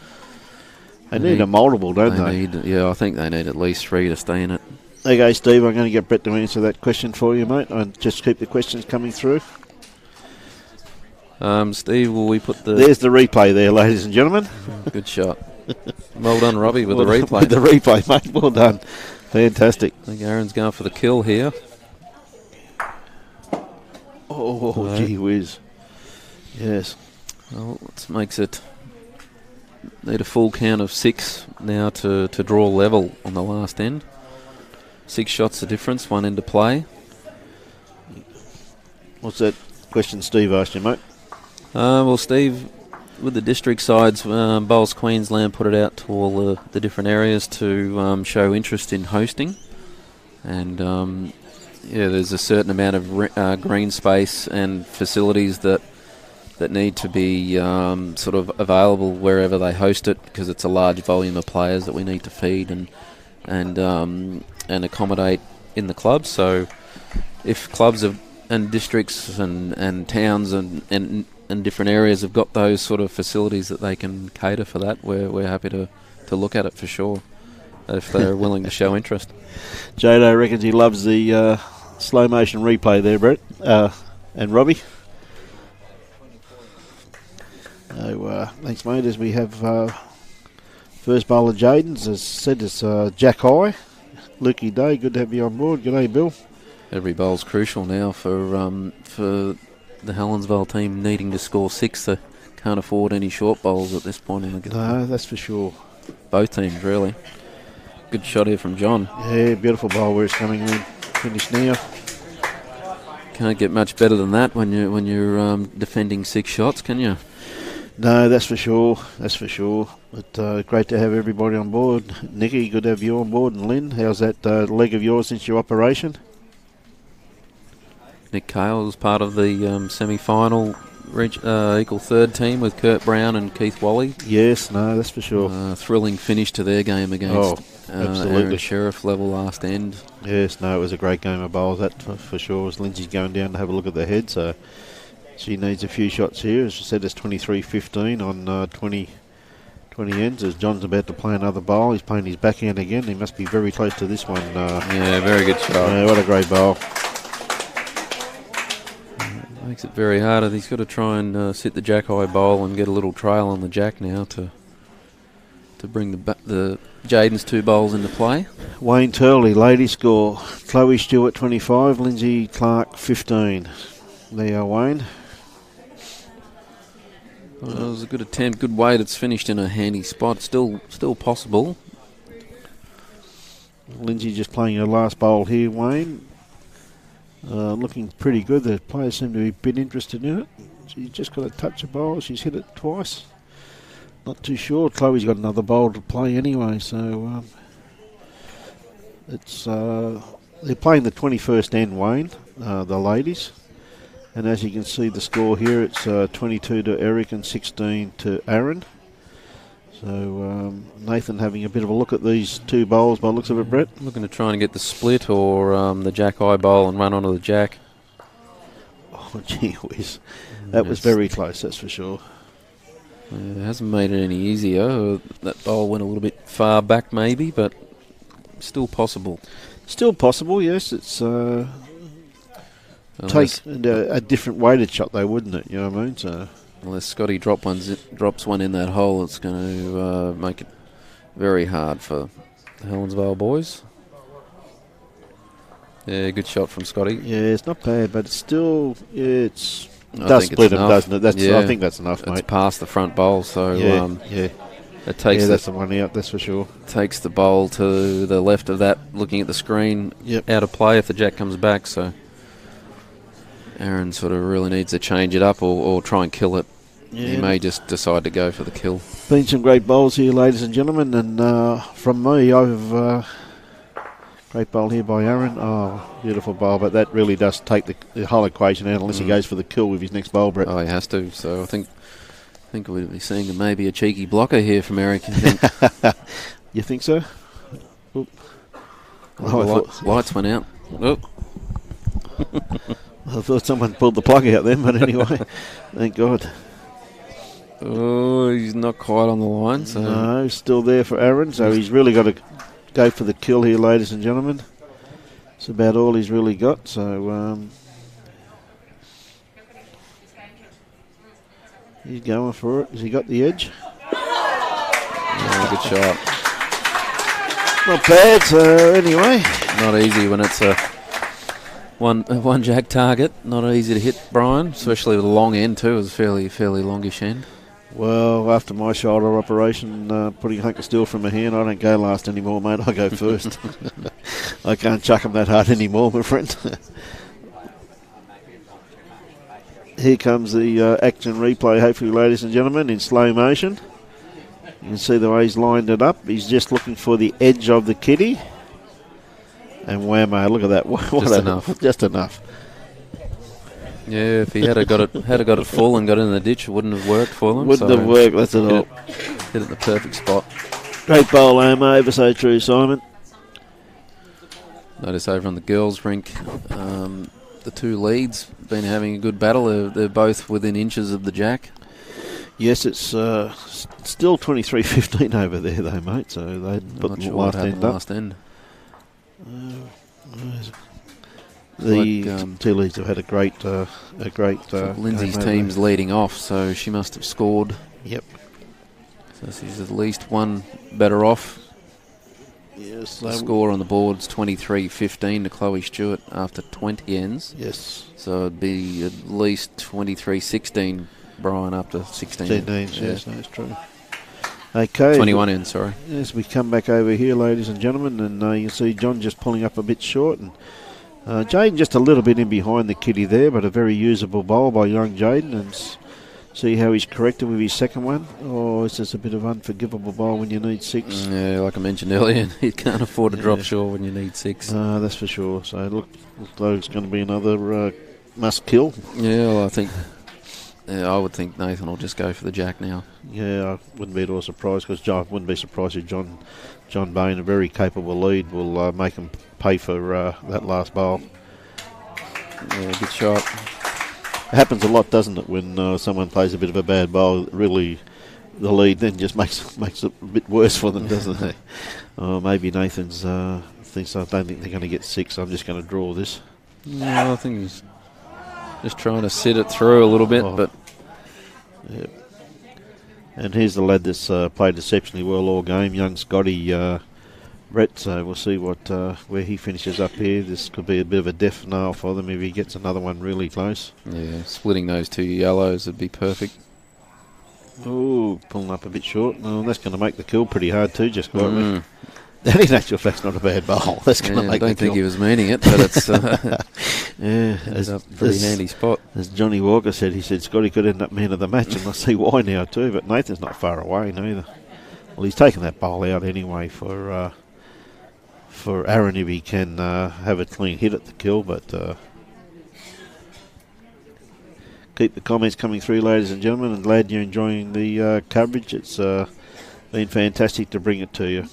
a multiple, don't they? Yeah, I think they need at least 3 to stay in it. Okay, Steve, I'm going to get Brett to answer that question for you, mate. And just keep the questions coming through. Steve, will we put the... There's the replay there, ladies and gentlemen. Good shot. Well done, Robbie, with the replay. With the replay, mate. Well done. Fantastic. I think Aaron's going for the kill here. Oh, gee whiz. Yes. Well, it makes it... Need a full count of 6 now to draw level on the last end. 6 shots the difference, 1 into play. What's that question Steve asked you, mate? Well, Steve, with the district sides, Bowls Queensland put it out to all the different areas to show interest in hosting. And, there's a certain amount of green space and facilities that need to be sort of available wherever they host it, because it's a large volume of players that we need to feed and accommodate in the clubs. So if clubs and districts and towns and different areas have got those sort of facilities that they can cater for that, we're happy to look at it for sure, if they're willing to show interest. Jado reckons he loves the slow motion replay there, Brett, and Robbie. So, thanks, mate. As we have first bowler Jaden's, as said, it's Jack High. Lukey Day, good to have you on board. G'day, Bill. Every bowl's crucial now for the Helensvale team needing to score 6. They can't afford any short bowls at this point in the game. No, that's for sure. Both teams, really. Good shot here from John. Yeah, beautiful bowl where it's coming in. Finished now. Can't get much better than that when you're defending 6 shots, can you? No, that's for sure. That's for sure. But great to have everybody on board. Nicky, good to have you on board. And Lynn, how's that leg of yours since your operation? Nick Cale was part of the semi-final equal third team with Kurt Brown and Keith Wally. Yes, no, that's for sure. Thrilling finish to their game against absolutely. Aron Sherriff level last end. Yes, no, it was a great game of bowls, that for sure. As Lindsay's going down to have a look at the head, so she needs a few shots here. As she said, it's 23-15 on 20 ends. As John's about to play another bowl, he's playing his backhand again. He must be very close to this one. Yeah, very good shot. Yeah, what a great bowl. Makes it very hard. He's got to try and sit the jack high bowl and get a little trail on the jack now to bring the Jaden's 2 bowls into play. Wayne Turley, lady score. Chloe Stewart 25, Lindsay Clark 15. There, Wayne. Well, it was a good attempt, good weight. It's finished in a handy spot. Still possible. Lindsay just playing her last bowl here, Wayne. Looking pretty good. The players seem to be a bit interested in it. She's just got a touch of bowl. She's hit it twice. Not too sure. Chloe's got another bowl to play anyway, so it's they're playing the 21st end, Wayne, the ladies. And as you can see the score here, it's 22 to Eric and 16 to Aron. So Nathan having a bit of a look at these 2 bowls by the looks of it, Brett. Looking to try and get the split or the jack high bowl and run onto the jack. Oh, gee whiz. That was very close, that's for sure. It hasn't made it any easier. That bowl went a little bit far back maybe, but still possible. Still possible, yes. It's take a different weighted shot though, wouldn't it? You know what I mean? So unless Scotty drops one in that hole, it's going to make it very hard for the Helensvale boys. Yeah, good shot from Scotty. Yeah, it's not bad, but it's still it does split them, doesn't it? I think that's enough, mate. It's past the front bowl, so it takes that's the one out, that's for sure. Takes the bowl to the left of that, looking at the screen, out of play if the jack comes back. So Aron sort of really needs to change it up or try and kill it. Yeah. He may just decide to go for the kill. Been some great bowls here, ladies and gentlemen, and from me, I've great bowl here by Aron. Oh, beautiful bowl, but that really does take the whole equation out unless he goes for the kill with his next bowl, Brett. Oh, he has to. So I think we'll be seeing maybe a cheeky blocker here from Eric. I think. You think so? Oh, lights went out. Oh. I thought someone pulled the plug out then, but anyway, thank God. Oh, he's not quite on the line. So no, he's still there for Aron, so he's really got to go for the kill here, ladies and gentlemen. It's about all he's really got, so he's going for it. Has he got the edge? Yeah, good shot. Not bad, so anyway. Not easy when it's a one jack target. Not easy to hit, Brian, especially with a long end too. It was fairly longish end. Well, after my shoulder operation, putting a hunk of steel from my hand, I don't go last anymore, mate. I go first. I can't chuck them that hard anymore, my friend. Here comes the action replay, hopefully, ladies and gentlemen, in slow motion. You can see the way he's lined it up. He's just looking for the edge of the kitty. And whammo, look at that. Just enough. Yeah, if he had got it full and got it in the ditch, it wouldn't have worked for them. Wouldn't have worked, that's it all. Hit it in the perfect spot. Great bowl, ever so true, Simon. Notice over on the girls' rink, the 2 leads been having a good battle. They're both within inches of the jack. Yes, it's still 23-15 over there, though, mate. So they put the last end up. The 2 leads have had a great. Lindsay's team's leading off, so she must have scored. Yep. So she's at least one better off. Yes. The score on the board's 23-15 to Chloe Stewart after 20 ends. Yes. So it'd be at least 23-16, Brian, after 16. Yes, that's true. Okay. 21 ends, sorry. As we come back over here, ladies and gentlemen, and you can see John just pulling up a bit short, and Jaden just a little bit in behind the kitty there, but a very usable bowl by young Jaden, and see how he's corrected with his second one. Oh, it's just a bit of unforgivable bowl when you need 6. Yeah, like I mentioned earlier, you can't afford to drop short when you need 6. That's for sure. So look like it's going to be another must kill. Yeah, well, I think Yeah, I would think Nathan will just go for the jack now. Yeah, I wouldn't be at all surprised because John wouldn't be surprised if John Bain, a very capable lead, will make him pay for that last bowl. Yeah, good shot. It happens a lot, doesn't it, when someone plays a bit of a bad bowl? Really, the lead then just makes it a bit worse for them, doesn't it? Maybe Nathan's thinks, I don't think they're going to get 6. I'm just going to draw this. No, I think he's just trying to sit it through a little bit, but. Yeah. And here's the lad that's played exceptionally well all game, young Scotty Brett. So we'll see where he finishes up here. This could be a bit of a death nail for them if he gets another one really close. Yeah, splitting those 2 yellows would be perfect. Oh, pulling up a bit short. Oh, that's going to make the kill pretty hard too, just quietly. That in actual fact's not a bad bowl. That's going to make the kill. I don't think he was meaning it, but it's yeah, a pretty handy spot. As Johnny Walker said, he said Scotty could end up man of the match, and I see why now too. But Nathan's not far away neither. Well, he's taken that bowl out anyway for Aron if he can have a clean hit at the kill. But keep the comments coming through, ladies and gentlemen, and glad you're enjoying the coverage. It's been fantastic to bring it to you.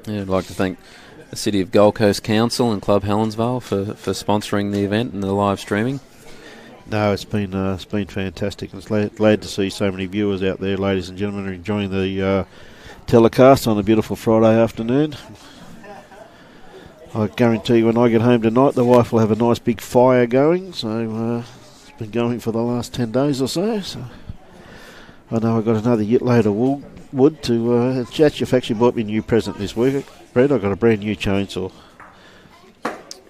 Yeah, I'd like to thank the City of Gold Coast Council and Club Helensvale for sponsoring the event and the live streaming. No, it's been fantastic. And it's glad to see so many viewers out there, ladies and gentlemen, are enjoying the telecast on a beautiful Friday afternoon. I guarantee you when I get home tonight, the wife will have a nice big fire going. So it's been going for the last 10 days or so. So I know I've got another load of wood to chat. You've actually bought me a new present this week, Brett. I've got a brand new chainsaw.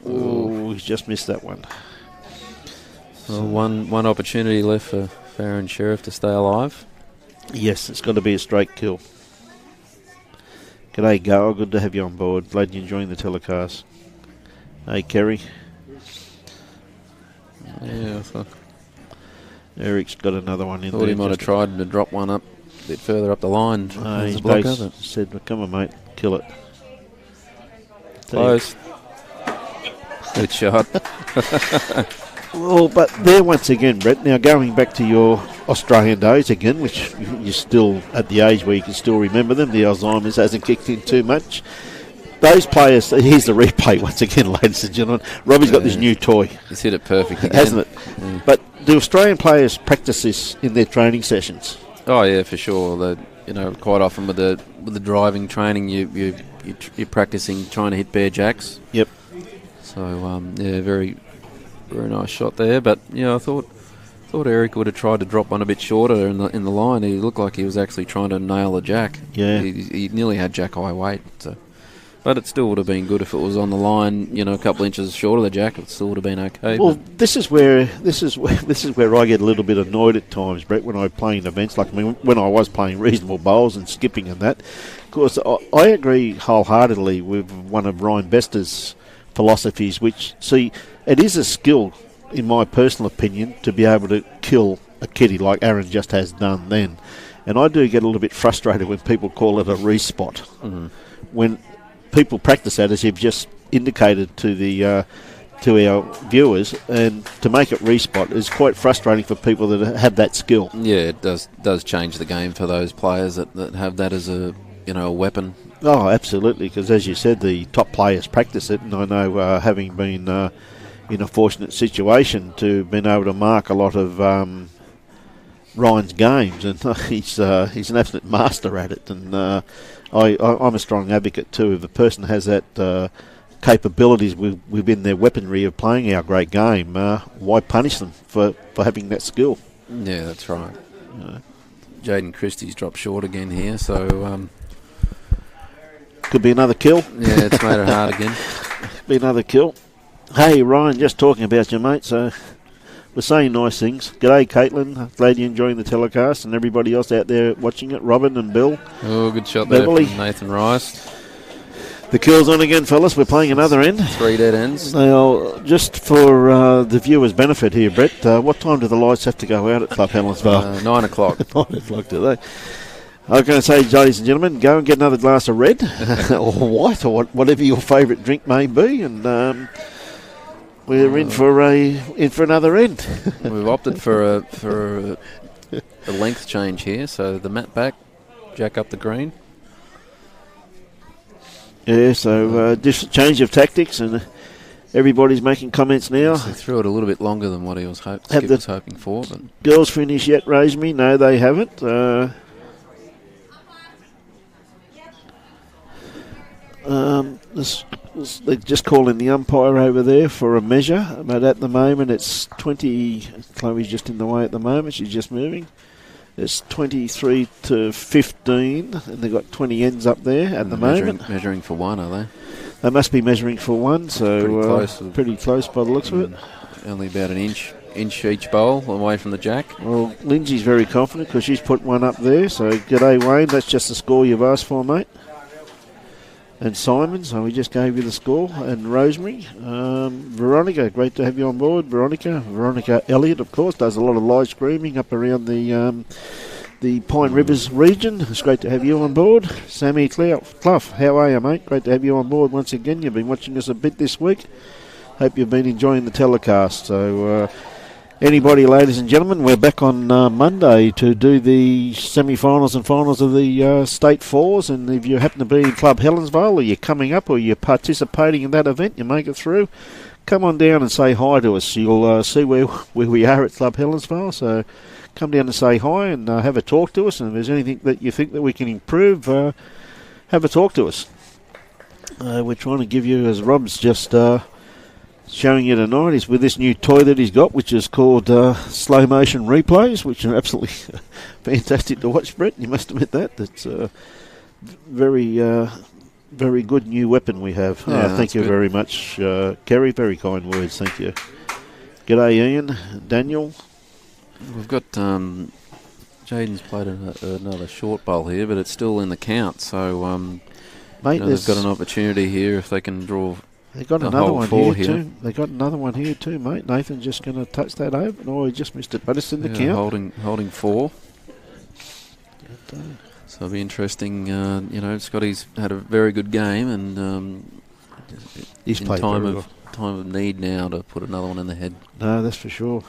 Oh, he's just missed that one. Well, one opportunity left for Aron Sherriff to stay alive. Yes, it's got to be a straight kill. G'day, Go. Good to have you on board. Glad you're enjoying the telecast. Hey, Kerry. Yeah, I thought Eric's got another one in there. Thought he might have tried to drop one up a bit further up the line. His base said, come on, mate, kill it. Close. Good shot. Well, but there once again, Brett, now going back to your Australian days again, which you're still at the age where you can still remember them, the Alzheimer's hasn't kicked in too much. Those players, here's the replay once again, ladies and gentlemen. Robbie's got this new toy. He's hit it perfect again. Hasn't it? Yeah. But do Australian players practice this in their training sessions? Oh yeah, for sure. Quite often with the driving training, you're practicing trying to hit bare jacks. Yep. So very very nice shot there. But I thought Eric would have tried to drop one a bit shorter in the line. He looked like he was actually trying to nail a jack. Yeah. He nearly had jack high weight. So. But it still would have been good if it was on the line, a couple inches short of the jack. It still would have been okay. Well, this is where I get a little bit annoyed at times, Brett, when I play in events like when I was playing reasonable bowls and skipping and that. Of course, I agree wholeheartedly with one of Ryan Bester's philosophies, which it is a skill, in my personal opinion, to be able to kill a kiddie like Aron just has done then. And I do get a little bit frustrated when people call it a respot. Mm-hmm. When people practice that, as you've just indicated to our viewers, and to make it respot is quite frustrating for people that have that skill. Yeah, it does change the game for those players that have that as a weapon. Oh, absolutely, because as you said, the top players practice it, and I know having been in a fortunate situation to been able to mark a lot of Ryan's games, and he's an absolute master at it, and I'm a strong advocate too. If a person has that capabilities within their weaponry of playing our great game, why punish them for having that skill? Yeah, that's right. Jaden Christie's dropped short again here, so could be another kill. Yeah, it's made it hard again. Be another kill. Hey Ryan, just talking about you, mate. So we're saying nice things. G'day, Caitlin. Glad you're enjoying the telecast, and everybody else out there watching it. Robin and Bill. Oh, good shot Beverly. There from Nathan Rice. The kill's on again, fellas. We're playing another end. 3 dead ends. Now, just for the viewers' benefit here, Brett, what time do the lights have to go out at Club Helensvale? 9 o'clock. 9 o'clock, do they? I was going to say, ladies and gentlemen, go and get another glass of red or white or whatever your favourite drink may be, and we're in for another end. We've opted for a length change here, so the mat back, jack up the green. Yeah, so just a change of tactics, and everybody's making comments now. So he threw it a little bit longer than what he was Skip was hoping for. But girls finished yet, Rosemary? No, they haven't. They're just calling the umpire over there for a measure, but at the moment it's 20. Chloe's just in the way at the moment. She's just moving. It's 23 to 15, and they've got 20 ends up there at the moment. Measuring for one, are they? They must be measuring for one, so pretty close by the looks of it. Only about an inch each bowl away from the jack. Well, Lindsay's very confident because she's put one up there. So, g'day, Wayne. That's just the score you've asked for, mate. And Simon, so we just gave you the score. And Rosemary. Veronica, great to have you on board. Veronica Elliott, of course, does a lot of live streaming up around the Pine Rivers region. It's great to have you on board. Sammy Clough, how are you, mate? Great to have you on board once again. You've been watching us a bit this week. Hope you've been enjoying the telecast. So, anybody, ladies and gentlemen, we're back on Monday to do the semi-finals and finals of the State Fours. And if you happen to be in Club Helensvale, or you're coming up, or you're participating in that event, you make it through, come on down and say hi to us. You'll see where we are at Club Helensvale. So come down and say hi and have a talk to us. And if there's anything that you think that we can improve, have a talk to us. We're trying to give you, as Rob's just showing you tonight, is with this new toy that he's got, which is called slow motion replays, which are absolutely fantastic to watch, Brett. You must admit that. It's a very good new weapon we have. Yeah, thank you good. very much, Kerry. Very kind words. Thank you. G'day, Ian, Daniel. We've got Jaden's played another short bowl here, but it's still in the count. So Mate, they've got an opportunity here if they can draw. They got the another whole one four here too. They got another one here too, mate. Nathan's just going to touch that over. No, he just missed it, but it's in the count. Holding 4. So it'll be interesting. Scotty's had a very good game, and He's in played time very of need now to put another one in the head. No, that's for sure.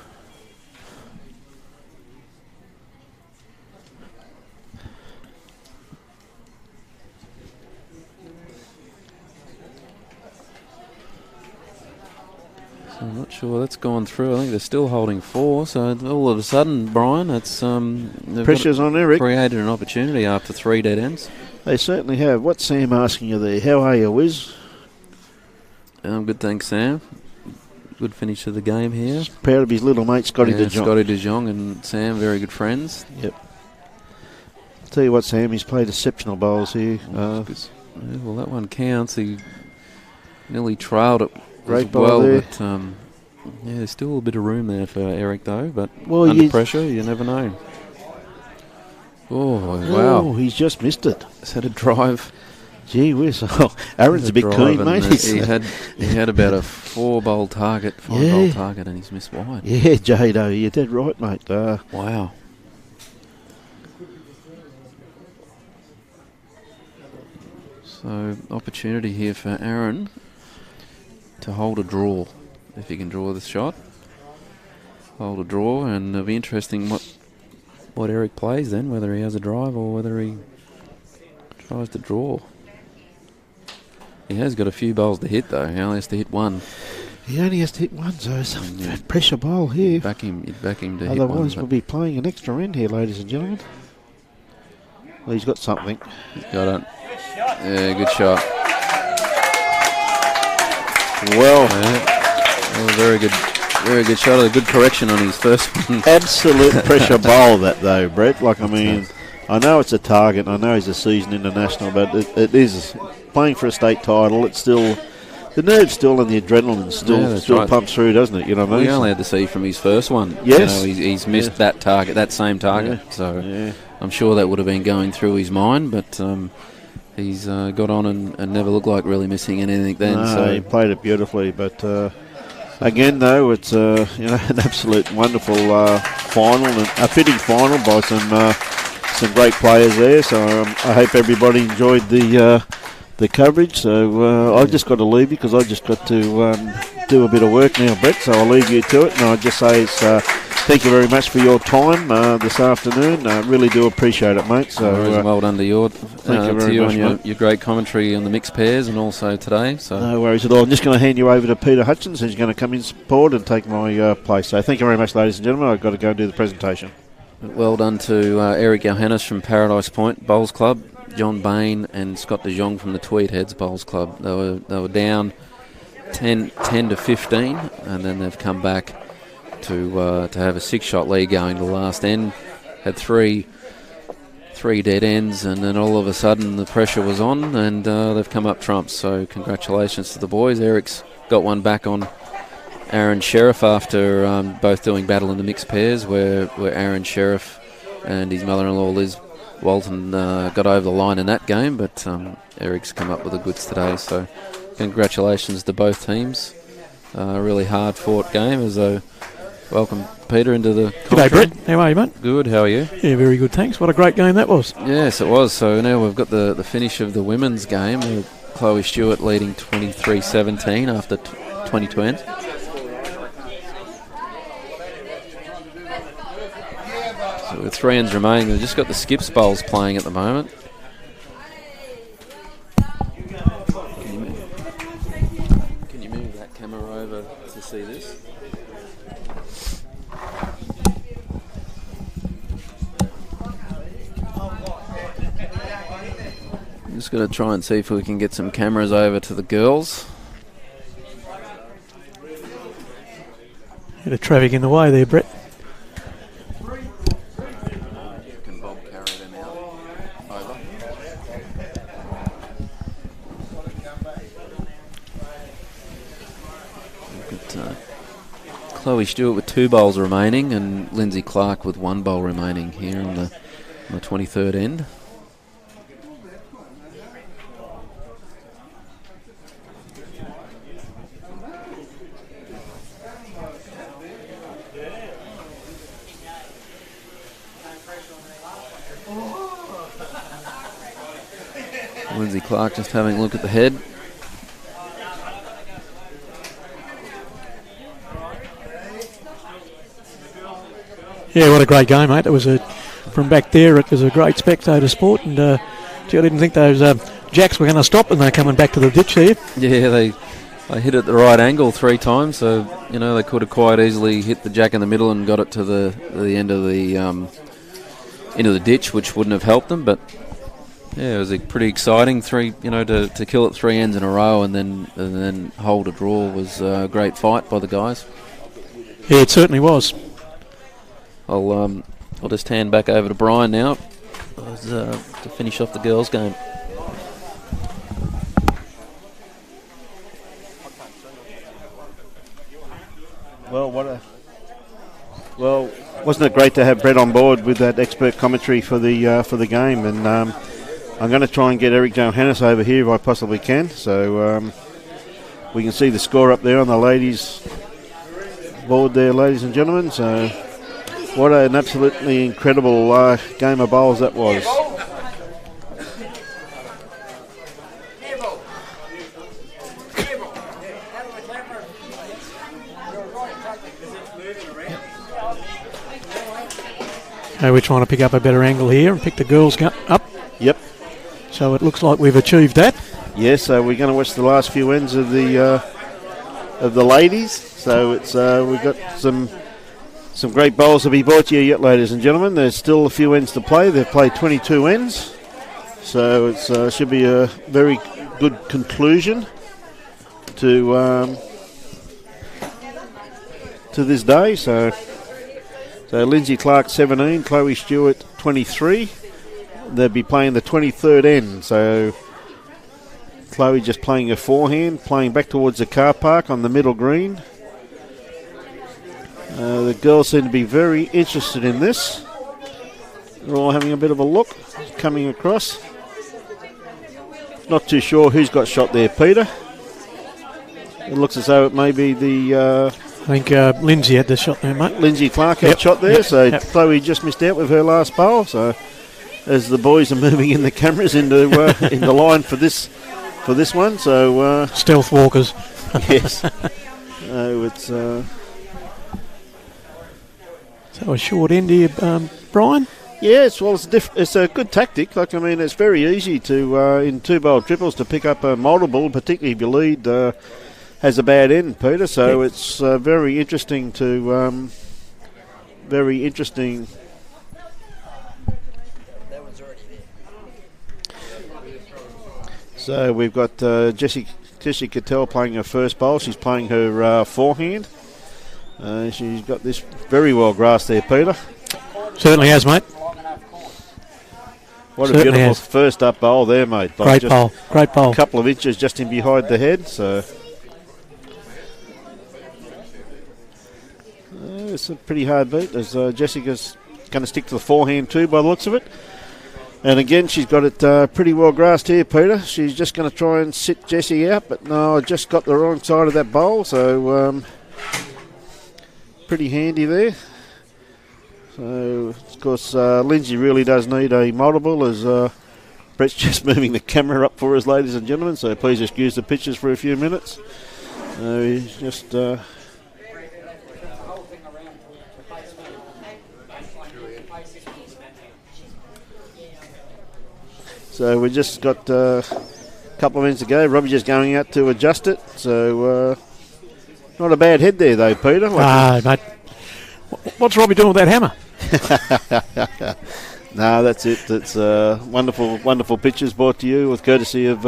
I'm not sure that's gone through. I think they're still holding 4. So all of a sudden, Brian, it's Pressure's on Eric. Created an opportunity after 3 dead ends. They certainly have. What's Sam asking you there? How are you, Wiz? Good, thanks, Sam. Good finish to the game here. Proud of his little mate, Scotty De Jong. Scotty De Jong and Sam, very good friends. Yep. Tell you what, Sam, he's played exceptional bowls here. Well, that one counts. He nearly trailed it. Great bowl there. But there's still a bit of room there for Eric, though. But well, under pressure, you never know. Oh, wow. Oh, he's just missed it. He's had a drive. Gee whiz. Oh, Aaron's a bit keen, mate. He had about a 5-bowl target, and he's missed wide. Yeah, Jado, you're dead right, mate. Wow. So, opportunity here for Aron to hold a draw, if he can draw the shot. Hold a draw, and it'll be interesting what Eric plays then, whether he has a drive or whether he tries to draw. He has got a few bowls to hit, though. He only has to hit one. He only has to hit one, so it's a pressure bowl here. You'd back him to hit one. Otherwise, we'll be playing an extra end here, ladies and gentlemen. Well, he's got something. He's got it. Yeah, good shot. Well, very good shot. A good correction on his first one. Absolute pressure bowl, that though, Brett. I know it's a target. I know he's a seasoned international, but it is playing for a state title. It's still the nerves still and the adrenaline still right. Pumps through, doesn't it? You know what I mean? We only had to see from his first one. Yes, he's missed that target, that same target. Yeah. So I'm sure that would have been going through his mind, but he's got on and never looked like really missing anything then. No, so he played it beautifully, but again, though, it's an absolute wonderful final and a fitting final by some great players there. So I hope everybody enjoyed the coverage. So I've just got to leave because I just got to do a bit of work now, Brett, so I'll leave you to it. And I'll just say thank you very much for your time this afternoon. Really do appreciate it, mate. So well done to you, thank you very much, and your great commentary on the mixed pairs and also today. So no worries at all. I'm just going to hand you over to Peter Hutchins, who's going to come in support and take my place. So thank you very much, ladies and gentlemen. I've got to go and do the presentation. well done to Eric Johannes from Paradise Point Bowls Club, John Bain and Scott de Jong from the Tweed Heads Bowls Club. They were down 10 to 15, and then they've come back to have a 6-shot lead going to the last end. Had three dead ends, and then all of a sudden the pressure was on, and they've come up trumps. So congratulations to the boys. Eric's got one back on Aron Sherriff after both doing battle in the mixed pairs, where Aron Sherriff and his mother-in-law Liz Walton got over the line in that game, but Eric's come up with the goods today. So congratulations to both teams. A really hard-fought game. As welcome Peter into the G'day Brett, how are you, mate? Good, how are you? Yeah, very good, thanks. What a great game that was. Yes, it was. So now we've got the finish of the women's game, with Chloe Stewart leading 23-17 after 22 ends. So with 3 ends remaining, we've just got the skips bowls playing at the moment. Can you move that camera over to see this? I'm just going to try and see if we can get some cameras over to the girls. Bit of traffic in the way there, Brett. Can Bob carry them out over? We've got Chloe Stewart with 2 bowls remaining and Lindsay Clark with 1 bowl remaining here on the 23rd end. Lindsay Clark just having a look at the head. Yeah, what a great game, mate. It was from back there, it was a great spectator sport, and gee, I didn't think those jacks were going to stop, and they're coming back to the ditch there. Yeah, they hit at the right angle 3 times, so they could have quite easily hit the jack in the middle and got it to the end of the into the ditch, which wouldn't have helped them. But yeah, it was pretty exciting. To kill it 3 ends in a row and then hold a draw was a great fight by the guys. Yeah, it certainly was. I'll just hand back over to Brian now to finish off the girls' game. Well, wasn't it great to have Brett on board with that expert commentary for the game? And I'm going to try and get Eric Johannes over here if I possibly can. So we can see the score up there on the ladies' board there, ladies and gentlemen. So what an absolutely incredible game of bowls that was. We're trying to pick up a better angle here and pick the girls up. Yep. So it looks like we've achieved that. Yes, so we're going to watch the last few ends of the ladies. So it's we've got some great bowls to be brought to you yet, ladies and gentlemen. There's still a few ends to play. They've played 22 ends, so it should be a very good conclusion to this day. So Lindsay Clark 17, Chloe Stewart 23. They'll be playing the 23rd end. So Chloe just playing a forehand, playing back towards the car park on the middle green. The girls seem to be very interested in this. They're all having a bit of a look, coming across. Not too sure who's got shot there, Peter. It looks as though it may be the... I think Lindsay had the shot there, mate. Lindsay Clark had shot there, so Chloe just missed out with her last bowl. So as the boys are moving in the cameras into in the line for this one, so... Stealth walkers. Yes. So it's So a short end here, Brian. yes. Well, it's a good tactic. Like I mean, it's very easy to in 2-bowl triples to pick up a multiple, particularly if your lead has a bad end, Peter. So it's very interesting to very interesting. That one's already there. So we've got Jessie Cattell playing her first bowl. She's playing her forehand. She's got this very well grasped there, Peter. Certainly has, mate. What Certainly a beautiful has. first up bowl there, mate. Great bowl. Great bowl. A couple of inches just in behind the head. So it's a pretty hard beat as Jessica's going to stick to the forehand too by the looks of it. And again, she's got it pretty well grasped here, Peter. She's just going to try and sit Jessie out, but no, just got the wrong side of that bowl, so pretty handy there. So, of course, Lindsay really does need a multiple as Brett's just moving the camera up for us, ladies and gentlemen, so please excuse the pictures for a few minutes. He's just... So we just got a couple of minutes to go. Robbie just going out to adjust it. So not a bad head there though, Peter. Mate. What's Robbie doing with that hammer? No, that's it. It's wonderful, wonderful pictures brought to you with courtesy of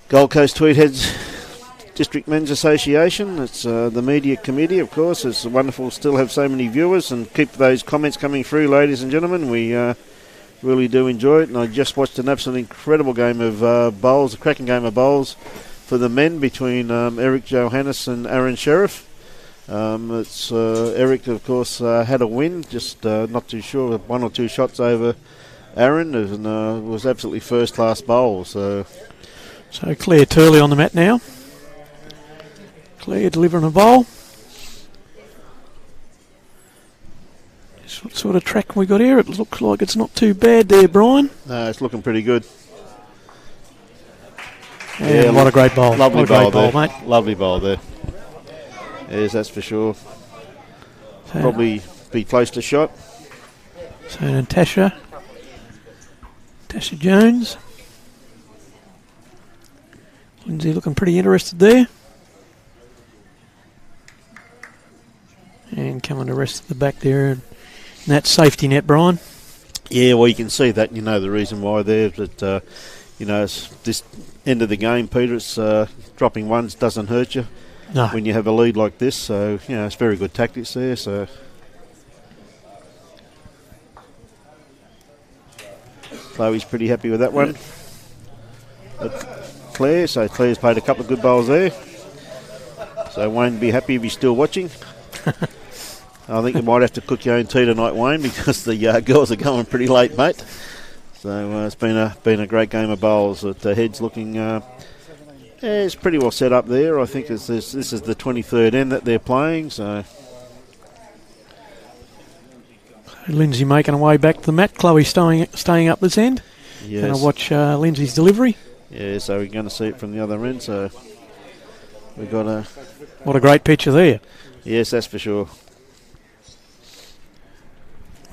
Gold Coast Tweedheads District Men's Association. It's the media committee, of course. It's wonderful still have so many viewers and keep those comments coming through, ladies and gentlemen. We really do enjoy it, and I just watched an absolutely incredible game of bowls, a cracking game of bowls for the men between Eric Johannes and Aron Sherriff. It's Eric, of course, had a win, just not too sure, 1 or 2 shots over Aron, and was absolutely first-class bowl. So Claire Turley on the mat now. Claire delivering a bowl. What sort of track we got here? It looks like it's not too bad there, Brian. No, it's looking pretty good. Yeah, what a great bowl. Lovely bowl there, mate. Lovely bowl there. Yes, that's for sure. Probably be close to shot. So Natasha Jones. Lindsay looking pretty interested there. And coming to rest at the back there. And that's safety net, Brian. Yeah, well, you can see that. You know the reason why there. That it's this end of the game, Peter. It's dropping ones doesn't hurt you when you have a lead like this. So it's very good tactics there. So Chloe's pretty happy with that one. But Claire's played a couple of good bowls there. So Wayne would be happy if he's still watching. I think you might have to cook your own tea tonight, Wayne, because the girls are going pretty late, mate. So it's been a great game of bowls. The head's looking it's pretty well set up there. I think this is the 23rd end that they're playing. So Lindsay making her way back to the mat. Chloe staying up this end. yes. Going to watch Lindsay's delivery. Yeah, so we're going to see it from the other end. So we've got a... What a great picture there. Yes, that's for sure.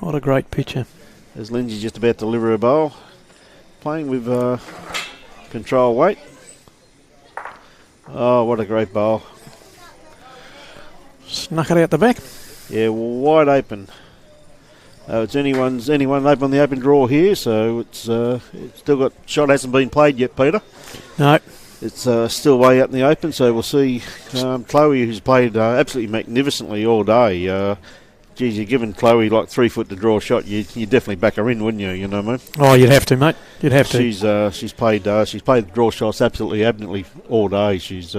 What a great picture. As Lindsay just about to deliver a bowl. Playing with control weight. Oh, what a great bowl. Snuck it out the back. Yeah, wide open. It's anyone open on the open draw here, so it's still got... Shot hasn't been played yet, Peter. No. It's still way up in the open, so we'll see Chloe, who's played absolutely magnificently all day. Geez, you're giving Chloe like 3 foot to draw a shot. You definitely back her in, wouldn't you? You know what I mean? Oh, you'd have to, mate. You'd have to. She's played draw shots absolutely admirably all day. She's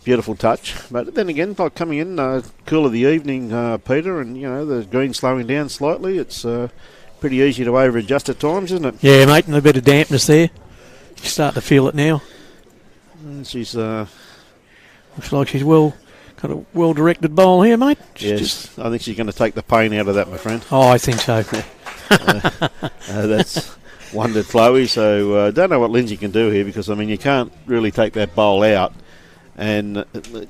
beautiful touch. But then again, like coming in cool of the evening, Peter, and the green slowing down slightly. It's pretty easy to over adjust at times, isn't it? Yeah, mate, and a bit of dampness there. You start to feel it now. And she's looks like she's got a well-directed bowl here, mate. Yes, I think she's going to take the pain out of that, my friend. Oh, I think so. That's wondered Chloe. So don't know what Lindsay can do here because, I mean, you can't really take that bowl out and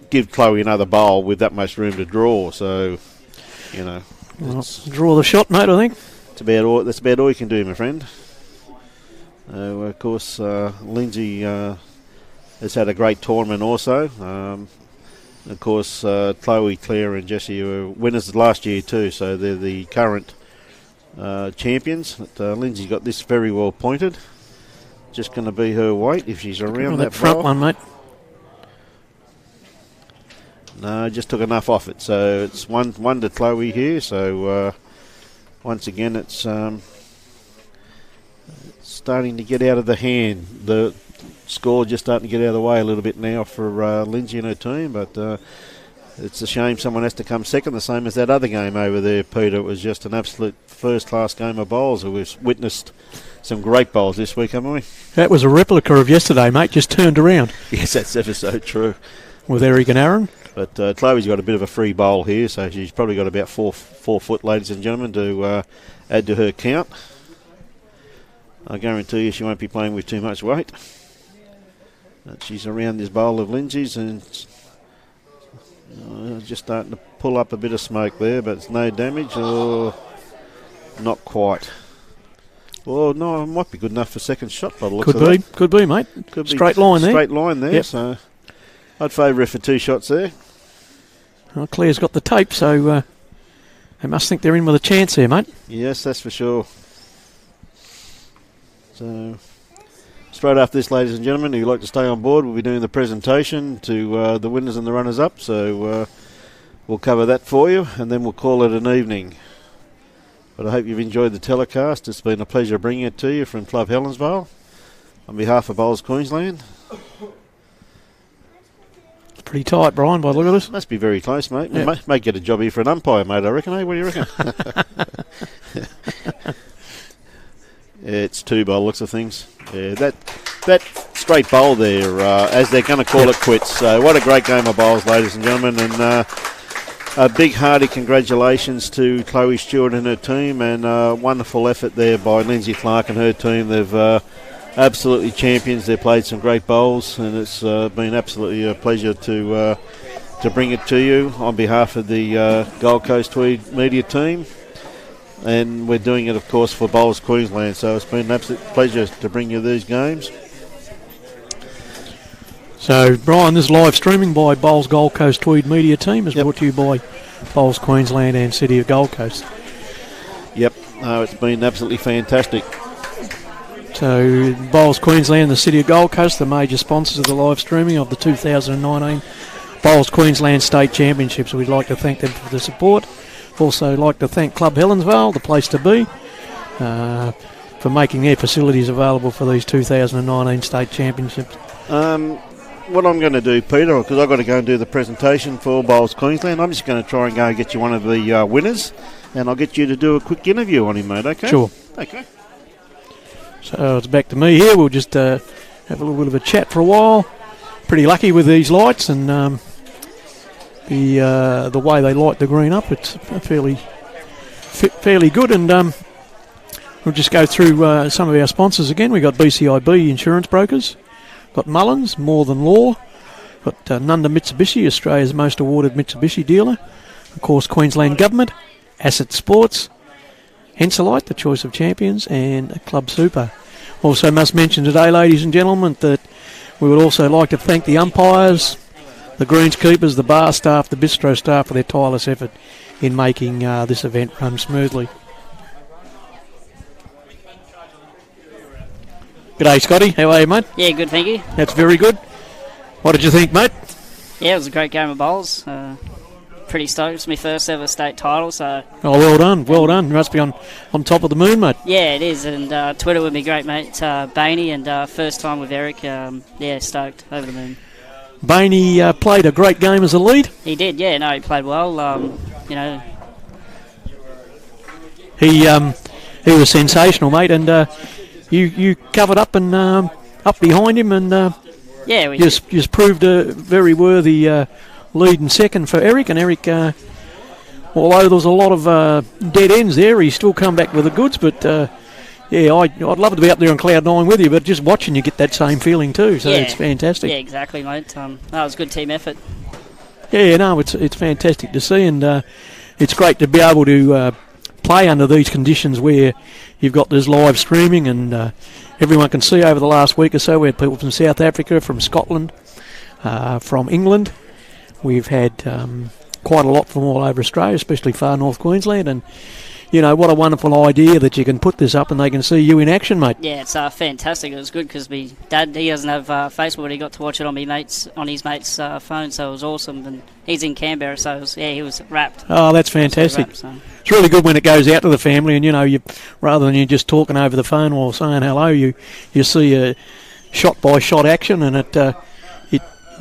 give Chloe another bowl with that much room to draw. So, you know, Well, draw the shot, mate, I think. that's about all you can do, my friend. Of course, Lindsay has had a great tournament also. Of course, Chloe, Claire and Jessie were winners last year too, so they're the current champions. But, Lindsay's got this very well pointed. Just going to be her weight if she's around that front bowl. one, mate. No, just took enough off it. So it's one to Chloe here. So once again, it's starting to get out of the hand. The score just starting to get out of the way a little bit now for Lindsay and her team. But it's a shame someone has to come second, the same as that other game over there, Peter. It was just an absolute first-class game of bowls. We've witnessed some great bowls this week, haven't we? That was a replica of yesterday, mate, just turned around. Yes, that's ever so true. With Eric and Aron. But Chloe's got a bit of a free bowl here, so she's probably got about 4 foot, ladies and gentlemen, to add to her count. I guarantee you she won't be playing with too much weight. But she's around this bowl of Lindsay's and just starting to pull up a bit of smoke there, but it's no damage, or not quite. Well, no, it might be good enough for second shot by the looks of it. Could be, mate. Straight line there. Straight line there, yep. So I'd favour her for 2 shots there. Well, Claire's got the tape, so they must think they're in with a chance there, mate. Yes, that's for sure. So, straight after this, ladies and gentlemen, if you'd like to stay on board, we'll be doing the presentation to the winners and the runners-up. So we'll cover that for you, and then we'll call it an evening. But I hope you've enjoyed the telecast. It's been a pleasure bringing it to you from Club Helensvale. On behalf of Bowls Queensland. Pretty tight, Brian, by the look of this. Must be very close, mate. Yep. We may get a job here for an umpire, mate, I reckon. Hey, what do you reckon? It's 2 by the looks of things. Yeah, that straight bowl there, as they're going to call it quits. So what a great game of bowls, ladies and gentlemen. And a big hearty congratulations to Chloe Stewart and her team, and a wonderful effort there by Lindsay Clark and her team. They've absolutely champions. They've played some great bowls, and it's been absolutely a pleasure to bring it to you on behalf of the Gold Coast Tweed media team. And we're doing it, of course, for Bowls Queensland. So it's been an absolute pleasure to bring you these games. So, Brian, this live streaming by Bowls Gold Coast Tweed media team is brought to you by Bowls Queensland and City of Gold Coast. Yep, it's been absolutely fantastic. So, Bowls Queensland and the City of Gold Coast, the major sponsors of the live streaming of the 2019 Bowls Queensland State Championships. We'd like to thank them for the support. Also like to thank Club Helensvale, the place to be, for making their facilities available for these 2019 State Championships. What I'm going to do, Peter, because I've got to go and do the presentation for Bowls Queensland, I'm just going to try and go and get you one of the winners, and I'll get you to do a quick interview on him, mate, okay? Sure. Okay. So it's back to me here. We'll just have a little bit of a chat for a while. Pretty lucky with these lights and the way they light the green up. It's fairly good, and we'll just go through some of our sponsors again. We've got BCIB Insurance Brokers, got Mullins, More Than Law, got Nunda Mitsubishi, Australia's most awarded Mitsubishi dealer, of course Queensland Government, Asset Sports, Henselite, the choice of champions, and Club Super. Also must mention today, ladies and gentlemen, that we would also like to thank the umpires, the greenskeepers, the bar staff, the bistro staff for their tireless effort in making this event run smoothly. G'day, Scotty. How are you, mate? Yeah, good, thank you. That's very good. What did you think, mate? Yeah, it was a great game of bowls. Pretty stoked. It's my first ever state title, so... Oh, well done, well done. You must be on top of the moon, mate. Yeah, it is, and Twitter with me great mate Bainey, and first time with Eric. Yeah, stoked, over the moon. Bainey played a great game as a lead. He did, yeah, no, he played well, you know. He was sensational, mate, and you covered up and up behind him, and yeah, we just proved a very worthy lead and second for Eric. And Eric, although there was a lot of dead ends there, he still come back with the goods, but Yeah, I'd love to be up there on cloud 9 with you, but just watching you get that same feeling too, so Yeah. it's fantastic. Yeah, exactly, mate. That was a good team effort. Yeah, no, it's fantastic to see, and it's great to be able to play under these conditions where you've got this live streaming and everyone can see. Over the last week or so, we had people from South Africa, from Scotland, from England. We've had quite a lot from all over Australia, especially far north Queensland, and you know, what a wonderful idea that you can put this up and they can see you in action, mate. Yeah, it's fantastic. It was good because my dad, he doesn't have Facebook, but he got to watch it on his mate's phone, so it was awesome. And he's in Canberra, so it was, he was wrapped. Oh, that's fantastic. Wrapped, so. It's really good when it goes out to the family, and you know, you rather than you just talking over the phone or saying hello, you see a shot by shot action, and it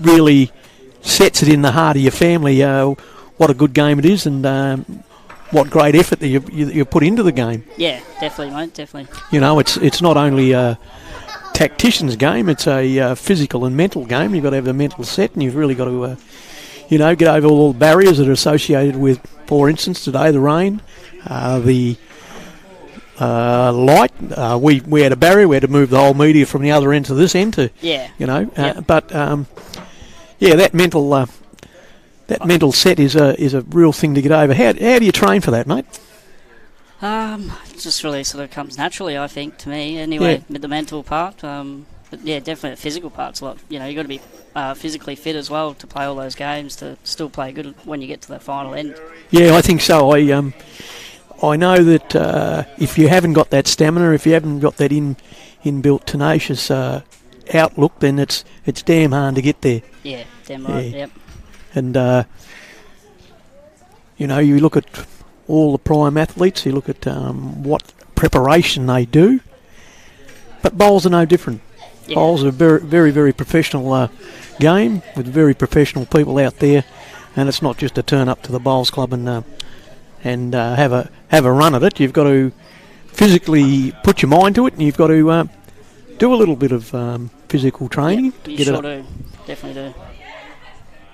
really sets it in the heart of your family. What a good game it is, and what great effort that you put into the game. Yeah, definitely, mate, definitely. You know, it's not only a tactician's game, it's a physical and mental game. You've got to have a mental set, and you've really got to, get over all the barriers that are associated with, for instance, today, the rain, the light. We had a barrier. We had to move the whole media from the other end to this end to, Yeah. Yep. But that mental... That mental set is a real thing to get over. How do you train for that, mate? It just really sort of comes naturally, I think, to me. Anyway, with the mental part, but yeah, definitely the physical part's a lot. You know, you got to be physically fit as well to play all those games to still play good when you get to the final end. Yeah, I think so. I know that if you haven't got that stamina, if you haven't got that inbuilt tenacious outlook, then it's damn hard to get there. Yeah, damn right. Yeah. Yep. And, you look at all the prime athletes, you look at what preparation they do, but bowls are no different. Yeah. Bowls are a very, very, very professional game with very professional people out there, and it's not just to turn up to the bowls club and have a run at it. You've got to physically put your mind to it, and you've got to do a little bit of physical training. You to get sure it do. Definitely do.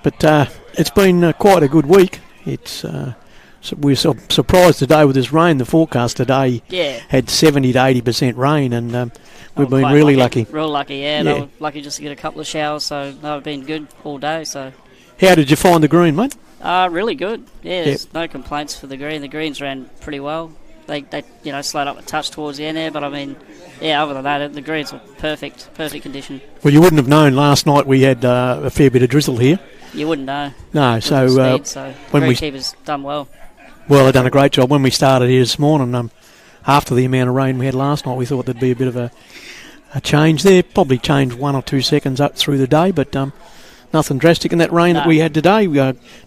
But it's been quite a good week. We're surprised today with this rain. The forecast today had 70 to 80% rain, and we've been really lucky. Real lucky, yeah. They were lucky just to get a couple of showers, so they've been good all day. So, how did you find the green, mate? Really good. Yeah, there's no complaints for the green. The greens ran pretty well. They slowed up a touch towards the end there, but I mean, other than that, the greens were perfect condition. Well, you wouldn't have known last night we had a fair bit of drizzle here. You wouldn't know. No, so when greenkeepers done well. Well, they've done a great job. When we started here this morning, after the amount of rain we had last night, we thought there'd be a bit of a change there. Probably changed 1 or 2 seconds up through the day, but nothing drastic. And that rain that we had today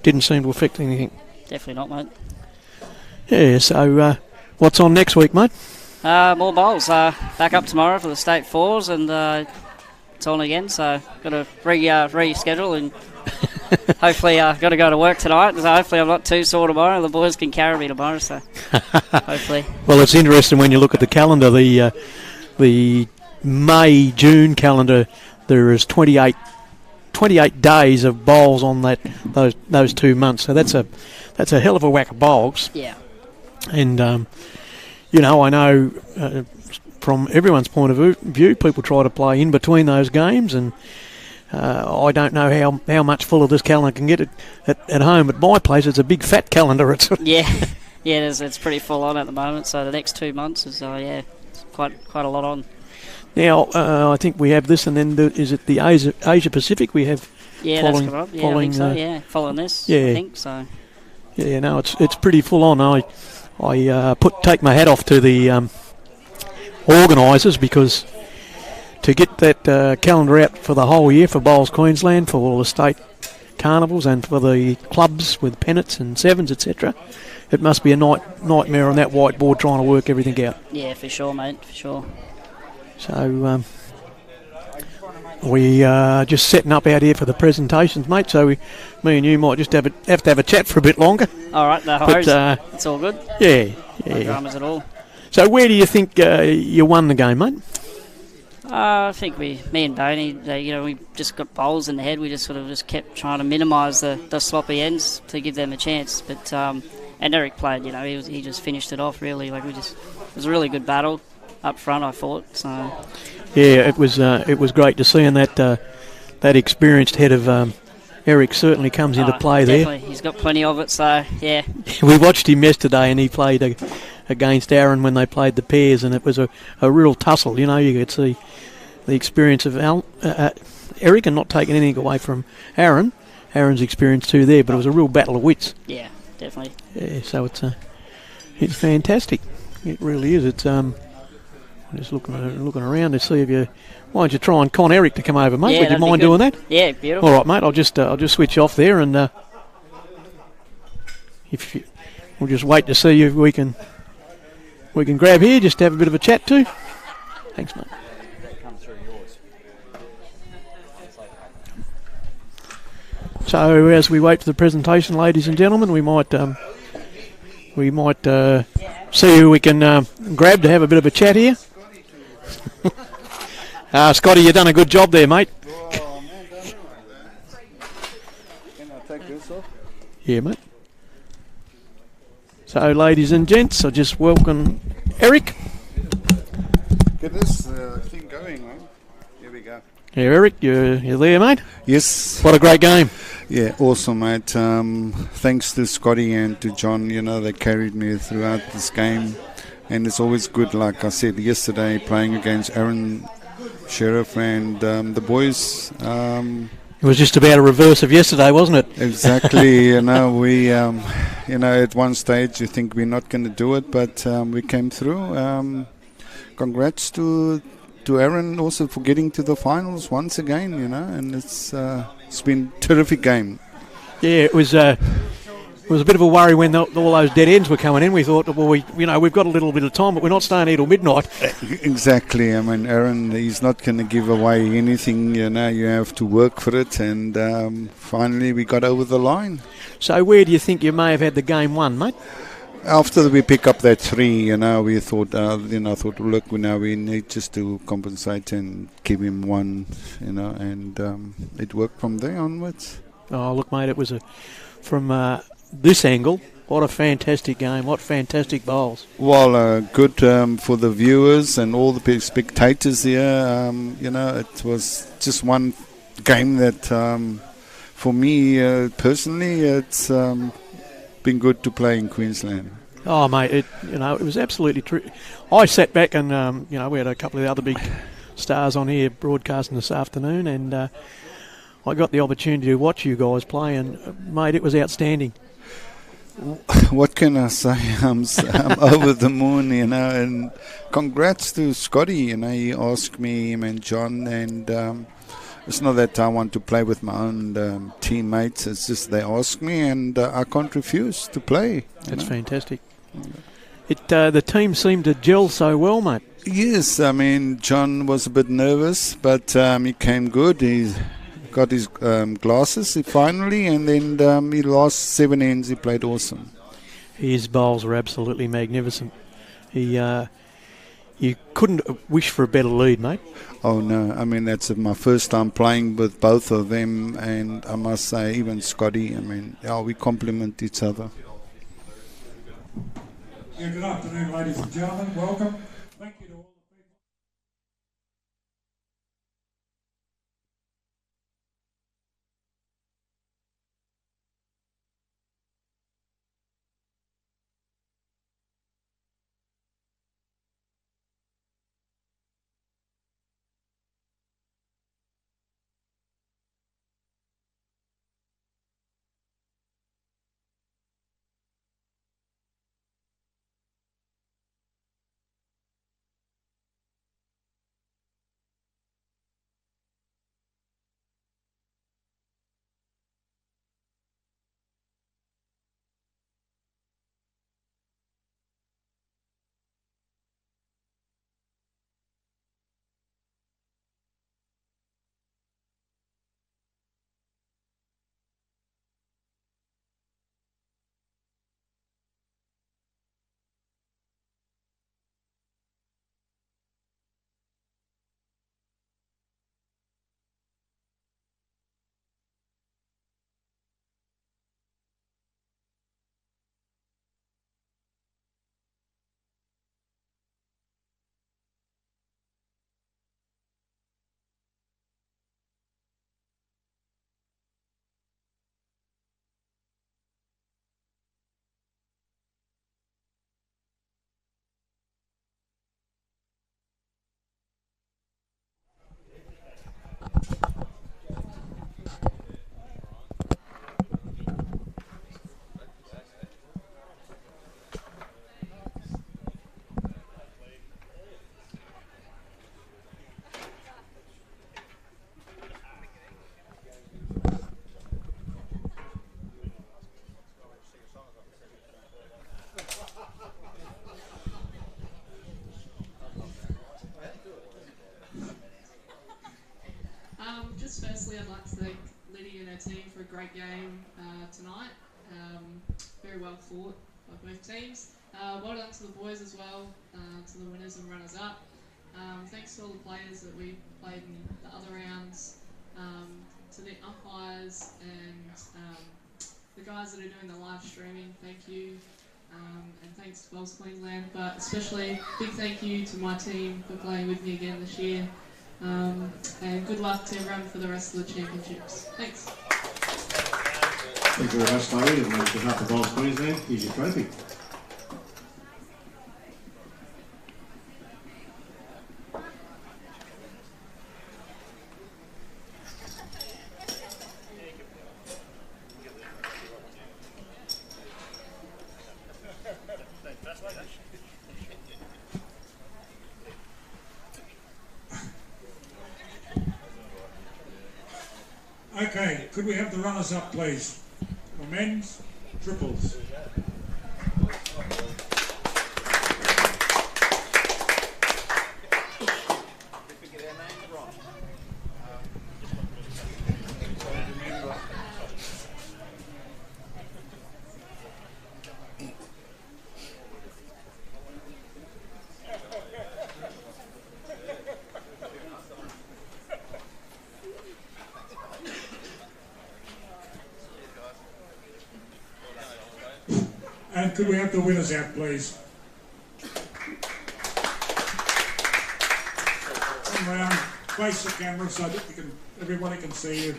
didn't seem to affect anything. Definitely not, mate. Yeah, so what's on next week, mate? More bowls. Back up tomorrow for the state fours, and it's on again. So got to reschedule, and hopefully got to go to work tonight. So hopefully I'm not too sore tomorrow. The boys can carry me tomorrow. So hopefully. Well, it's interesting when you look at the calendar. The May-June calendar. There is 28 days of bowls on those 2 months. So that's a hell of a whack of bowls. Yeah. And I know from everyone's point of view, people try to play in between those games, and I don't know how much fuller this calendar can get at home. At my place, it's a big fat calendar. It's pretty full on at the moment. So the next 2 months is it's quite a lot on. Now I think we have this, and then is it the Asia Pacific we have? Yeah, that's correct. I think so. Following this. I think so. Yeah, no, it's pretty full on. I take my hat off to the organisers, because to get that calendar out for the whole year for Bowls Queensland, for all the state carnivals and for the clubs with pennants and sevens, etc., it must be a nightmare on that whiteboard trying to work everything out. Yeah, for sure, mate, for sure. So we are just setting up out here for the presentations, mate, so me and you might just have to have a chat for a bit longer. All right, no worries. It's all good. Yeah. No dramas at all. So where do you think you won the game, mate? I think me and Boney, we just got bowls in the head. We just sort of kept trying to minimise the sloppy ends to give them a chance. But and Eric played, he just finished it off really. It was a really good battle. up front, I thought. So Yeah, it was great to see, and that experienced head of Eric certainly comes into play definitely. He's got plenty of it, so yeah. We watched him yesterday, and he played against Aron when they played the pairs, and it was a real tussle. You could see the experience of Eric, and not taking anything away from Aron. Aron's experience too there, but it was a real battle of wits. Yeah, definitely. Yeah, so it's fantastic. It really is. It's I'm just looking around to see if you. Why don't you try and con Eric to come over, mate? Yeah, Would you mind doing that? Yeah, beautiful. All right, mate. I'll just switch off there, and we'll just wait to see if we can grab here, just to have a bit of a chat too. Thanks, mate. So as we wait for the presentation, ladies and gentlemen, we might see who we can grab to have a bit of a chat here. Scotty, you've done a good job there, mate. Oh, man, don't worry about that. Can I take this off? Yeah, mate. So, ladies and gents, I just welcome Eric. Get this thing going, man. Here we go. Yeah, Eric, you're there, mate? Yes. What a great game. Yeah, awesome, mate. Thanks to Scotty and to John, they carried me throughout this game. And it's always good, like I said yesterday, playing against Aron, Sherriff, and the boys. It was just about a reverse of yesterday, wasn't it? Exactly. We, at one stage you think we're not going to do it, but we came through. Congrats to Aron also for getting to the finals once again, and it's been a terrific game. Yeah, it was a bit of a worry when all those dead ends were coming in. We thought, well, we've got a little bit of time, but we're not staying here till midnight. Exactly. I mean, Aron, he's not going to give away anything. You have to work for it, and finally we got over the line. So where do you think you may have had the game won, mate? After we pick up that 3, we thought, look, we need just to compensate and give him 1, and it worked from there onwards. Oh, look, mate, it was from this angle. What a fantastic game! What fantastic bowls! Well, good for the viewers and all the spectators here. It was just one game that, for me personally, it's been good to play in Queensland. Oh, mate, it was absolutely true. I sat back and we had a couple of the other big stars on here broadcasting this afternoon, and I got the opportunity to watch you guys play, and mate, it was outstanding. What can I say? I'm over the moon, and congrats to Scotty. He asked me, him and John, and it's not that I want to play with my own teammates. It's just they ask me, and I can't refuse to play. That's fantastic. The team seemed to gel so well, mate. Yes, I mean, John was a bit nervous, but he came good. He got his glasses finally, and then he lost 7 ends. He played awesome. His bowls were absolutely magnificent. You couldn't wish for a better lead, mate. Oh, no. I mean, that's my first time playing with both of them, and I must say, even Scotty, we complement each other. Yeah, good afternoon, ladies and gentlemen. Welcome. Thank you to all. great game tonight. Very well fought by both teams. Well done to the boys as well, to the winners and runners-up. Thanks to all the players that we played in the other rounds, to the umpires and the guys that are doing the live streaming, thank you. And thanks to Bowls Queensland, but especially big thank you to my team for playing with me again this year. And good luck to everyone for the rest of the championships. Thanks. Thank you very much, Chloe. And on behalf of Bowls Queensland, here's your trophy. Okay, could we have the runners up, please? For men's triples. And could we have the winners out, please? Come round, face the camera so that everybody can see you.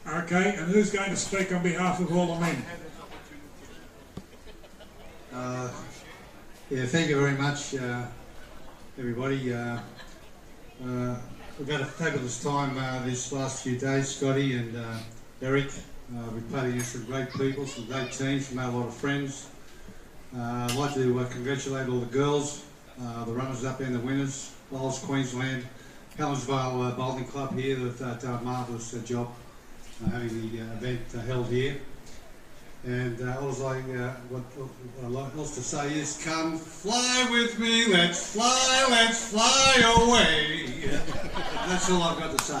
Okay, and who's going to speak on behalf of all the men? Yeah, thank you very much, everybody. We've had a fabulous time these last few days, Scotty and Eric. We've played against some great people, some great teams, made a lot of friends. I'd like to congratulate all the girls, the runners-up and the winners, Bowls Queensland, Helensvale Bowling Club here that done a marvellous job having the event held here. And what else to say is, come fly with me, let's fly away. That's all I've got to say.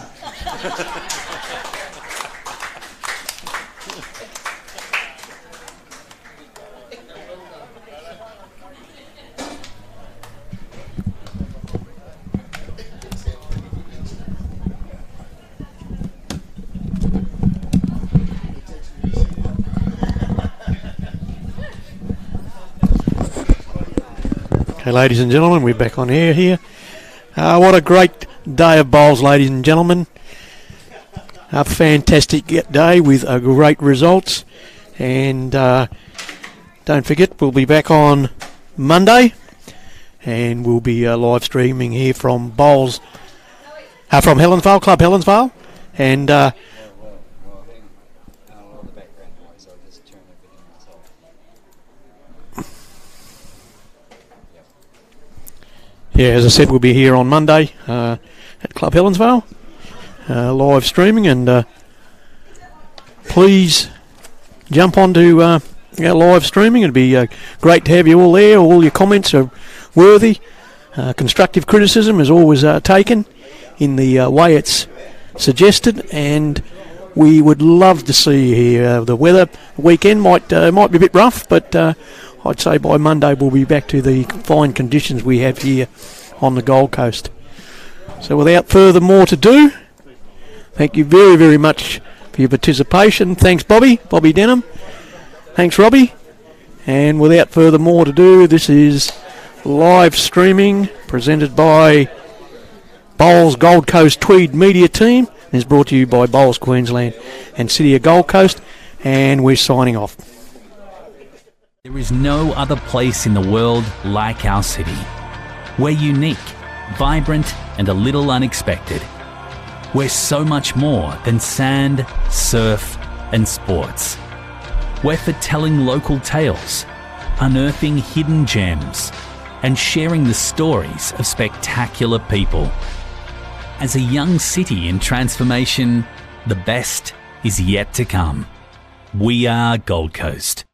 Okay, ladies and gentlemen, we're back on air here. What a great day of bowls, ladies and gentlemen. A fantastic day with great results. And don't forget, we'll be back on Monday. And we'll be live streaming here from Bowls, from Helensvale, Club Helensvale. And yeah, as I said, we'll be here on Monday at Club Helensvale, live streaming, and please jump onto our live streaming. It'd be great to have you all there. All your comments are worthy. Constructive criticism is always taken in the way it's suggested, and we would love to see you here. The weather weekend might be a bit rough, but I'd say by Monday we'll be back to the fine conditions we have here on the Gold Coast. So without further more to do, thank you very, very much for your participation. Thanks, Bobby Denham. Thanks, Robbie. And without further more to do, this is live streaming presented by Bowls Gold Coast Tweed Media Team. And is brought to you by Bowls Queensland and City of Gold Coast. And we're signing off. There is no other place in the world like our city. We're unique, vibrant, and a little unexpected. We're so much more than sand, surf, and sports. We're for telling local tales, unearthing hidden gems, and sharing the stories of spectacular people. As a young city in transformation, the best is yet to come. We are Gold Coast.